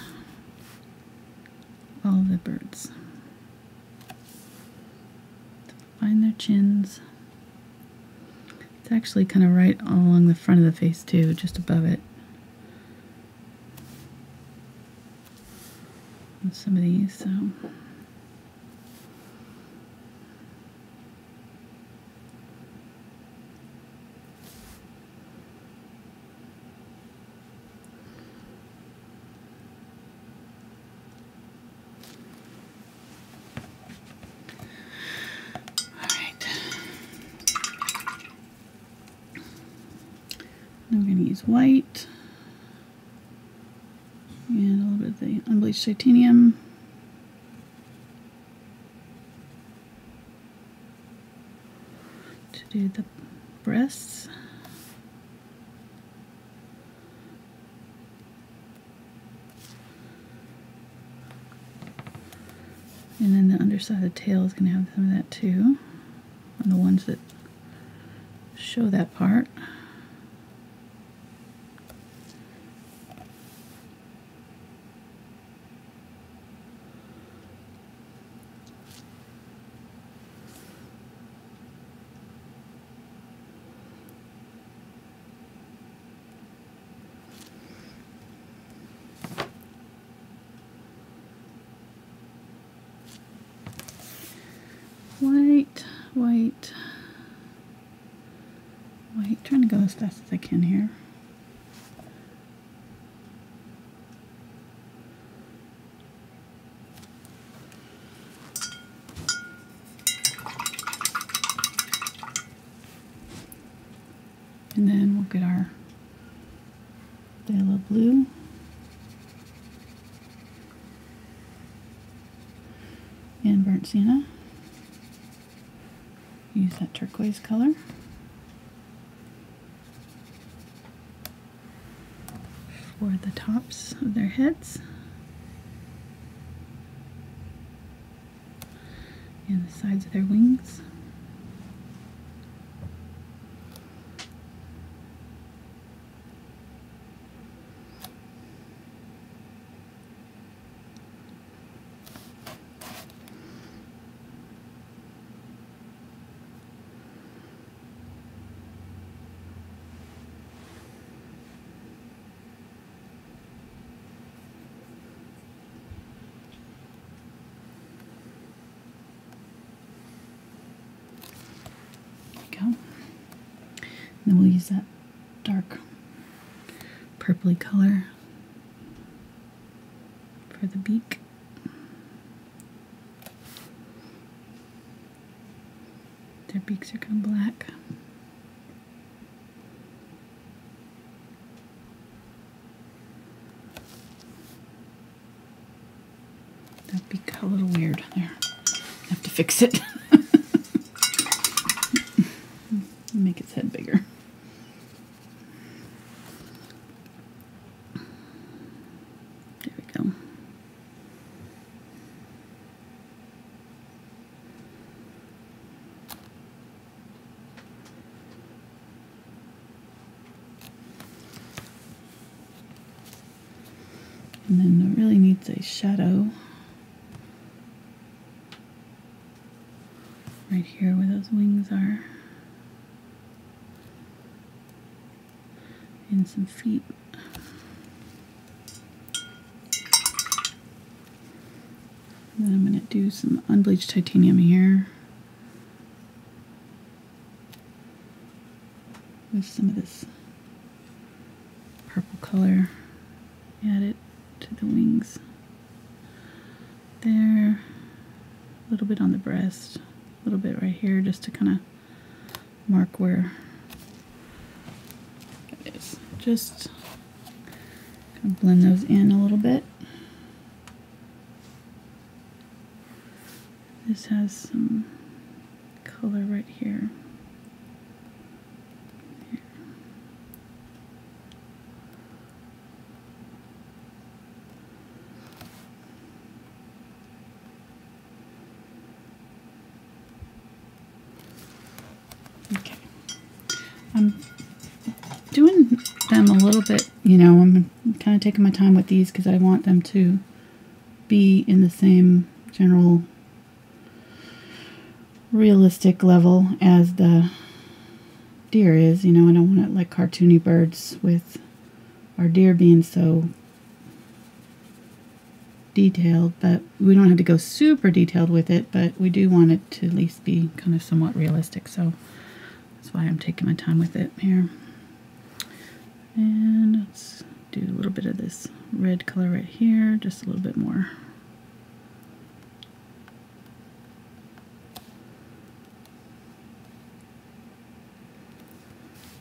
All of the birds. Find their chins. It's actually kind of right along the front of the face too, just above it. And some of these, so. Now we're going to use white and a little bit of the unbleached titanium. To do the breasts. And then the underside of the tail is going to have some of that too, on the ones that show that part. White, white, white. Trying to go as fast as I can here. And then we'll get our phthalo blue. And burnt sienna. Use that turquoise color. For the tops of their heads. and the sides of their wings. Then we'll use that dark purpley color for the beak. Their beaks are kind of black. That beak got a little weird there. I have to fix it. Make its head bigger. There we go. And then it really needs a shadow right here where those wings are. And some feet. And then I'm going to do some unbleached titanium here with some of this purple color. Add it to the wings there, a little bit on the breast, a little bit right here just to kind of mark where it is. Just kind of blend those in a little bit. This has some color right here. Okay. I'm doing them a little bit, I'm kind of taking my time with these because I want them to be in the same general realistic level as the deer is. I don't want it like cartoony birds with our deer being so detailed, but we don't have to go super detailed with it, but we do want it to at least be kind of somewhat realistic, so that's why I'm taking my time with it here. And let's do a little bit of this red color right here, just a little bit more.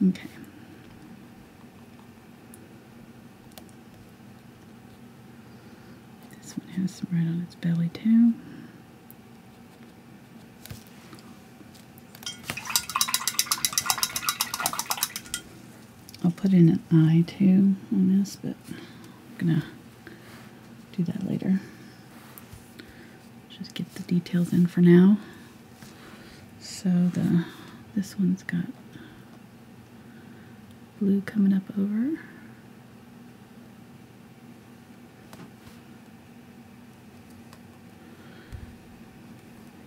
Okay. This one has some red on its belly too. I'll put in an eye too on this, but I'm gonna do that later. Just get the details in for now. So this one's got blue coming up over.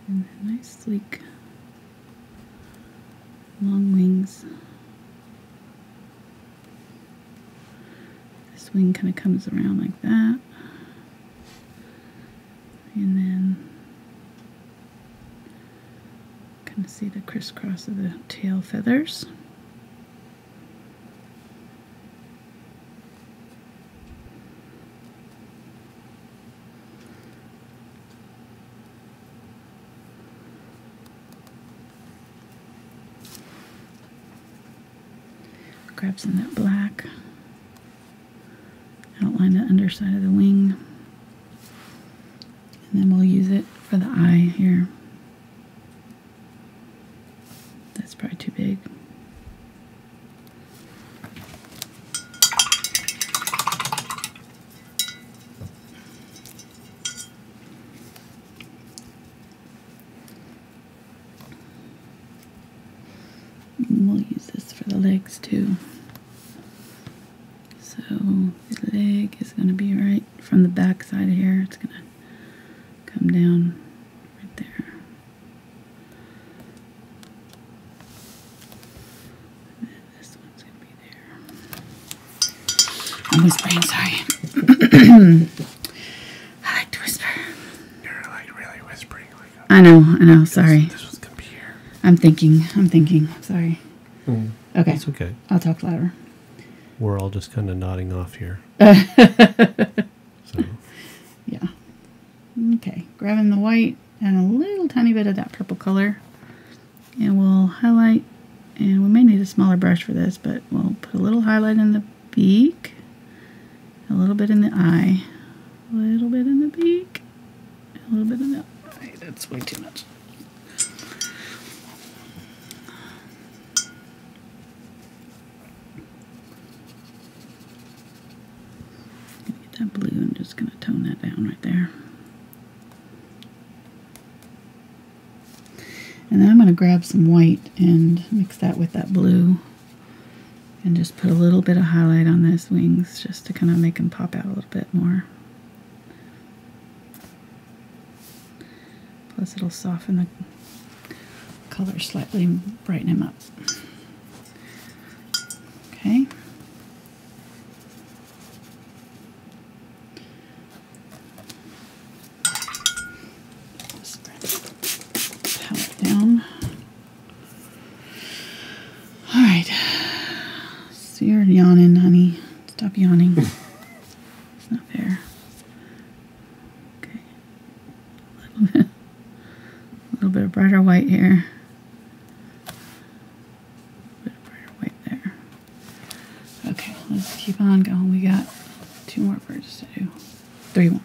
And then nice sleek long wings. This wing kind of comes around like that. And then kind of see the crisscross of the tail feathers. Grab some of that black, outline the underside of the wing, and then we'll use it for the eye here. That's probably too big. legs too. So the leg is going to be right from the back side here. It's going to come down right there. And then this one's going to be there. I'm whispering, sorry. I like to whisper. You're like really whispering. Like I know, sorry. This one's going to be here. I'm thinking, sorry. Okay. It's okay. I'll talk louder. We're all just kind of nodding off here. So. Yeah. Okay. Grabbing the white and a little tiny bit of that purple color. And we'll highlight. And we may need a smaller brush for this, but we'll put a little highlight in the beak. A little bit in the eye. A little bit in the beak. A little bit in the eye. That's way too much. That blue, I'm just going to tone that down right there. And then I'm going to grab some white and mix that with that blue and just put a little bit of highlight on this wings just to kind of make them pop out a little bit more. Plus it'll soften the color slightly and brighten him up. Okay. Down. All right. So you're yawning, honey. Stop yawning. It's not fair. Okay. A little bit of brighter white here. A bit of brighter white there. Okay, let's keep on going. We got 2 more birds to do. 3 more.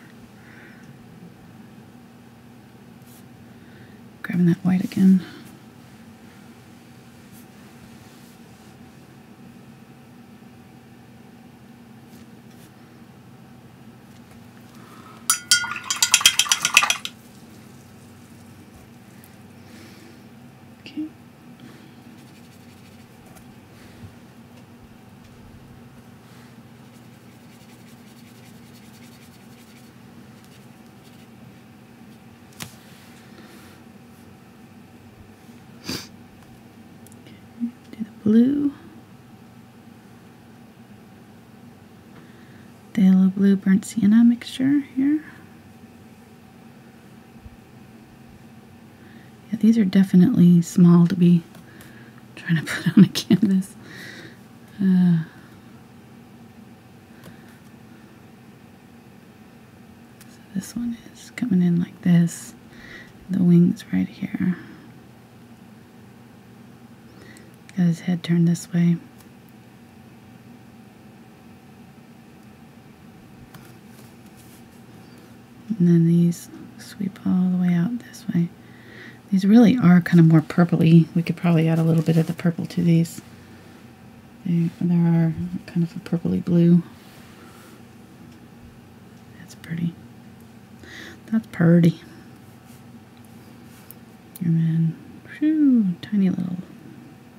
Grabbing that white again. Okay. Blue, the yellow blue burnt sienna mixture here. Yeah, these are definitely small to be trying to put on a canvas. So this one is coming in like this. The wings right here. Got his head turned this way. And then these sweep all the way out this way. These really are kind of more purpley. We could probably add a little bit of the purple to these. There are kind of a purpley blue. That's pretty. That's pretty. And then, whew, tiny little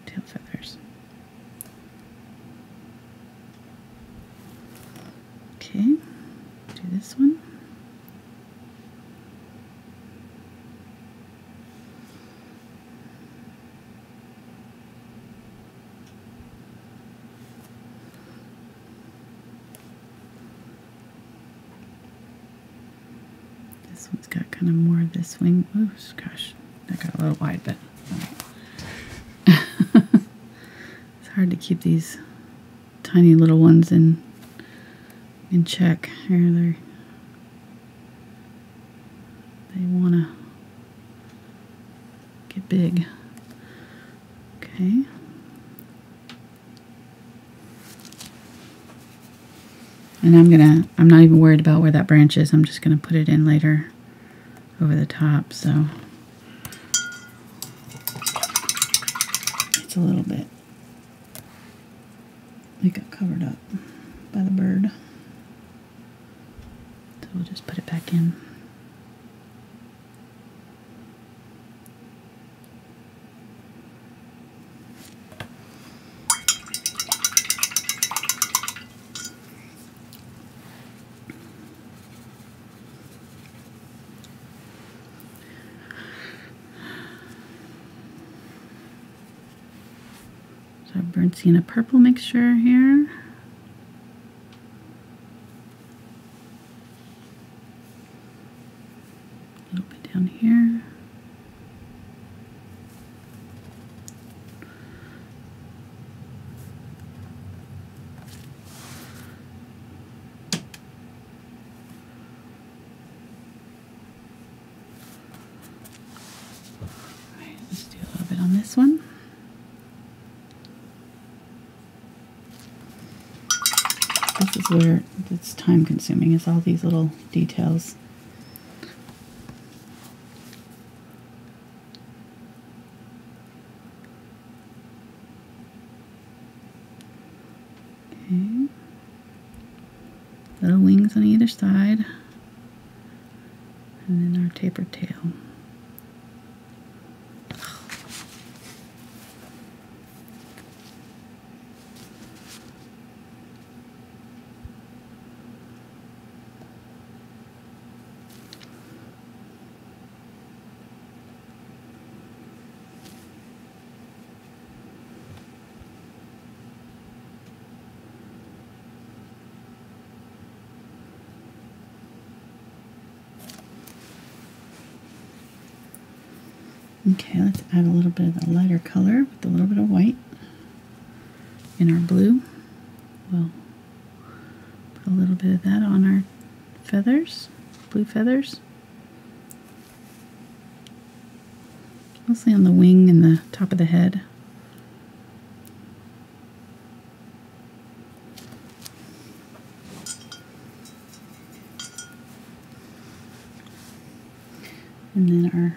tail feathers. Okay, do this one. This one's got kind of more of this wing. Oh gosh, that got a little wide, but it's hard to keep these tiny little ones in check. Here they want to get big. Okay. And I'm not even worried about where that branch is. I'm just gonna put it in later over the top, so it's a little bit, it got covered up by the bird. So we'll just put it back in. our burnt sienna purple mixture here. A little bit down here. Let's do a little bit on this one. This is where it's time consuming, is all these little details. Okay. Little wings on either side. And then our tapered tail. Okay, let's add a little bit of the lighter color with a little bit of white in our blue. We'll put a little bit of that on our feathers, blue feathers. Mostly on the wing and the top of the head. And then our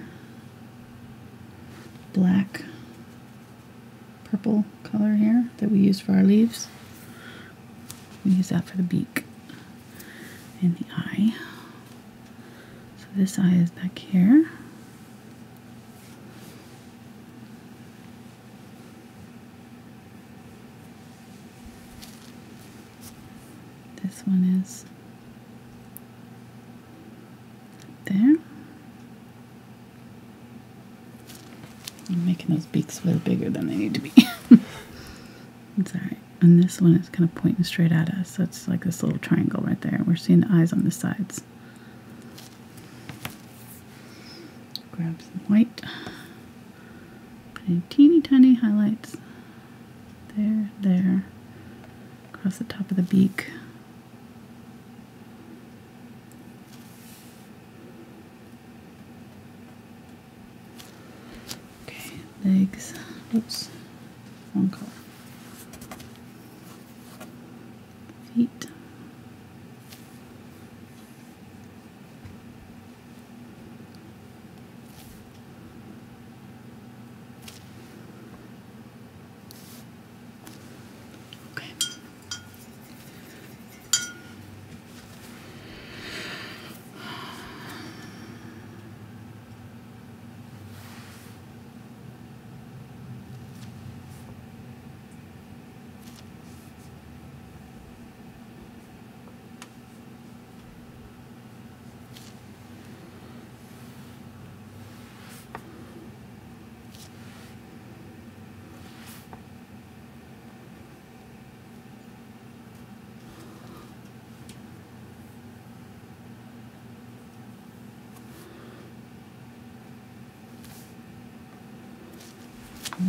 black purple color here that we use for our leaves. We use that for the beak and the eye. So this eye is back here. This one is there. I'm making those beaks way bigger than they need to be. It's alright. And this one is kind of pointing straight at us. So it's like this little triangle right there. We're seeing the eyes on the sides. Grab some white. Put in teeny tiny highlights. There, there. Across the top of the beak. Legs, oops, wrong color. Feet. Okay.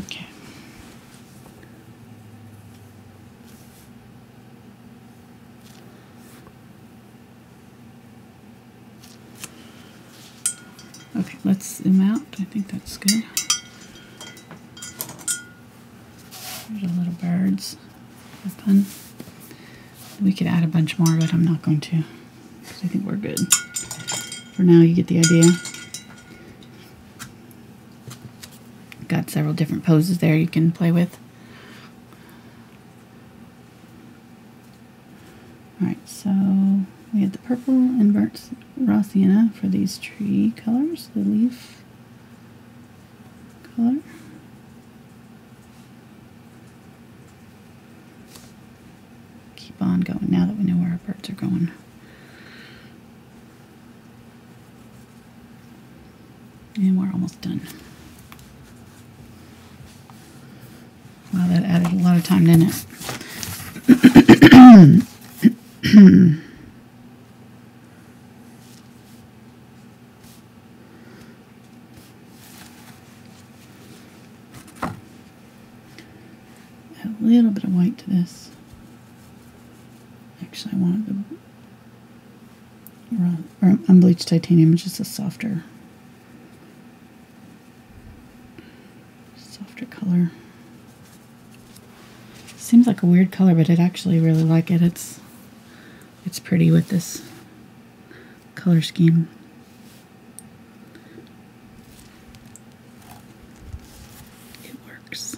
Okay. Okay, let's zoom out. I think that's good. There's our little birds. They're fun. We could add a bunch more, but I'm not going to, because I think we're good. For now, you get the idea. Got several different poses there you can play with. Alright, so we have the purple and burnt raw sienna for these tree colors, the leaf color. Keep on going now that we know where our birds are going. And we're almost done. Wow, that added a of time, didn't it? Add a little bit of white to this. Actually, I wanted the or unbleached titanium, which is a softer color. Seems like a weird color, but I actually really like it. It's pretty with this color scheme. It works.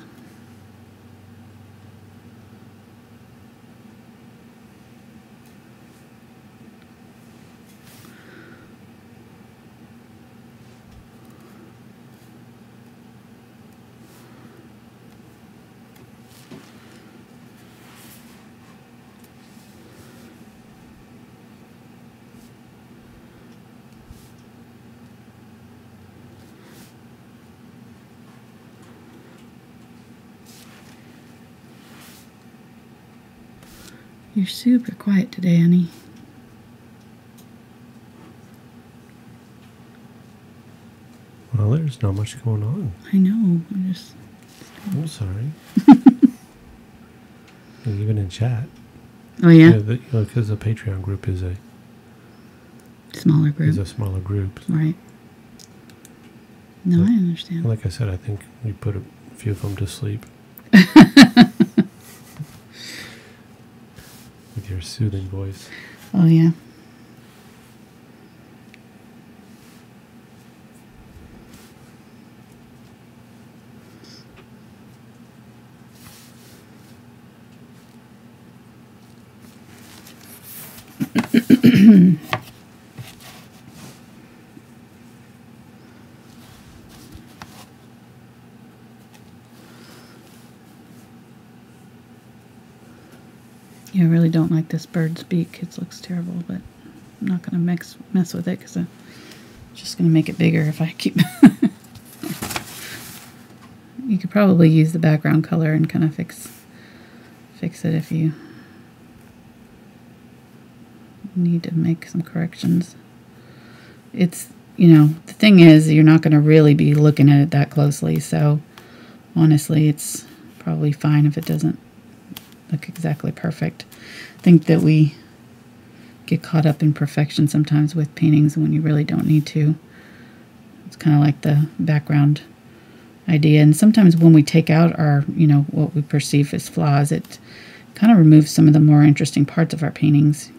You're super quiet today, honey. Well, there's not much going on. I know. I'm sorry. And even in chat. Oh yeah. Because the Patreon group is a smaller group. Is a smaller group. Right. No, I understand. Like I said, I think we put a few of them to sleep. With your soothing voice. Oh, yeah. Yeah, I really don't like this bird's beak. It looks terrible, but I'm not going to mess with it because I'm just going to make it bigger if I keep... You could probably use the background color and kind of fix it if you need to make some corrections. It's, the thing is, you're not going to really be looking at it that closely, so honestly, it's probably fine if it doesn't look exactly perfect. I think that we get caught up in perfection sometimes with paintings when you really don't need to. It's kind of like the background idea, and sometimes when we take out our, what we perceive as flaws, it kind of removes some of the more interesting parts of our paintings.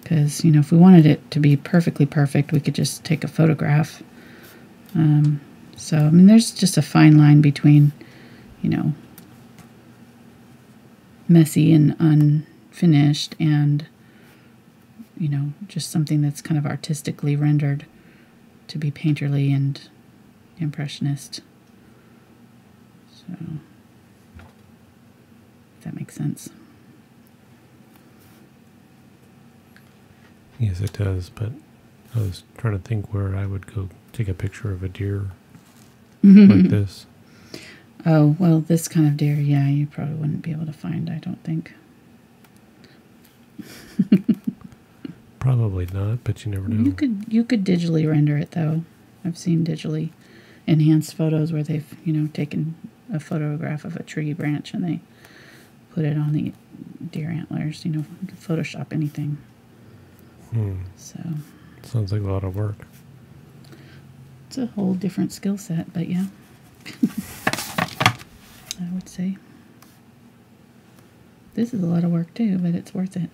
Because, if we wanted it to be perfectly perfect, we could just take a photograph. So, there's just a fine line between, messy and unfinished and, just something that's kind of artistically rendered to be painterly and impressionist. So, if that makes sense. Yes, it does, but I was trying to think where I would go take a picture of a deer like this. Oh, well, this kind of deer, yeah, you probably wouldn't be able to find, I don't think. Probably not, but you never know. You could digitally render it, though. I've seen digitally enhanced photos where they've, taken a photograph of a tree branch and they put it on the deer antlers. You can Photoshop anything. So sounds like a lot of work. It's a whole different skill set, but yeah. I would say. This is a lot of work too, but it's worth it.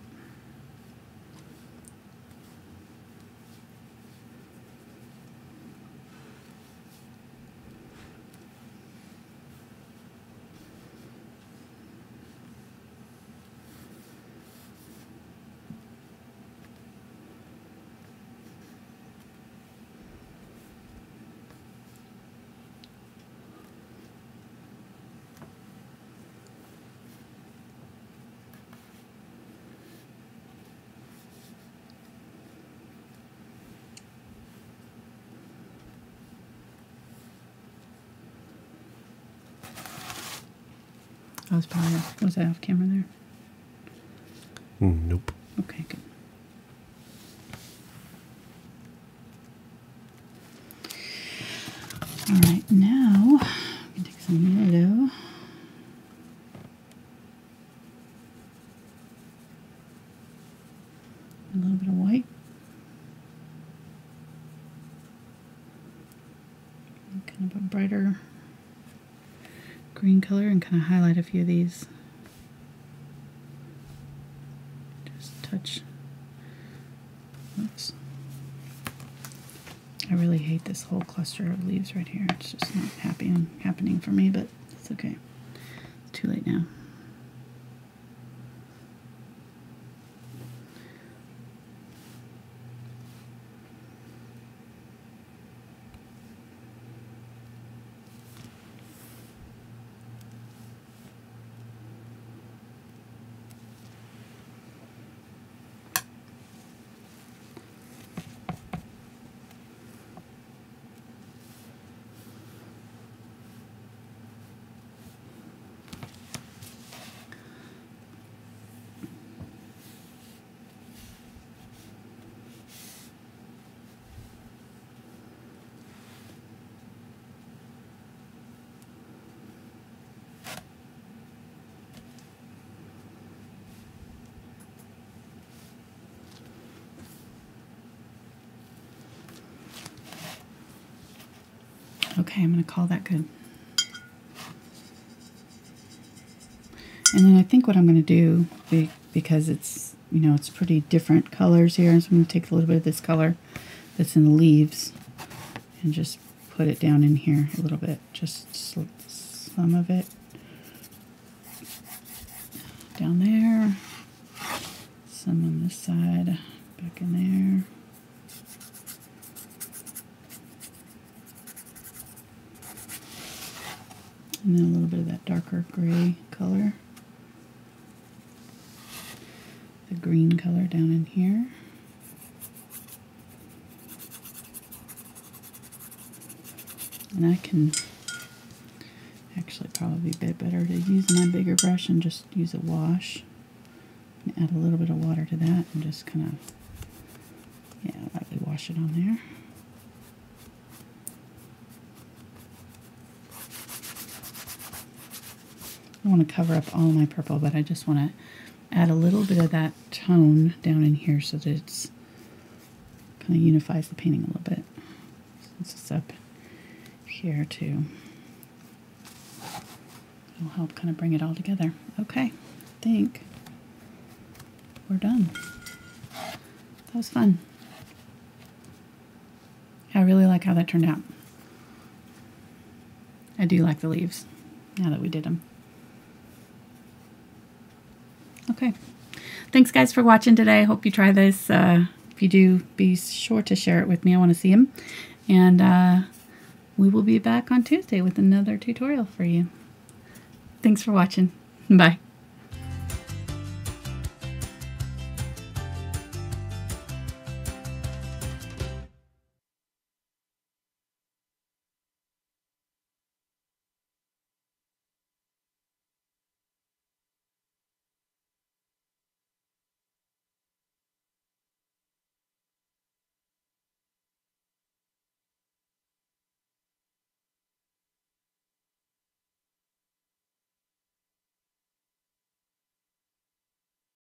Was I off camera there? Nope. Okay, good. All right, now I'm going to take some yellow. A little bit of white. And kind of a brighter green color, and kind of highlight a few of these. Just touch. Oops. I really hate this whole cluster of leaves right here. It's just not happening for me, but it's okay. It's too late now. Okay, I'm going to call that good. And then I think what I'm going to do, because it's, you know, it's pretty different colors here, so I'm going to take a little bit of this color that's in the leaves and just put it down in here a little bit, just some of it down there, some on this side, back in there. And then a little bit of that darker gray color. The green color down in here. And I can actually probably be a bit better to use my bigger brush and just use a wash. And add a little bit of water to that and just kind of, yeah, lightly wash it on there. I don't want to cover up all my purple, but I just want to add a little bit of that tone down in here so that it's kind of unifies the painting a little bit. Since it's up here too. It'll help kind of bring it all together. Okay, I think we're done. That was fun. I really like how that turned out. I do like the leaves now that we did them. Okay. Thanks, guys, for watching today. I hope you try this. If you do, be sure to share it with me. I want to see them. And we will be back on Tuesday with another tutorial for you. Thanks for watching. Bye.